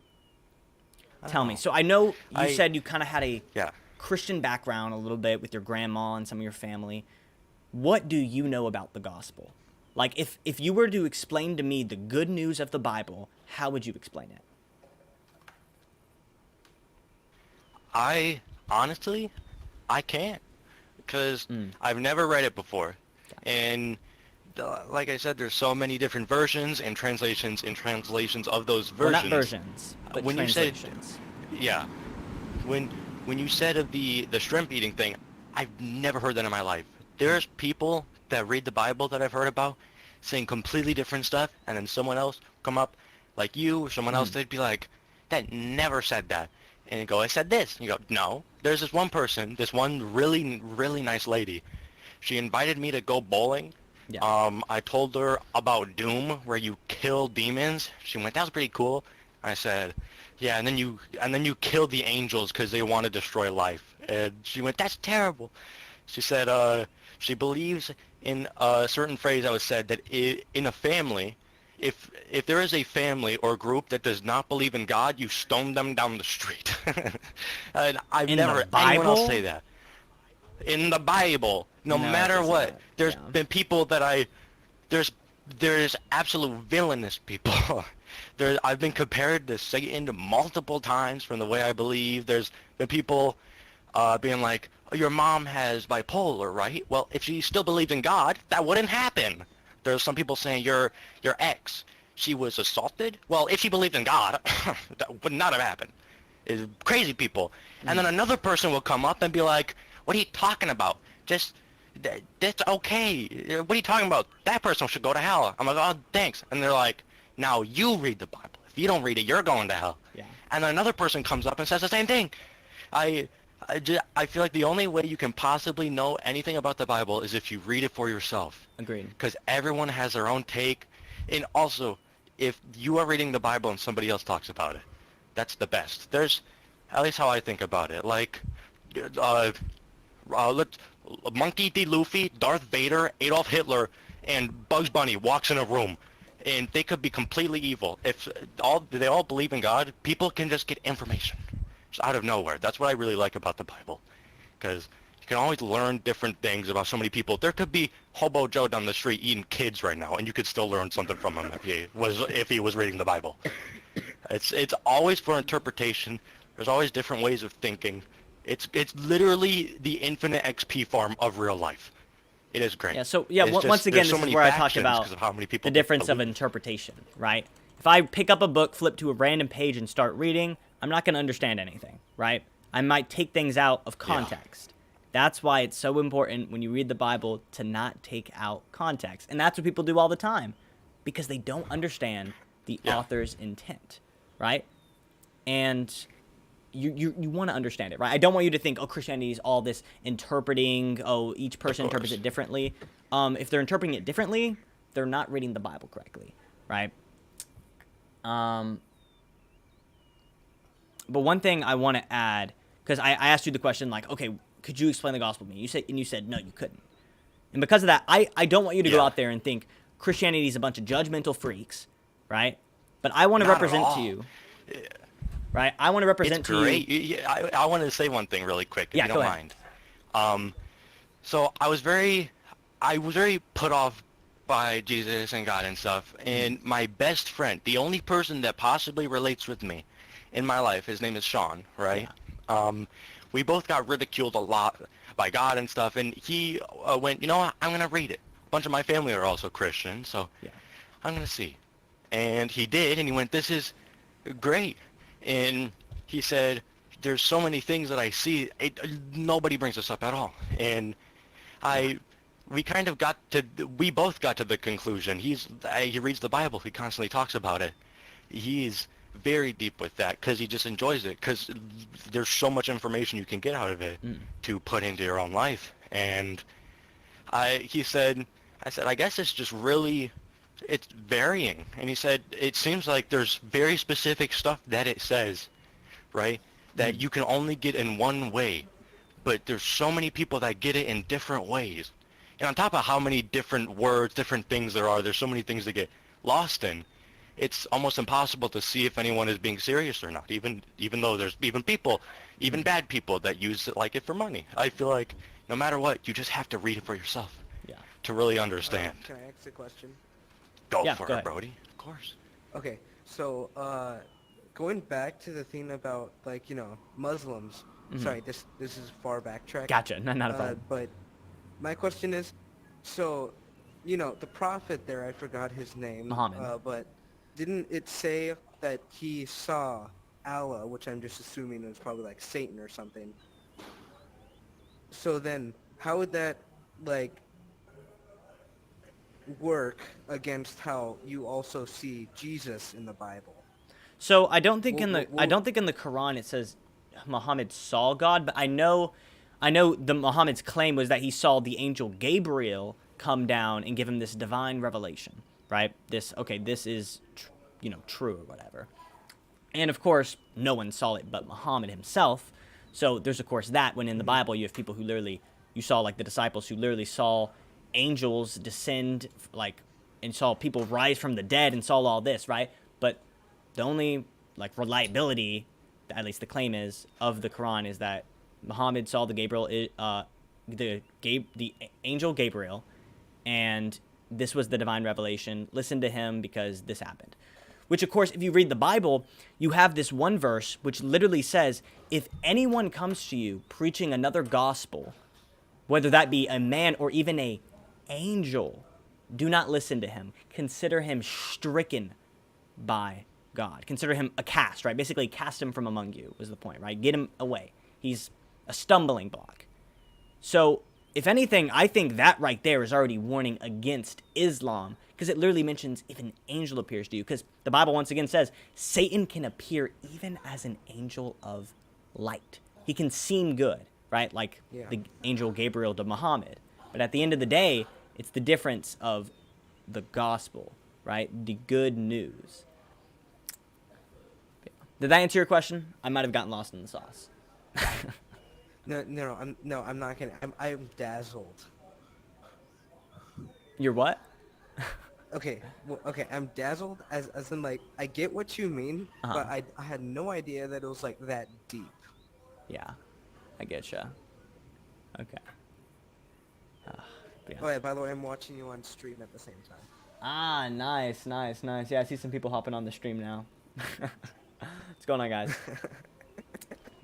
tell me. So I know you said you kind of had a Christian background a little bit with your grandma and some of your family. What do you know about the gospel? Like, if you were to explain to me the good news of the Bible, how would you explain it? Honestly, I can't. Because I've never read it before. And like I said, there's so many different versions and translations of those versions. Well, not versions, but when translations. When you said of the shrimp eating thing, I've never heard that in my life. There's people that read the Bible that I've heard about saying completely different stuff, and then someone else come up like you or someone else, they'd be like, that never said that. And you go, I said this. And you go, no. There's this one person, this one really, really nice lady. She invited me to go bowling. Yeah. I told her about Doom, where you kill demons. She went, that was pretty cool. I said, yeah, and then you kill the angels because they want to destroy life. And she went, that's terrible. She said she believes in a certain phrase that was said that in a family, if there is a family or group that does not believe in God, you stone them down the street. And I've never heard anyone else say that. In the Bible, no matter what, there's been people that there's absolute villainous people. I've been compared to Satan multiple times from the way I believe. There's been people being like, oh, your mom has bipolar, right? Well, if she still believed in God, that wouldn't happen. There's some people saying your ex, she was assaulted. Well, if she believed in God, that would not have happened. It's crazy people. And then another person will come up and be like, what are you talking about? That's okay. What are you talking about? That person should go to hell. I'm like, oh, thanks. And they're like, now you read the Bible. If you don't read it, you're going to hell. Yeah. And then another person comes up and says the same thing. I feel like the only way you can possibly know anything about the Bible is if you read it for yourself. Agreed. Because everyone has their own take. And also, if you are reading the Bible and somebody else talks about it, that's the best. There's, at least how I think about it, like, Monkey D. Luffy, Darth Vader, Adolf Hitler, and Bugs Bunny walks in a room, and they could be completely evil. If they all believe in God, people can just get information just out of nowhere. That's what I really like about the Bible, because you can always learn different things about so many people. There could be Hobo Joe down the street eating kids right now, and you could still learn something from him if he was reading the Bible. It's always for interpretation. There's always different ways of thinking. It's literally the infinite XP farm of real life. It is great. Yeah. So yeah, once again, this is where I talk about the difference of interpretation, right? If I pick up a book, flip to a random page, and start reading, I'm not going to understand anything, right? I might take things out of context. Yeah. That's why it's so important when you read the Bible to not take out context, and that's what people do all the time. because they don't understand the author's intent, right? And you want to understand it, right? I don't want you to think, oh, Christianity is all this interpreting, oh, each person interprets it differently. If they're interpreting it differently, they're not reading the Bible correctly, right? But one thing I want to add, because I asked you the question, like, okay, could you explain the gospel to me? You said no, you couldn't. And because of that, I don't want you to go out there and think Christianity is a bunch of judgmental freaks, right? But I want to represent to you, right? I want to represent to you. Great. I wanted to say one thing really quick, if you don't mind. So I was very put off by Jesus and God and stuff. And my best friend, the only person that possibly relates with me in my life, his name is Sean, right? We both got ridiculed a lot by God and stuff, and he went, you know what, I'm going to read it. A bunch of my family are also Christian, so I'm going to see. And he did, and he went, this is great. And he said, there's so many things that I see, nobody brings this up at all. And we both got to the conclusion. He reads the Bible, he constantly talks about it. He's very deep with that because he just enjoys it, because there's so much information you can get out of it to put into your own life. And I said, I guess it's just really, it's varying. And he said, it seems like there's very specific stuff that it says, right, that you can only get in one way, but there's so many people that get it in different ways. And on top of how many different words, different things there's so many things to get lost in. It's almost impossible to see if anyone is being serious or not, even though there's even bad people that use it like it for money. I feel like no matter what, you just have to read it for yourself to really understand. Can I ask a question? Go for it, Brody. Of course. Okay, so going back to the thing about, like, you know, Muslims. Sorry, this is far backtrack. Gotcha. Not a problem. But my question is, so, you know, the prophet there, I forgot his name. Muhammad. But didn't it say that he saw Allah, which I'm just assuming is probably like Satan or something? So then, how would that, like, work against how you also see Jesus in the Bible? So I don't think in the Quran it says Muhammad saw God, but I know the Muhammad's claim was that he saw the angel Gabriel come down and give him this divine revelation, right? This is true or whatever. And of course, no one saw it but Muhammad himself. So there's of course that, when in the Bible you have people who literally, you saw like the disciples who literally saw angels descend, like, and saw people rise from the dead and saw all this, right? But the only like reliability, at least the claim is, of the Quran is that Muhammad saw the angel Gabriel, and this was the divine revelation. Listen to him because this happened. Which, of course, if you read the Bible, you have this one verse which literally says, if anyone comes to you preaching another gospel, whether that be a man or even an angel, do not listen to him. Consider him stricken by God. Consider him a cast, right? Basically, cast him from among you was the point, right? Get him away. He's a stumbling block. So, if anything, I think that right there is already warning against Islam, because it literally mentions if an angel appears to you, because the Bible once again says Satan can appear even as an angel of light. He can seem good, right? Like the angel Gabriel to Muhammad. But at the end of the day, it's the difference of the gospel, right? The good news. Did that answer your question? I might have gotten lost in the sauce. No, I'm not gonna. I'm dazzled. You're what? Okay, I'm dazzled as in, like, I get what you mean, but I had no idea that it was like that deep. Yeah, I getcha. Okay. Yeah. Oh yeah, by the way, I'm watching you on stream at the same time. Ah, nice. Yeah, I see some people hopping on the stream now. What's going on, guys?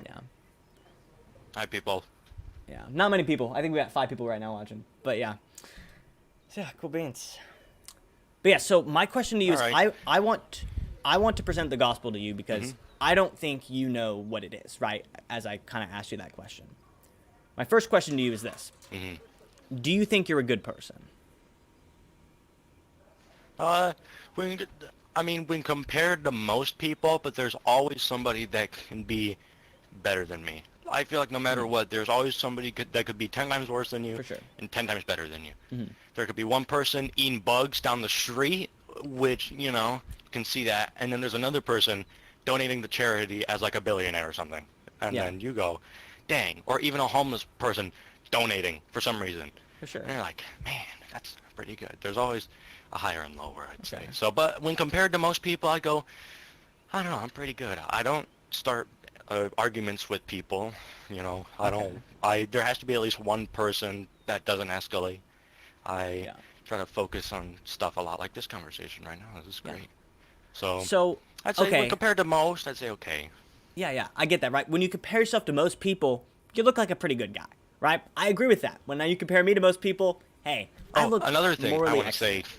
Yeah. Hi, people. Yeah, not many people. I think we got 5 people right now watching. But yeah. So, yeah, cool beans. But yeah, so my question to you is, I want to present the gospel to you because I don't think you know what it is, right? As I kind of asked you that question. My first question to you is this. Do you think you're a good person? When, I mean, when compared to most people, but there's always somebody that can be better than me. I feel like no matter what, there's always somebody that could be 10 times worse than you For sure. and 10 times better than you. Mhm. There could be one person eating bugs down the street, which, you know, you can see that. And then there's another person donating to charity as like a billionaire or something. And Yeah. then you go, dang. Or even a homeless person donating for some reason. For sure. And you're like, man, that's pretty good. There's always a higher and lower, I'd say. Okay. So, but when compared to most people, I go, I don't know, I'm pretty good. I don't start arguments with people, you know. There has to be at least one person that doesn't escalate. I try to focus on stuff a lot like this conversation right now. This is great. So I'd say when compared to most, I'd say okay. Yeah, I get that, right? When you compare yourself to most people, you look like a pretty good guy, right? I agree with that. When now you compare me to most people, hey, I look another thing I want to excellent. say.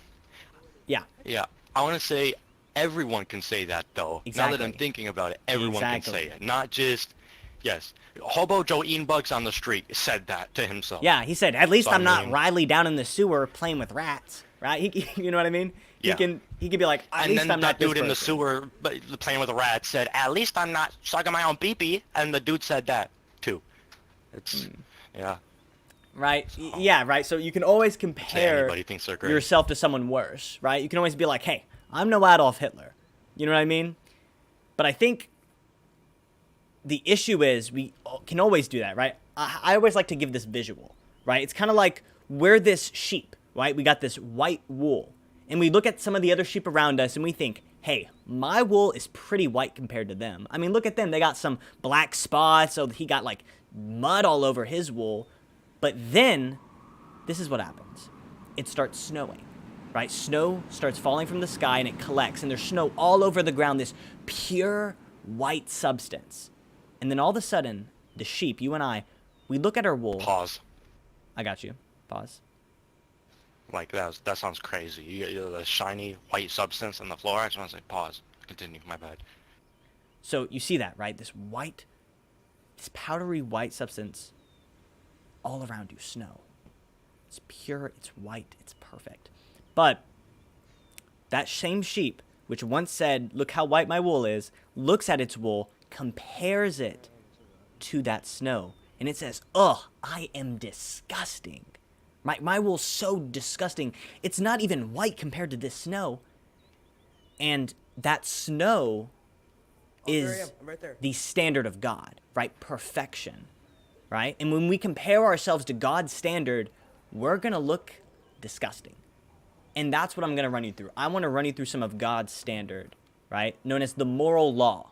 Yeah, I want to say everyone can say that, though. Exactly. Now that I'm thinking about it, everyone Exactly. can say it. Not just, yes, Hobo Joe eating bugs on the street said that to himself. Yeah, he said, at least So, I'm I not mean- Riley down in the sewer playing with rats, right? You know what I mean? Yeah. He can be like, at And least then I'm that not this dude in the person. sewer playing with a rat said, at least I'm not sucking my own pee-pee. And the dude said that, too. It's, yeah. Right? Yeah, right? So you can always compare anybody thinks they're great. yourself to someone worse, right? You can always be like, hey, I'm no Adolf Hitler. You know what I mean? But I think the issue is we can always do that, right? I always like to give this visual, right? It's kind of like we're this sheep, right? We got this white wool. And we look at some of the other sheep around us and we think, hey, my wool is pretty white compared to them. I mean, look at them. They got some black spots. So he got like mud all over his wool. But then this is what happens. It starts snowing, right? Snow starts falling from the sky and it collects. And there's snow all over the ground, this pure white substance. And then all of a sudden, the sheep, you and I, we look at our wool. Pause. I got you. Pause. Like, that sounds crazy. You the shiny white substance on the floor. I just want to say pause. Continue. My bad. So you see that, right? This powdery white substance all around you, snow. It's pure, it's white, it's perfect. But that same sheep, which once said, look how white my wool is, looks at its wool, compares it to that snow, and it says, ugh, I am disgusting. My wool's so disgusting. It's not even white compared to this snow. And that snow is I'm right there. the standard of God, right? Perfection, right? And when we compare ourselves to God's standard, we're going to look disgusting. And that's what I'm going to run you through. I want to run you through some of God's standard, right? Known as the moral law,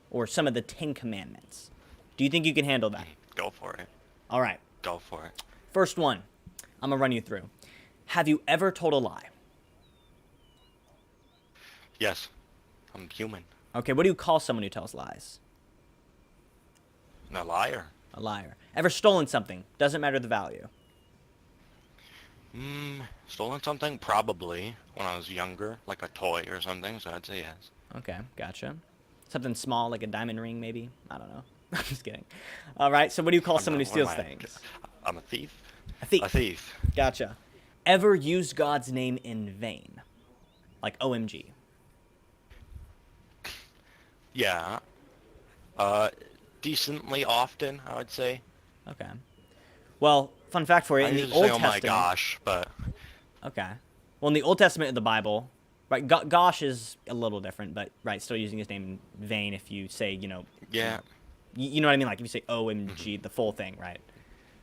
or some of the 10 Commandments. Do you think you can handle that? Go for it. All right. Go for it. First one, I'm going to run you through. Have you ever told a lie? Yes. I'm human. Okay, what do you call someone who tells lies? A liar. A liar. Ever stolen something? Doesn't matter the value. Stolen something? Probably. When I was younger. Like a toy or something, so I'd say yes. Okay, gotcha. Something small, like a diamond ring, maybe? I don't know. I'm just kidding. All right, so what do you call someone who steals things? I'm a thief. A thief. A thief. Gotcha. Ever used God's name in vain? Like OMG. Yeah. Decently often, I would say. Okay. Well, fun fact for you, I in the usually Old say, oh Testament... my gosh, but... Okay. Well, in the Old Testament of the Bible, right, gosh is a little different, but, right, still using his name in vain if you say, you know... Yeah. You know what I mean? Like, if you say OMG, the full thing, right?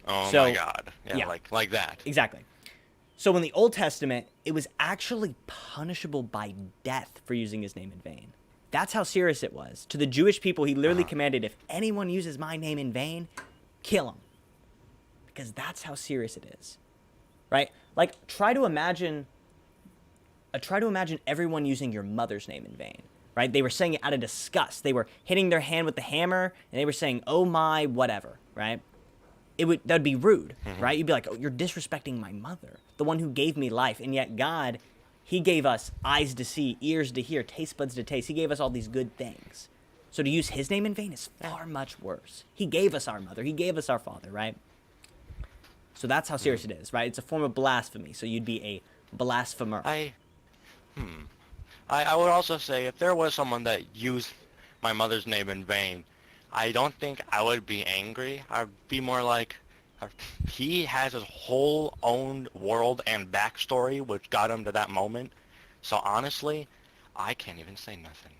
Oh So, my god. Yeah, like that. Exactly. So in the Old Testament, it was actually punishable by death for using his name in vain. That's how serious it was. To the Jewish people, he literally commanded, if anyone uses my name in vain, kill him. Because that's how serious it is. Right? Like, try to imagine everyone using your mother's name in vain. Right? They were saying it out of disgust. They were hitting their hand with the hammer, and they were saying, oh my, whatever. Right? That'd be rude, right? You'd be like, oh, you're disrespecting my mother, the one who gave me life. And yet God, he gave us eyes to see, ears to hear, taste buds to taste. He gave us all these good things. So to use his name in vain is far much worse. He gave us our mother. He gave us our father, right? So that's how serious it is, right? It's a form of blasphemy. So you'd be a blasphemer. I would also say if there was someone that used my mother's name in vain, I don't think I would be angry. I'd be more like, he has his whole own world and backstory which got him to that moment. So honestly, I can't even say nothing.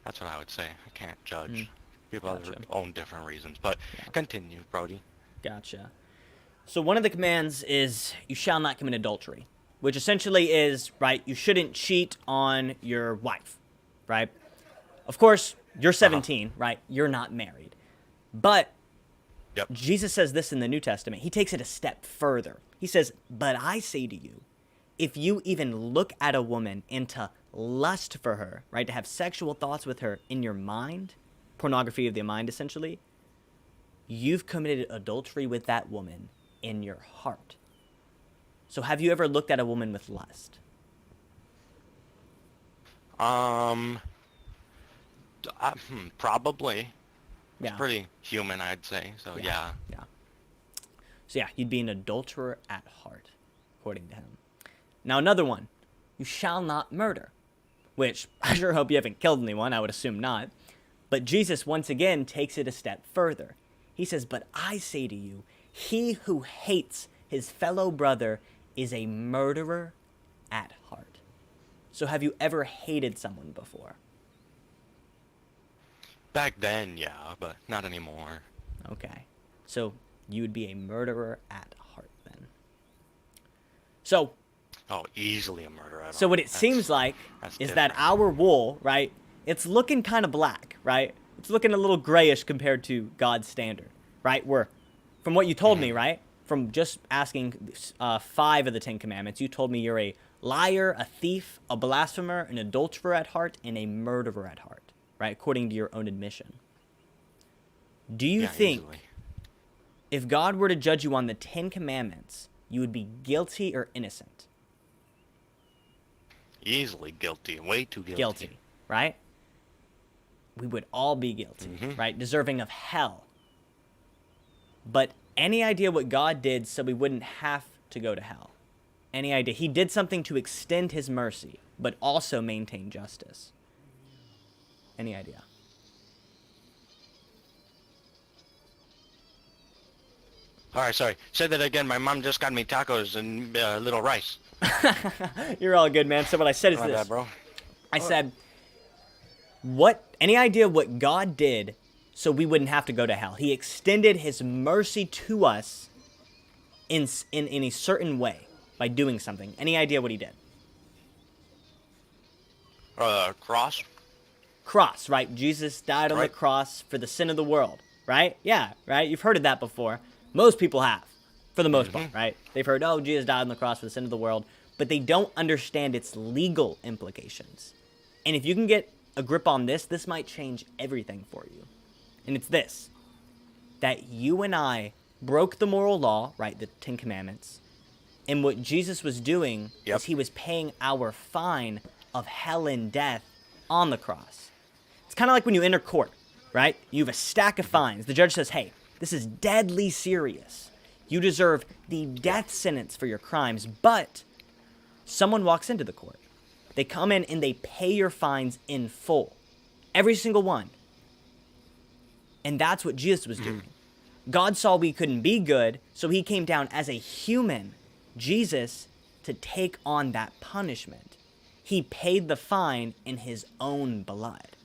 That's what I would say. I can't judge. People have their own different reasons. But continue, Brody. Gotcha. So one of the commands is you shall not commit adultery, which essentially is, right, you shouldn't cheat on your wife, right? Of course, you're 17, right? You're not married. But Jesus says this in the New Testament. He takes it a step further. He says, but I say to you, if you even look at a woman and to lust for her, right, to have sexual thoughts with her in your mind, pornography of the mind essentially, you've committed adultery with that woman in your heart. So have you ever looked at a woman with lust? Probably. Yeah. It's pretty human, I'd say. So yeah. So yeah, you'd be an adulterer at heart, according to him. Now another one, you shall not murder, which I sure hope you haven't killed anyone. I would assume not. But Jesus once again takes it a step further. He says, but I say to you, he who hates his fellow brother is a murderer at heart. So have you ever hated someone before? Back then, yeah, but not anymore. Okay. So you would be a murderer at heart then. So. Oh, easily a murderer. So what it seems like is that our wool, right, it's looking kind of black, right? It's looking a little grayish compared to God's standard, right? Where, from what you told me, right, from just asking 5 of the 10 commandments, you told me you're a liar, a thief, a blasphemer, an adulterer at heart, and a murderer at heart, right, according to your own admission. Do you think if God were to judge you on the 10 commandments, you would be guilty or innocent? Easily guilty. Way too guilty. Guilty, right? We would all be guilty, right? Deserving of hell. But any idea what God did so we wouldn't have to go to hell? Any idea? He did something to extend his mercy, but also maintain justice. Any idea? All right, sorry. Say that again. My mom just got me tacos and little rice. You're all good, man. So what I said is My this. bad, bro. I said, any idea what God did so we wouldn't have to go to hell? He extended his mercy to us in a certain way by doing something. Any idea what he did? Cross? Cross, right? Jesus died on the cross for the sin of the world, right? Yeah, right? You've heard of that before. Most people have, for the most part, right? They've heard, oh, Jesus died on the cross for the sin of the world, but they don't understand its legal implications. And if you can get a grip on this, this might change everything for you. And it's this, that you and I broke the moral law, right, the 10 Commandments, and what Jesus was doing is he was paying our fine of hell and death on the cross. It's kind of like when you enter court, right? You have a stack of fines. The judge says, hey, this is deadly serious. You deserve the death sentence for your crimes, but someone walks into the court. They come in and they pay your fines in full. Every single one. And that's what Jesus was doing. God saw we couldn't be good, so he came down as a human, Jesus, to take on that punishment. He paid the fine in his own blood.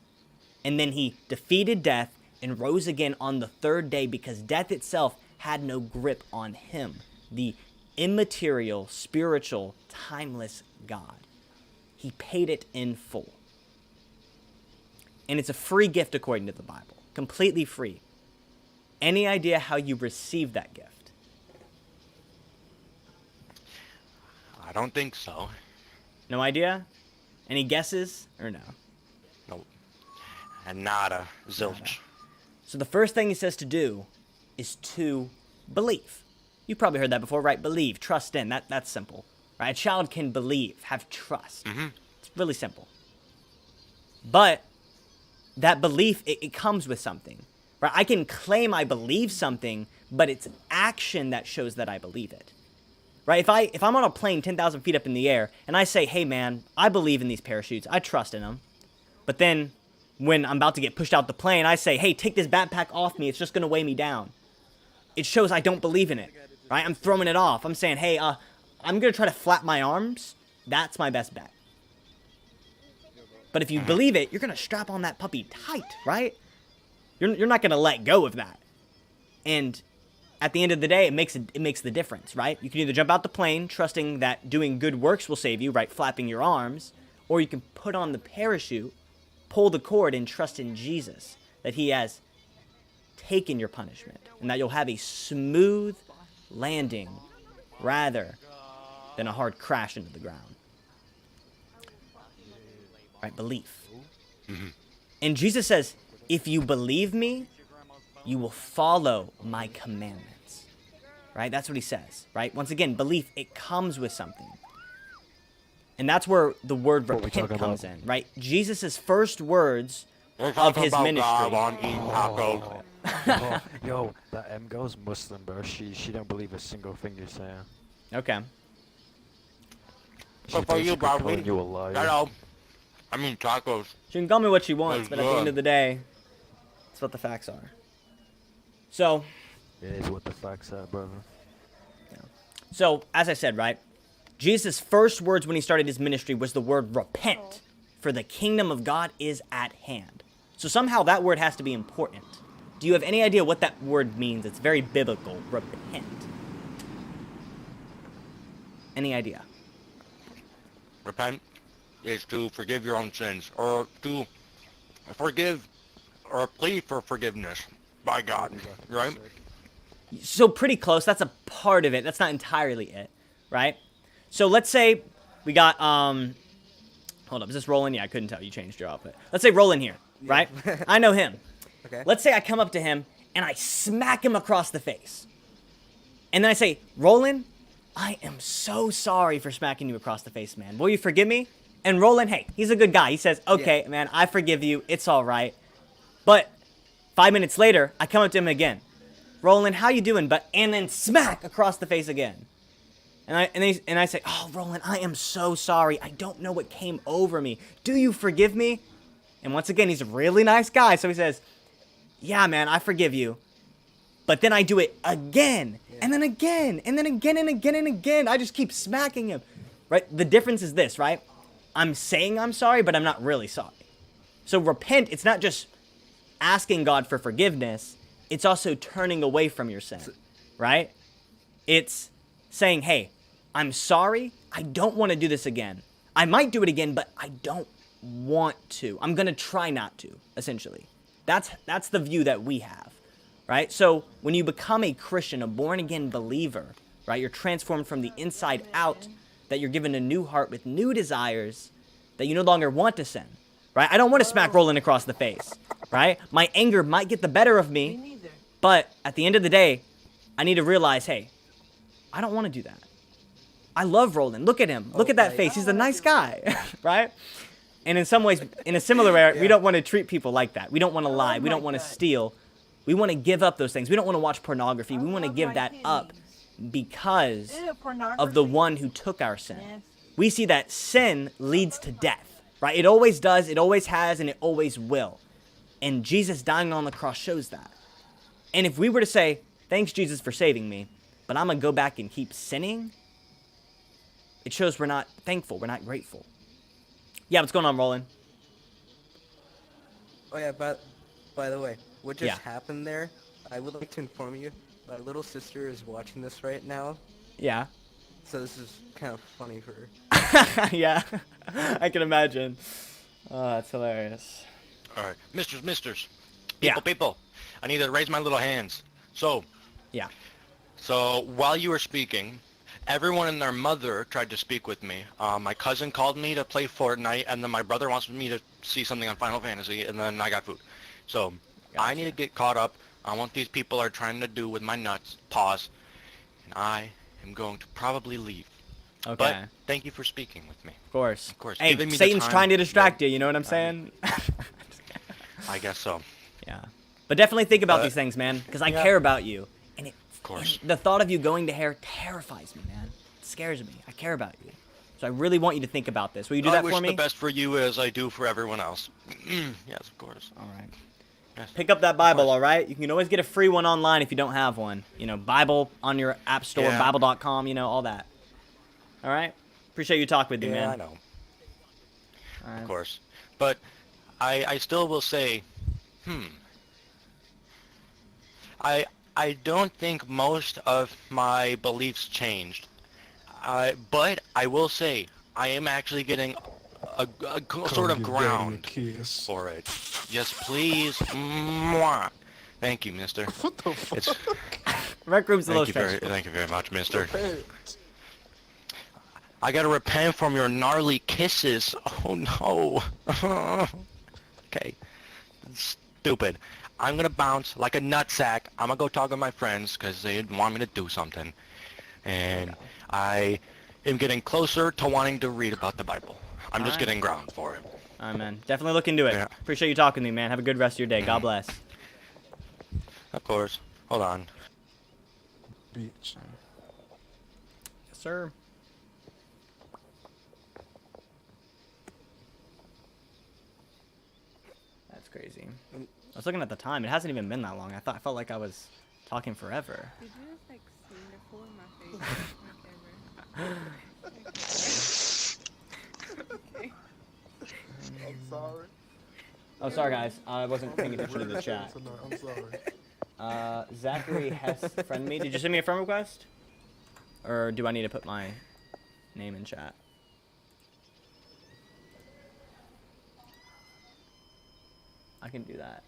And then he defeated death and rose again on the third day because death itself had no grip on him, the immaterial, spiritual, timeless God. He paid it in full. And it's a free gift according to the Bible, completely free. Any idea how you received that gift? I don't think so. No idea? Any guesses or no? Nope. And nada. Zilch. Nada. So the first thing he says to do is to believe. You've probably heard that before, right? Believe, trust in. That's simple, right? A child can believe, have trust. It's really simple. But that belief, it comes with something, right? I can claim I believe something, but it's action that shows that I believe it, right? If I'm on a plane 10,000 feet up in the air and I say, hey man, I believe in these parachutes, I trust in them, but then when I'm about to get pushed out the plane, I say, hey, take this backpack off me, it's just gonna weigh me down. It shows I don't believe in it, right? I'm throwing it off. I'm saying, hey, I'm gonna try to flap my arms. That's my best bet. But if you believe it, you're gonna strap on that puppy tight, right? You're not gonna let go of that. And at the end of the day, it makes the difference, right? You can either jump out the plane, trusting that doing good works will save you, right? Flapping your arms, or you can put on the parachute, pull the cord, and trust in Jesus that He has taken your punishment, and that you'll have a smooth landing rather than a hard crash into the ground. Right? Belief. And Jesus says, if you believe me, you will follow my commandments. Right? That's what He says. Right? Once again, belief, it comes with something. And that's where the word repent comes in. Right? Jesus' first words of His ministry. Yo, that M girl's Muslim, bro. She don't believe a single thing you're saying. Okay. So for you, bro, you a liar. hello. I mean tacos. She can call me what she wants, but at the end of the day, that's what the facts are. So. It is what the facts are, brother. Yeah. So, as I said, right? Jesus' first words when He started His ministry was the word repent, for the kingdom of God is at hand. So somehow that word has to be important. Do you have any idea what that word means? It's very biblical. Repent. Any idea? Repent is to forgive your own sins, or to forgive, or plead for forgiveness by God, right? So pretty close. That's a part of it. That's not entirely it, right? So let's say we got, hold up, is this Roland? Yeah, I couldn't tell. You changed your outfit. Let's say Roland here, right? I know him. Okay. Let's say I come up to him and I smack him across the face. And then I say, Roland, I am so sorry for smacking you across the face, man. Will you forgive me? And Roland, hey, he's a good guy. He says, okay, man, I forgive you. It's all right. But 5 minutes later, I come up to him again. Roland, how you doing? And then smack across the face again. And I say, oh, Roland, I am so sorry. I don't know what came over me. Do you forgive me? And once again, he's a really nice guy. So he says, yeah, man, I forgive you. But then I do it again, and then again, and then again, and again, and again. I just keep smacking him, right? The difference is this, right? I'm saying I'm sorry, but I'm not really sorry. So repent, it's not just asking God for forgiveness. It's also turning away from your sin, right? It's saying, hey, I'm sorry. I don't want to do this again. I might do it again, but I don't want to. I'm going to try not to, essentially. That's the view that we have, right? So when you become a Christian, a born-again believer, right, you're transformed from the inside out, that you're given a new heart with new desires, that you no longer want to sin, right? I don't want to smack Roland across the face, right? My anger might get the better of me, but at the end of the day, I need to realize, hey, I don't want to do that. I love Roland. Look at him. Look at that face. He's a nice guy, right? And in some ways, in a similar way, we don't want to treat people like that. We don't want to lie. We don't want to steal. We want to give up those things. We don't want to watch pornography. We want to give that up because of the one who took our sin. We see that sin leads to death, right? It always does, it always has, and it always will. And Jesus dying on the cross shows that. And if we were to say, thanks, Jesus, for saving me, but I'm going to go back and keep sinning, it shows we're not thankful, we're not grateful. Yeah, what's going on, Roland? Oh yeah, but by the way, what just happened there, I would like to inform you, my little sister is watching this right now. Yeah. So this is kind of funny for her. Yeah, I can imagine. Oh, that's hilarious. All right, misters, people, I need to raise my little hands. So while you were speaking, everyone and their mother tried to speak with me. My cousin called me to play Fortnite, and then my brother wants me to see something on Final Fantasy, and then I got food. So I need to get caught up on what these people are trying to do with my nuts. Pause. And I am going to probably leave. Okay. But thank you for speaking with me. Of course. Of course. Hey, Giving me the Satan's time. trying to distract you, you know what I'm saying? I guess so. Yeah. But definitely think about these things, man, because I care about you. And of course. The thought of you going to hell terrifies me, man. It scares me. I care about you. So I really want you to think about this. Will you do that for me? I wish the best for you as I do for everyone else. Yes, of course. All right. Yes. Pick up that Bible, all right? You can always get a free one online if you don't have one. You know, Bible on your app store, Yeah. Bible.com, you know, all that. All right? Appreciate you talking with me, man. Yeah, I know. All right. Of course. But I still will say, I don't think most of my beliefs changed. But I will say, I am actually getting a sort of ground for it. Yes, please. Mwah. Thank you, mister. What the fuck? Rec Room's a little stressful. Thank you very much, mister. I gotta repent from your gnarly kisses. Oh no. Okay. Stupid. I'm gonna bounce like a nutsack. I'm gonna go talk to my friends because they want me to do something. And I am getting closer to wanting to read about the Bible. I'm just getting ground for it. All right, man. Definitely look into it. Yeah. Appreciate you talking to me, man. Have a good rest of your day. God bless. Of course. Hold on. Bitch. Yes, sir. That's crazy. I was looking at the time. It hasn't even been that long. I felt like I was talking forever. Did you just like sneeze in my face? Okay. I'm sorry. Oh, sorry, guys. I wasn't paying attention to the chat. I'm sorry. Zachary Hess friend me. Did you send me a friend request? Or do I need to put my name in chat? I can do that.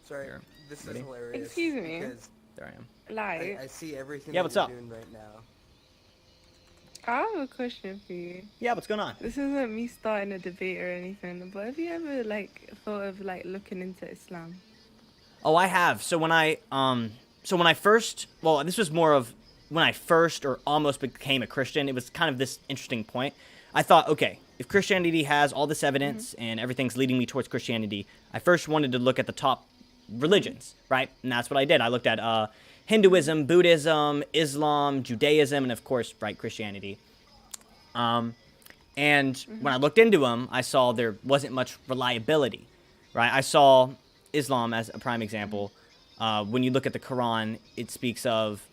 Sorry, here. this Ready? is hilarious. Excuse me. Because There I am. Like, I see everything Yeah, that what's you're up? doing right now. I have a question for you. Yeah, what's going on? This isn't me starting a debate or anything, but have you ever like thought of like looking into Islam? Oh, I have. So when I first, well, this was more of when I first or almost became a Christian. It was kind of this interesting point. I thought, okay, if Christianity has all this evidence and everything's leading me towards Christianity, I first wanted to look at the top religions, right? And that's what I did. I looked at Hinduism, Buddhism, Islam, Judaism, and of course, right, Christianity. And when I looked into them, I saw there wasn't much reliability, right? I saw Islam as a prime example. When you look at the Quran, it speaks of,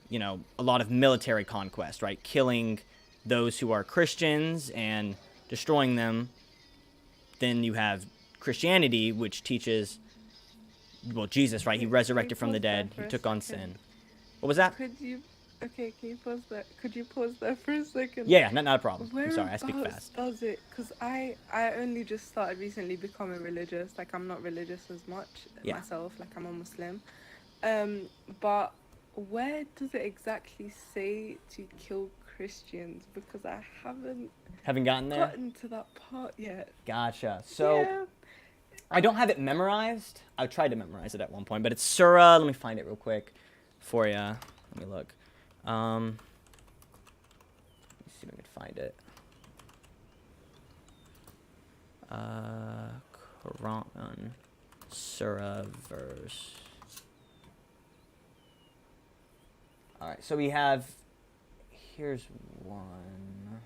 you know, a lot of military conquest, right? Killing those who are Christians and destroying them. Then you have Christianity, which teaches, well, Jesus, right? He resurrected from the dead. He took on sin. What was that? Could you? Okay, can you pause that? Could you pause that for a second? Yeah, not a problem. I'm sorry, I speak Whereabouts fast. does it? Because I only just started recently becoming religious. Like, I'm not religious as much myself. Like, I'm a Muslim. But where does it exactly say to kill Christians? Because I haven't gotten there? gotten to that part yet. Gotcha. So Yeah. I don't have it memorized. I tried to memorize it at one point, but it's Surah. Let me find it real quick for you. Let me look. Let me see if I can find it. Quran, Surah verse. All right, so we have. Here's one.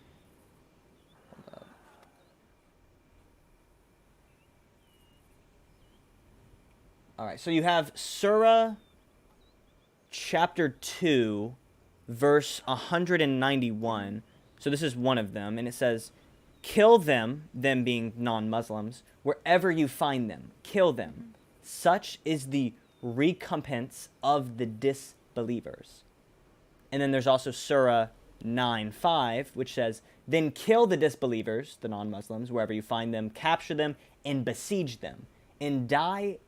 Hold up. All right, so you have Surah chapter 2, verse 191. So this is one of them, and it says, kill them being non-Muslims, wherever you find them. Kill them. Such is the recompense of the disbelievers. And then there's also Surah 9:5, which says, then kill the disbelievers, the non-Muslims, wherever you find them, capture them, and besiege them, and lie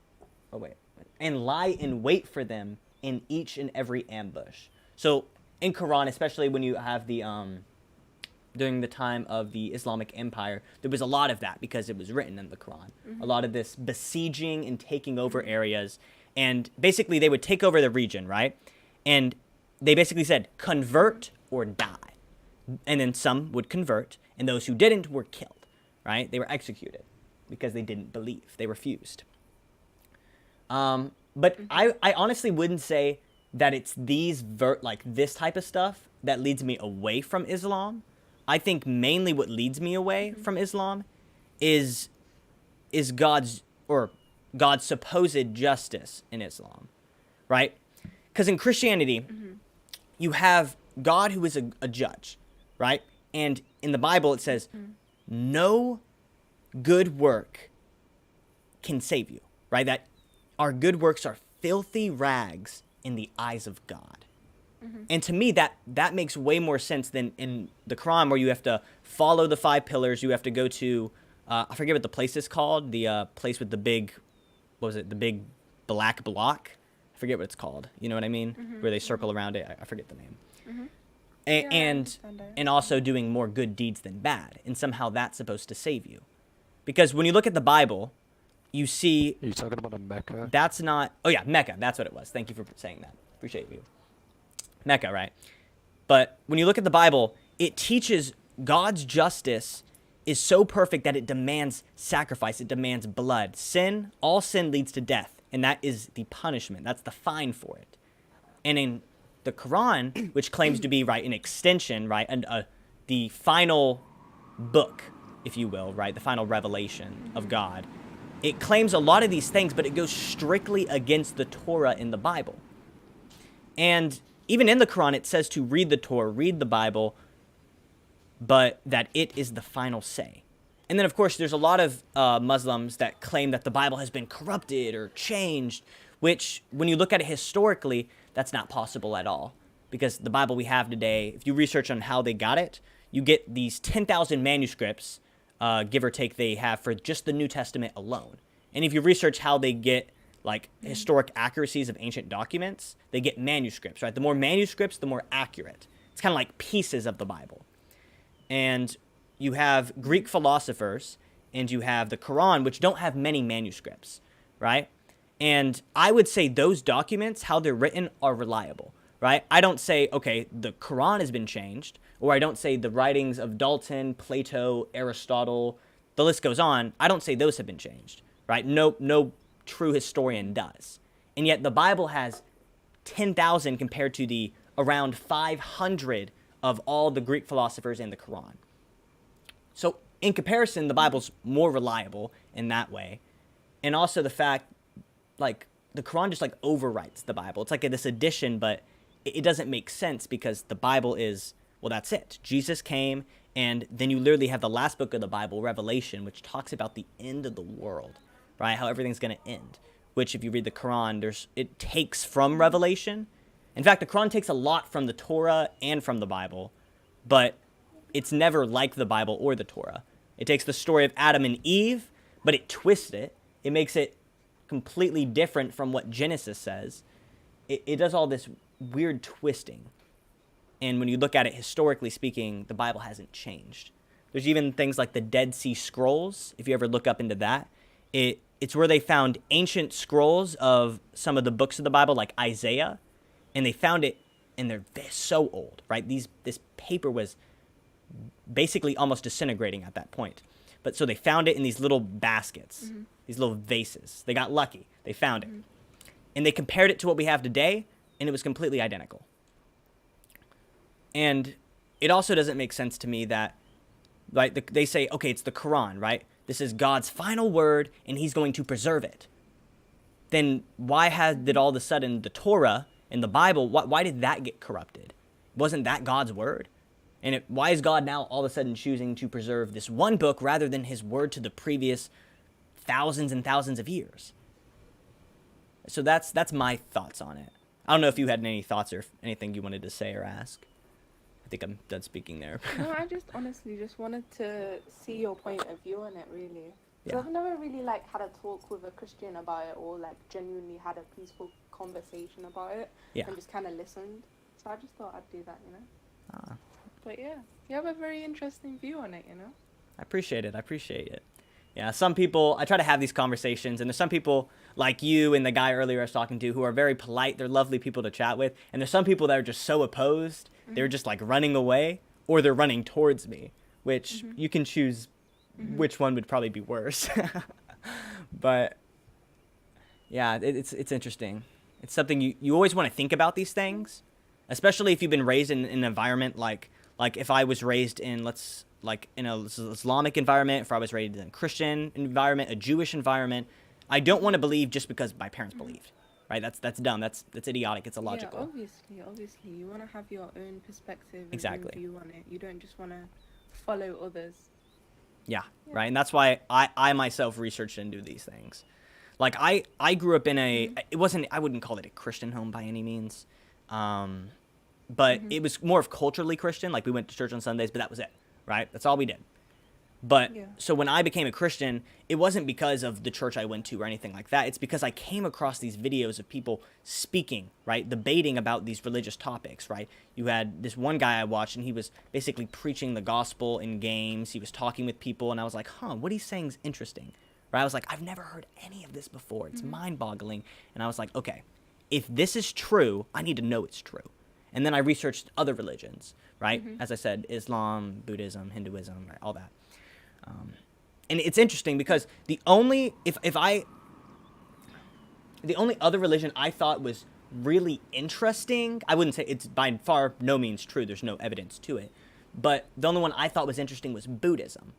in wait for them in each and every ambush. So in Quran, especially when you have the during the time of the Islamic Empire, there was a lot of that because it was written in the Quran. A lot of this besieging and taking over areas, and basically they would take over the region, right? And they basically said, convert or die. And then some would convert, and those who didn't were killed, right? They were executed because they didn't believe. They refused. But I honestly wouldn't say that it's these like this type of stuff that leads me away from Islam. I think mainly what leads me away from Islam is God's supposed justice in Islam, right? Because in Christianity, you have God who is a judge, right? And in the Bible it says, no good work can save you, right? That our good works are filthy rags in the eyes of God. And to me, that makes way more sense than in the Quran, where you have to follow the 5 pillars. You have to go to, I forget what the place is called, the place with the big, what was it, the big black block? I forget what it's called. You know what I mean? Where they circle around it. I forget the name. And also doing more good deeds than bad. And somehow that's supposed to save you. Because when you look at the Bible, you see... Are you talking about a Mecca? That's not... Oh, yeah, Mecca. That's what it was. Thank you for saying that. Appreciate you. Mecca, right? But when you look at the Bible, it teaches God's justice is so perfect that it demands sacrifice. It demands blood. All sin leads to death. And that is the punishment. That's the fine for it. And in the Quran, which claims to be, right, an extension, right, and the final book, if you will, right, the final revelation of God, it claims a lot of these things, but it goes strictly against the Torah in the Bible. And even in the Quran, it says to read the Torah, read the Bible, but that it is the final say. And then, of course, there's a lot of Muslims that claim that the Bible has been corrupted or changed, which, when you look at it historically, that's not possible at all. Because the Bible we have today, if you research on how they got it, you get these 10,000 manuscripts, give or take, they have for just the New Testament alone. And if you research how they get like historic accuracies of ancient documents, they get manuscripts, right? The more manuscripts, the more accurate. It's kind of like pieces of the Bible. And you have Greek philosophers, and you have the Quran, which don't have many manuscripts, right? And I would say those documents, how they're written, are reliable, right? I don't say, okay, the Quran has been changed, or I don't say the writings of Dalton, Plato, Aristotle, the list goes on. I don't say those have been changed, right? No true historian does. And yet the Bible has 10,000 compared to the around 500 of all the Greek philosophers in the Quran. So in comparison, the Bible's more reliable in that way. And also the fact, like, the Quran just like overwrites the Bible. It's like this addition, but it doesn't make sense because the Bible is, well, that's it. Jesus came, and then you literally have the last book of the Bible, Revelation, which talks about the end of the world, right? How everything's going to end, which if you read the Quran, it takes from Revelation. In fact, the Quran takes a lot from the Torah and from the Bible, but it's never like the Bible or the Torah. It takes the story of Adam and Eve, but it twists it. It makes it completely different from what Genesis says. It does all this weird twisting. And when you look at it historically speaking, the Bible hasn't changed. There's even things like the Dead Sea Scrolls, if you ever look up into that. It's where they found ancient scrolls of some of the books of the Bible, like Isaiah, and they found it, and they're so old, right? This paper was basically almost disintegrating at that point. But so they found it in these little baskets, these little vases. They got lucky. They found it. And they compared it to what we have today, and it was completely identical. And it also doesn't make sense to me that, like, they say, okay, it's the Quran, right? This is God's final word, and he's going to preserve it. Then why did all of a sudden the Torah and the Bible, why did that get corrupted? Wasn't that God's word? And why is God now all of a sudden choosing to preserve this one book rather than his word to the previous thousands and thousands of years? So that's my thoughts on it. I don't know if you had any thoughts or anything you wanted to say or ask. I think I'm done speaking there. No, I just honestly just wanted to see your point of view on it, really. So Yeah. I've never really like had a talk with a Christian about it, or like genuinely had a peaceful conversation about it, Yeah. and just kind of listened. So I just thought I'd do that, you know. Ah, But yeah, you have a very interesting view on it, you know. I appreciate it. Yeah, some people, I try to have these conversations, and there's some people like you and the guy earlier I was talking to who are very polite. They're lovely people to chat with. And there's some people that are just so opposed. They're just like running away, or they're running towards me, which you can choose which one would probably be worse. But yeah, it's interesting. It's something you always want to think about these things, especially if you've been raised in an environment like if I was raised in in a Islamic environment, if I was raised in a Christian environment, a Jewish environment. I don't want to believe just because my parents believed, right? That's dumb. That's idiotic. It's illogical. Yeah, obviously, you want to have your own perspective and Exactly. own view on it. You don't just want to follow others. Yeah, right. And that's why I myself researched into these things. Like I grew up in I wouldn't call it a Christian home by any means, but it was more of culturally Christian. Like we went to church on Sundays, but that was it, right? That's all we did. But so when I became a Christian, it wasn't because of the church I went to or anything like that. It's because I came across these videos of people speaking, right? Debating about these religious topics, right? You had this one guy I watched, and he was basically preaching the gospel in games. He was talking with people, and I was like, what he's saying is interesting, right? I was like, I've never heard any of this before. It's mind-boggling. And I was like, okay, if this is true, I need to know it's true. And then I researched other religions, right? As I said, Islam, Buddhism, Hinduism, right? All that. And it's interesting because the only other religion I thought was really interesting, I wouldn't say it's by far no means true, there's no evidence to it, but the only one I thought was interesting was Buddhism.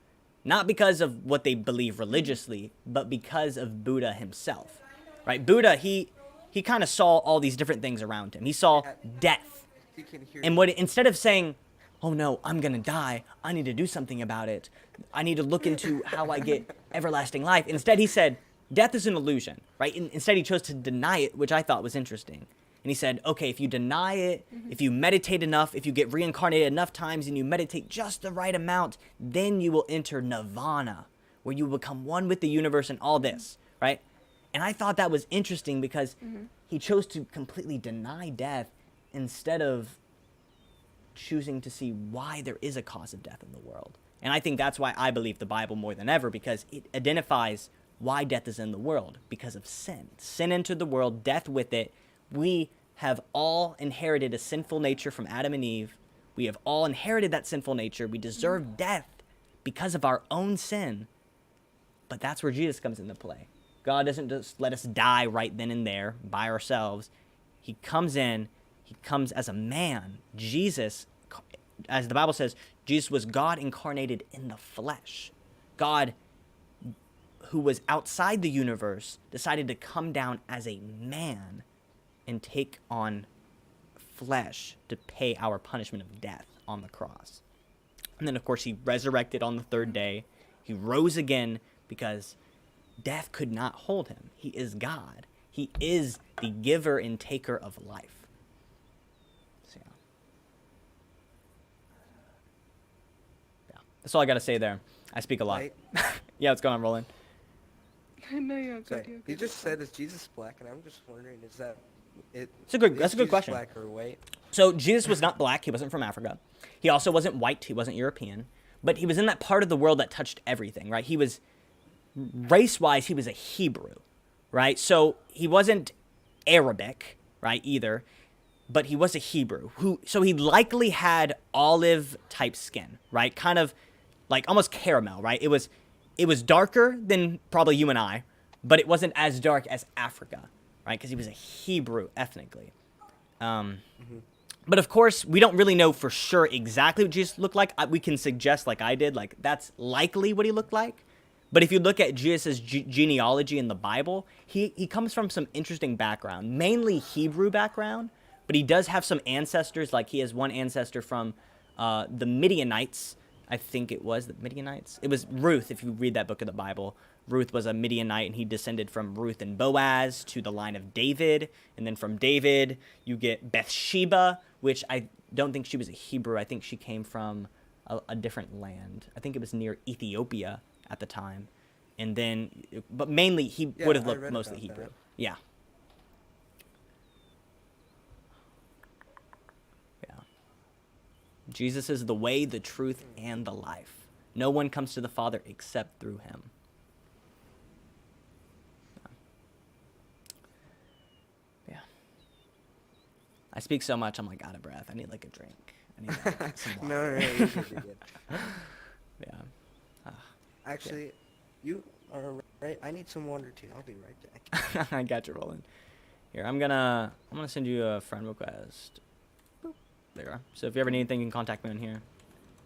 Not because of what they believe religiously, but because of Buddha himself, right? Buddha, he kind of saw all these different things around him. He saw death. And instead of saying, oh no, I'm going to die, I need to do something about it, I need to look into how I get everlasting life. Instead, he said, death is an illusion, right? Instead, he chose to deny it, which I thought was interesting. And he said, okay, if you deny it, if you meditate enough, if you get reincarnated enough times and you meditate just the right amount, then you will enter nirvana, where you will become one with the universe and all this, right? And I thought that was interesting because he chose to completely deny death instead of choosing to see why there is a cause of death in the world. And I think that's why I believe the Bible more than ever, because it identifies why death is in the world, because of sin. Sin entered the world, death with it. We have all inherited a sinful nature from Adam and Eve. We have all inherited that sinful nature. We deserve death because of our own sin. But that's where Jesus comes into play. God doesn't just let us die right then and there by ourselves. He comes in. He comes as a man. Jesus, as the Bible says, Jesus was God incarnated in the flesh. God, who was outside the universe, decided to come down as a man and take on flesh to pay our punishment of death on the cross. And then, of course, he resurrected on the third day. He rose again because death could not hold him. He is God. He is the giver and taker of life. That's all I got to say there. I speak a lot. Yeah, what's going on, Roland? No, you're good. You just said, is Jesus black? And I'm just wondering, is that it? That's a good question. Black or white? So Jesus was not black. He wasn't from Africa. He also wasn't white. He wasn't European. But he was in that part of the world that touched everything, right? He was, race-wise, he was a Hebrew, right? So he wasn't Arabic, right, either. But he was a Hebrew. So he likely had olive-type skin, right? Kind of like almost caramel, right? It was darker than probably you and I, but it wasn't as dark as Africa, right? Because he was a Hebrew ethnically. But of course, we don't really know for sure exactly what Jesus looked like. We can suggest, like I did, like that's likely what he looked like. But if you look at Jesus' genealogy in the Bible, he comes from some interesting background, mainly Hebrew background, but he does have some ancestors. Like he has one ancestor from the Midianites. I think it was the Midianites. It was Ruth, if you read that book of the Bible. Ruth was a Midianite, and he descended from Ruth and Boaz to the line of David. And then from David, you get Bathsheba, which I don't think she was a Hebrew. I think she came from a different land. I think it was near Ethiopia at the time. And then, but mainly he would have looked mostly Hebrew. Yeah. Jesus is the way, the truth, and the life. No one comes to the Father except through him. Yeah. I speak so much, I'm like out of breath. I need like a drink. I need like, some water. No, you should be good. Yeah. Actually, you are right. I need some water too. I'll be right back. I got you, Roland. Here, I'm gonna send you a friend request. Boop. There you are. So if you ever need anything, you can contact me on here.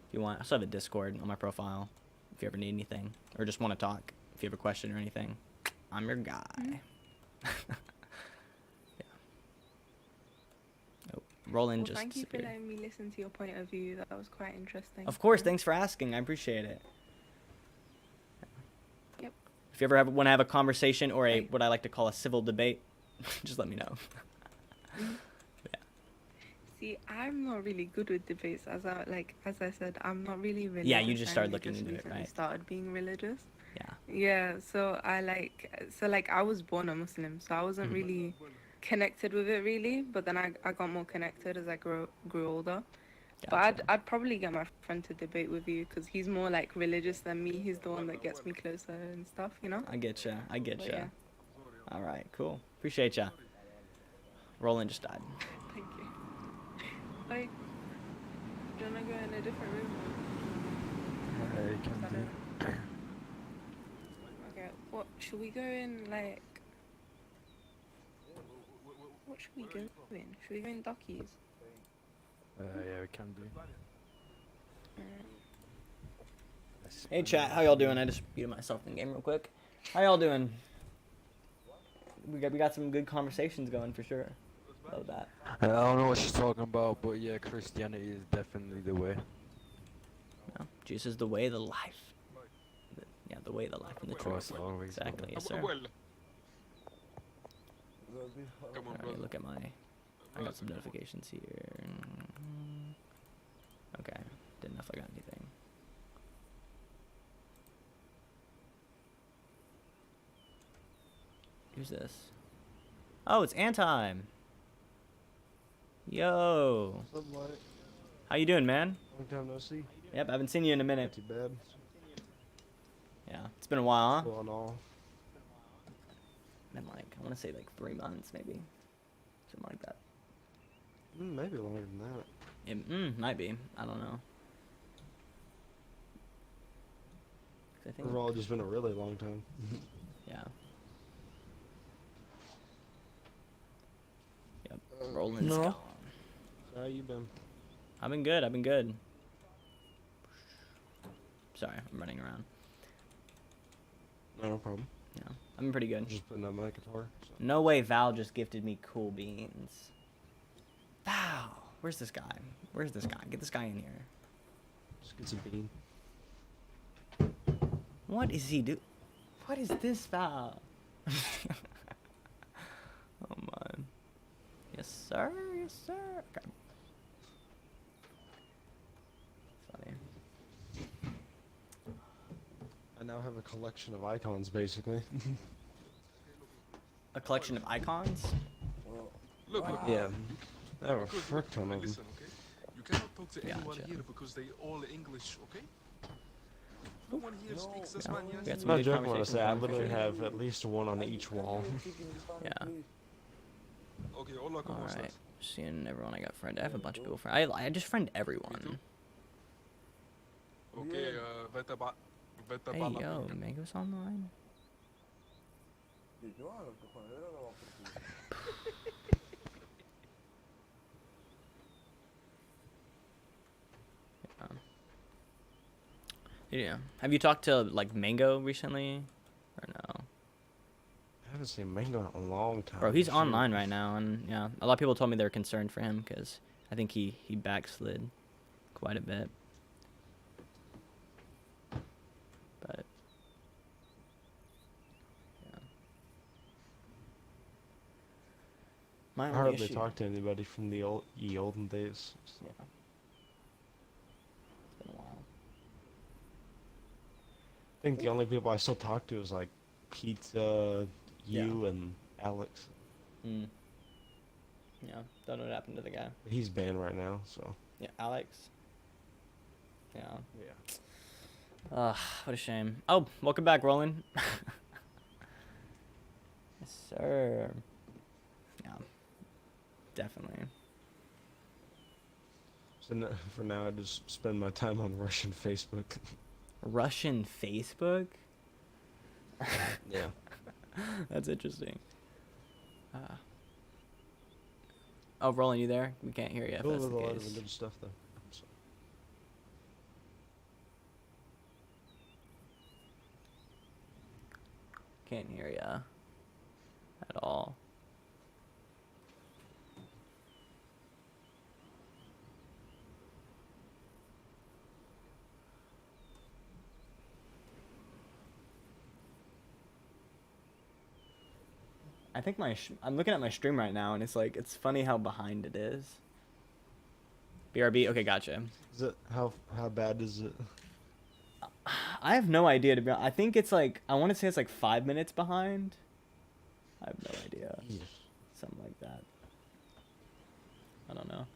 If you want, I still have a Discord on my profile. If you ever need anything or just want to talk, if you have a question or anything, I'm your guy. Yeah. Oh, Roland just thank you for disappeared. letting me listen to your point of view. That was quite interesting. Of course, thanks for asking. I appreciate it. Yep. If you ever want to have a conversation or a what I like to call a civil debate, just let me know. See, I'm not really good with debates. As I said, I'm not really religious. Yeah, you just started I looking just into it, recently right? started being religious. Yeah. Yeah, so I was born a Muslim, so I wasn't really connected with it really. But then I got more connected as I grew older. Gotcha. But I'd probably get my friend to debate with you because he's more like religious than me. He's the one that gets me closer and stuff, you know. I get ya. But yeah. All right, cool. Appreciate ya. Roland just died. Thank you. Like, do you wanna go in a different room? You can do. Okay, what should we go in like? What should we go in? Should we go in Duckies? Yeah, we can do. Hey chat, how y'all doing? I just muted myself in game real quick. How y'all doing? We got some good conversations going for sure. Love that. I don't know what she's talking about, but yeah, Christianity is definitely the way. No, Jesus is the way, the life. The way, the life, and the truth. Always. Exactly, yes sir. Come on, Alright, brother. look at I got some notifications here. Okay, didn't know if I got anything. Who's this? Oh, it's Antime. Yo. What's up, Mike? How you doing, man? Long time no see. Yep, I haven't seen you in a minute. Not too bad. Yeah, it's been a while, huh? What's going on? Been like, I want to say like 3 months, maybe. Something like that. Maybe longer than that. It might be. I don't know. I think. Overall, just been a really long time. Yeah. Yep. Roland's No. gone. How you been? I've been good. I've been good. Sorry, I'm running around. No problem. Yeah, I've been pretty good. Just putting up my guitar. So. No way Val just gifted me cool beans. Val, where's this guy? Where's this guy? Get this guy in here. Just get some bean. What is he do? What is this, Val? Oh man. Yes sir. Yes sir. Okay. Funny. I now have a collection of icons, basically. A collection of icons? Look, Yeah. I have a frick ton of them. listen, okay? You cannot talk to anyone Gotcha. here because they all English, okay? No one here speaks this Yeah. man, We got yes? some I'm not good joking when I conversations say I going for literally sure. have at least one on each wall. Yeah. Okay, hola, ¿cómo Alright. estás? Seeing everyone I got friend. I have a bunch of people friend. I just friend everyone. Okay, vete pa Hey la yo, finca. Mango's online. Yeah. Have you talked to like Mango recently, or no? I haven't seen Mango in a long time. Bro, he's Shoot. online right now, and yeah, a lot of people told me they're concerned for him because I think he backslid quite a bit. But yeah, my I only hardly issue. talk to anybody from the olden days. So. Yeah. It's been a while. I think the only people I still talk to is like Pizza, you, and Alex. Hmm. Yeah, don't know what happened to the guy. He's banned right now, so. Yeah, Alex. Yeah. Yeah. What a shame. Oh, welcome back, Roland. Yes, sir. Yeah, definitely. So for now, I just spend my time on Russian Facebook. Russian Facebook? Yeah. That's interesting. Oh, Roland, you there? We can't hear you. If Cool that's with the a lot of case. good stuff though. So. Can't hear ya at all. I think I'm looking at my stream right now, and it's like it's funny how behind it is. BRB. Okay, gotcha. Is it how bad is it? I have no idea, to be honest. I think it's like, I want to say it's like 5 minutes behind. I have no idea. Yes. Something like that. I don't know.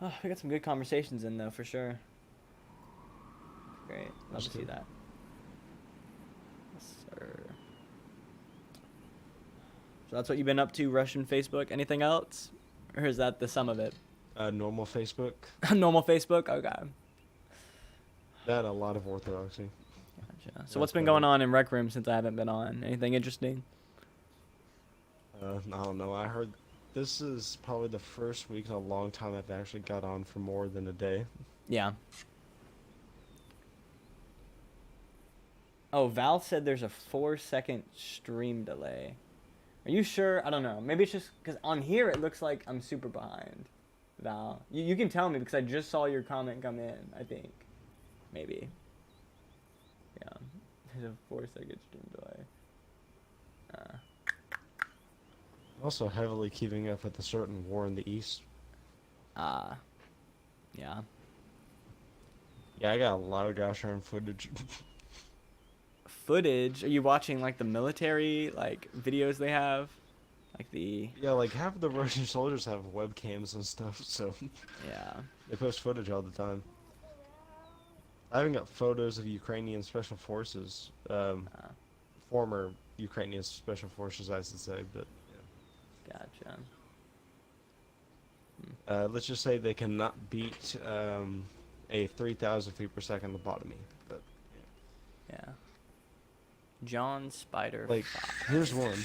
Oh, we got some good conversations in though, for sure. Great. Love to see that. Yes, sir. So that's what you've been up to, Russian Facebook. Anything else? Or is that the sum of it? Normal Facebook. Normal Facebook? Okay. That and a lot of orthodoxy. Gotcha. So what's been going on in Rec Room since I haven't been on? Anything interesting? I don't know. I heard this is probably the first week in a long time I've actually got on for more than a day. Yeah. Oh, Val said there's a 4-second stream delay. Are you sure? I don't know. Maybe it's just because on here it looks like I'm super behind. Val, you can tell me because I just saw your comment come in, I think. Maybe. Yeah. There's a 4-second stream delay. Also heavily keeping up with a certain war in the East. Yeah. Yeah, I got a lot of gosh darn footage. Footage? Are you watching like the military like videos they have? Like the... Yeah, like half of the Russian soldiers have webcams and stuff, so... Yeah. They post footage all the time. I even got photos of Ukrainian special forces. Former Ukrainian special forces, I should say, but... Gotcha. Let's just say they cannot beat a 3,000 feet per second lobotomy. But yeah. John Spider. Like, here's one.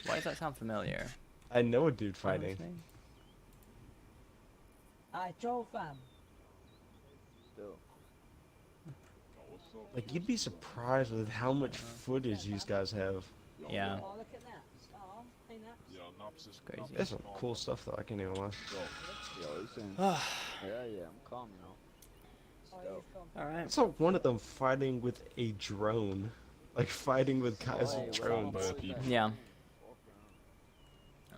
Why does that sound familiar? I know a dude fighting. Joe fam. Like, you'd be surprised with how much footage these guys have. Yeah. Oh, look at that. Oh, ain't that? It's crazy. There's some cool stuff though, I can't even lie. Yeah, I'm calm now. Alright. I saw one of them fighting with a drone. Like, fighting with guys with drones. Yeah.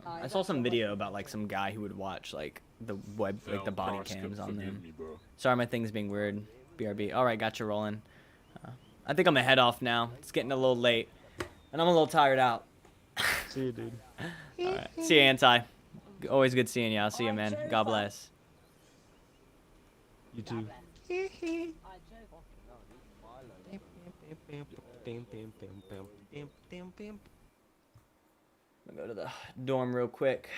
I saw some video about like some guy who would watch like the web, like the body cams on them. Sorry, my thing's being weird. BRB. Alright, got you rolling. I think I'm gonna head off now. It's getting a little late. And I'm a little tired out. See you, dude. Alright. See you, Anti. Always good seeing you. I'll see you, man. God bless. You too. I'm gonna go to the dorm real quick.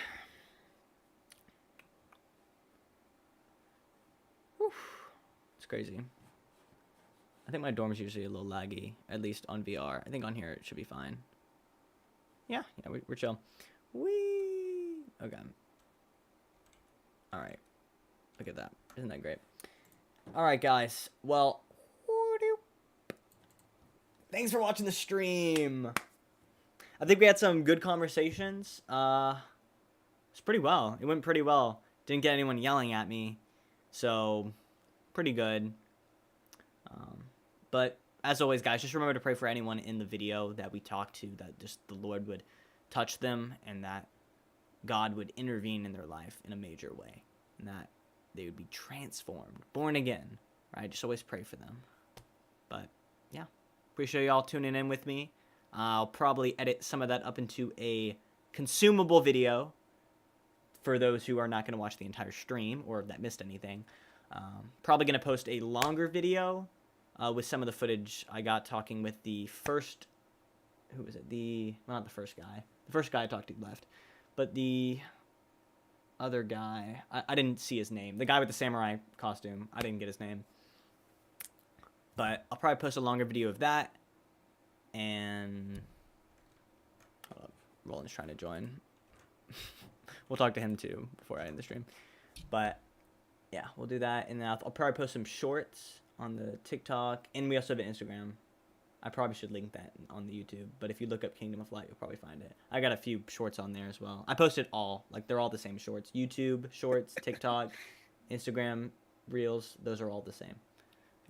Whew. It's crazy. I think my dorm's usually a little laggy, at least on VR. I think on here it should be fine. Yeah, we're chill. Whee! Okay. Alright. Look at that. Isn't that great? Alright, guys. Well, thanks for watching the stream. I think we had some good conversations. It's pretty well. It went pretty well. Didn't get anyone yelling at me. So, pretty good. But, as always, guys, just remember to pray for anyone in the video that we talked to, that just the Lord would touch them and that God would intervene in their life in a major way. And that they would be transformed, born again. Right? Just always pray for them. But, yeah. Appreciate y'all tuning in with me. I'll probably edit some of that up into a consumable video for those who are not going to watch the entire stream or that missed anything. Probably going to post a longer video with some of the footage I got talking with the first... Who was it? Well, not the first guy. The first guy I talked to left. But the other guy... I didn't see his name. The guy with the samurai costume. I didn't get his name. But I'll probably post a longer video of that. And... Hold up. Roland's trying to join. we'll talk to him too before I end the stream. But yeah, we'll do that, and then I'll probably post some shorts on the TikTok, and we also have an Instagram. I probably should link that on the YouTube, but if you look up Kingdom of Light, you'll probably find it. I got a few shorts on there as well. I posted all, like they're all the same shorts. YouTube shorts, TikTok, Instagram Reels, those are all the same.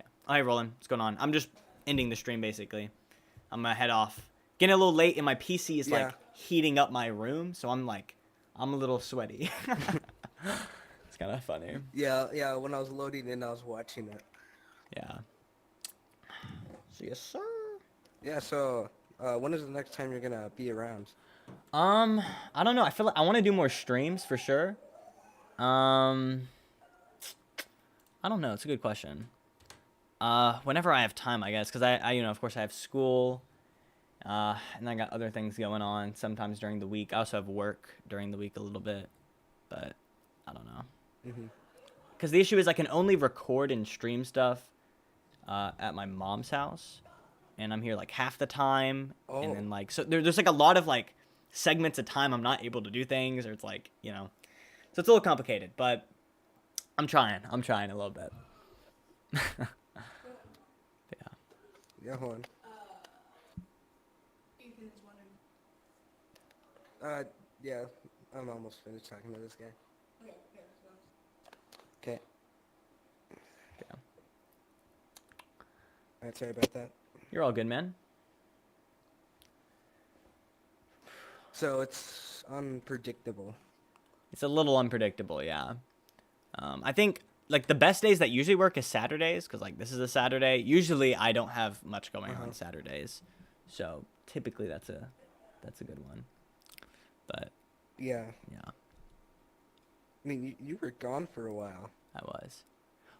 Yeah. All right, Roland, what's going on? I'm just ending the stream basically. I'm gonna head off. Getting a little late, and my PC is like heating up my room, so I'm a little sweaty. It's kind of funny. Yeah. When I was loading in, I was watching it. Yeah. So yes, sir. Yeah. So, when is the next time you're gonna be around? I don't know. I feel like I want to do more streams for sure. I don't know. It's a good question. Whenever I have time, I guess, because I of course I have school, and I got other things going on sometimes during the week. I also have work during the week a little bit, but I don't know. Because the issue is I can only record and stream stuff at my mom's house, and I'm here like half the time, and then like so there's like a lot of like segments of time I'm not able to do things, or it's like so it's a little complicated, but I'm trying a little bit. Yeah, hold on. Yeah, I'm almost finished talking to this guy. Okay. Yeah. Alright, sorry about that. You're all good, man. So it's unpredictable. It's a little unpredictable, yeah. I think like the best days that usually work is Saturdays, because like this is a Saturday. Usually I don't have much going on Saturdays, so typically that's a good one. But yeah. I mean, you were gone for a while. I was.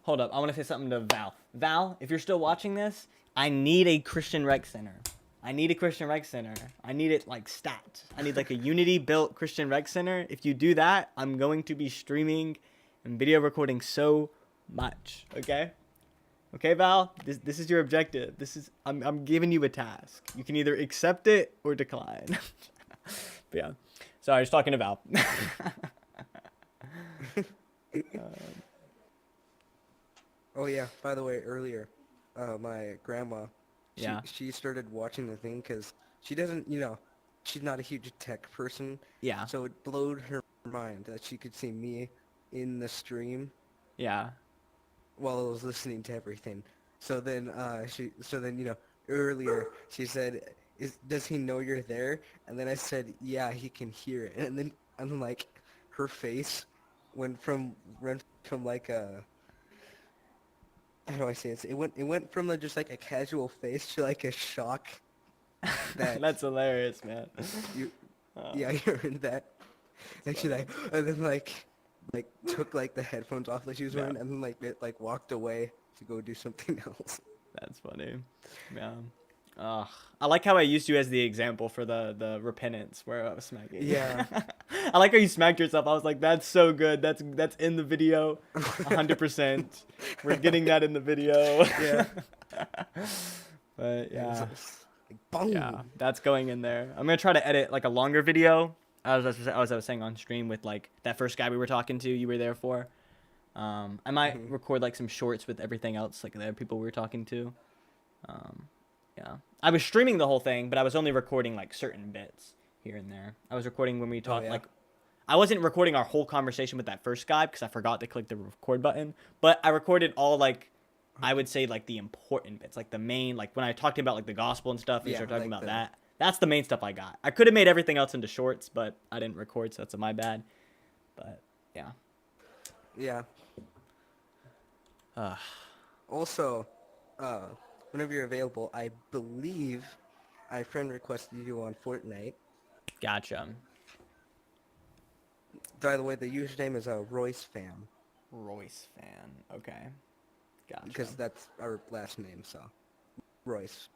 Hold up, I want to say something to Val. Val, if you're still watching this, I need a Christian Rec Center. I need it like stat. I need like a Unity-built Christian Rec Center. If you do that, I'm going to be streaming and video recording so much. Okay? Okay, Val? This is your objective. I'm giving you a task. You can either accept it or decline. But yeah. Sorry, I was talking to Val. Oh yeah, by the way, earlier, my grandma, she started watching the thing because she doesn't, she's not a huge tech person. Yeah. So it blowed her mind that she could see me in the stream. Yeah. While I was listening to everything. So then, earlier she said, does he know you're there? And then I said, yeah, he can hear it. And then, like, her face went from like a, how do I say it? It went from just like a casual face to like a shock. That's hilarious, man. Yeah, you heard that. And she and then like took like the headphones off that she was wearing, and then like walked away to go do something else. That's funny. Yeah. I like how I used you as the example for the repentance where I was smacking. Yeah. I like how you smacked yourself. I was like, that's so good. That's in the video, 100%. We're getting that in the video. Yeah. But yeah. Boom. Yeah, that's going in there. I'm gonna try to edit like a longer video. As I was saying on stream with like that first guy we were talking to, you were there for. I might record like some shorts with everything else, like the other people we were talking to. Yeah, I was streaming the whole thing, but I was only recording like certain bits here and there. I was recording when we talked, like, I wasn't recording our whole conversation with that first guy because I forgot to click the record button. But I recorded all like, I would say like the important bits, like the main, like when I talked about like the gospel and stuff, and started talking about that. That's the main stuff I got. I could have made everything else into shorts, but I didn't record, so that's my bad. But yeah. Yeah. Also, whenever you're available, I believe I friend requested you on Fortnite. Gotcha. By the way, the username is Royce Fan. Royce Fan. Okay. Gotcha. Because that's our last name, so Royce.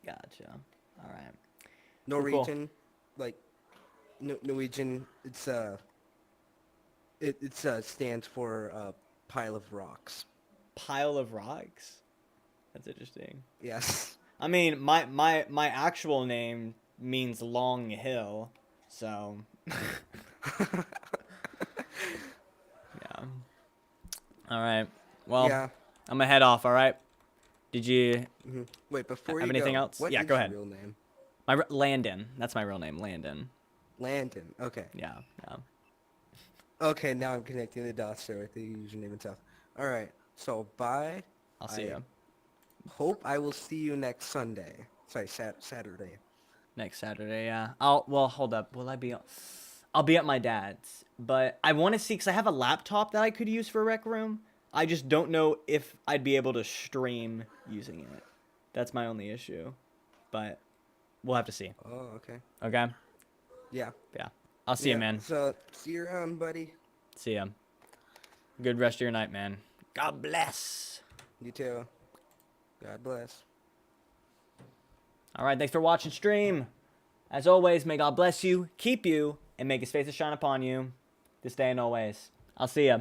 Gotcha. All right. Norwegian, like Norwegian. It stands for pile of rocks. Pile of rocks. That's interesting. Yes. I mean, my actual name means long hill, so. Yeah. All right. Well, Yeah. I'm gonna head off. All right. Did you Wait, before have you anything go, else? what Yeah, is go your ahead. real name? Landon. That's my real name, Landon. Landon. Okay. Yeah. Yeah. Okay, now I'm connecting the dots there with the username and stuff. All right. So bye. I'll see you. Hope I will see you next Sunday. Sorry, Saturday. Next Saturday, yeah. Well, hold up. Will I be? I'll be at my dad's, but I want to see because I have a laptop that I could use for Rec Room. I just don't know if I'd be able to stream using it. That's my only issue, but we'll have to see. Oh, okay. Okay. Yeah. Yeah. I'll see you, man. So see you around, buddy. See ya. Good rest of your night, man. God bless. You too. God bless. All right, thanks for watching stream. As always, may God bless you, keep you, and make his face to shine upon you this day and always. I'll see ya.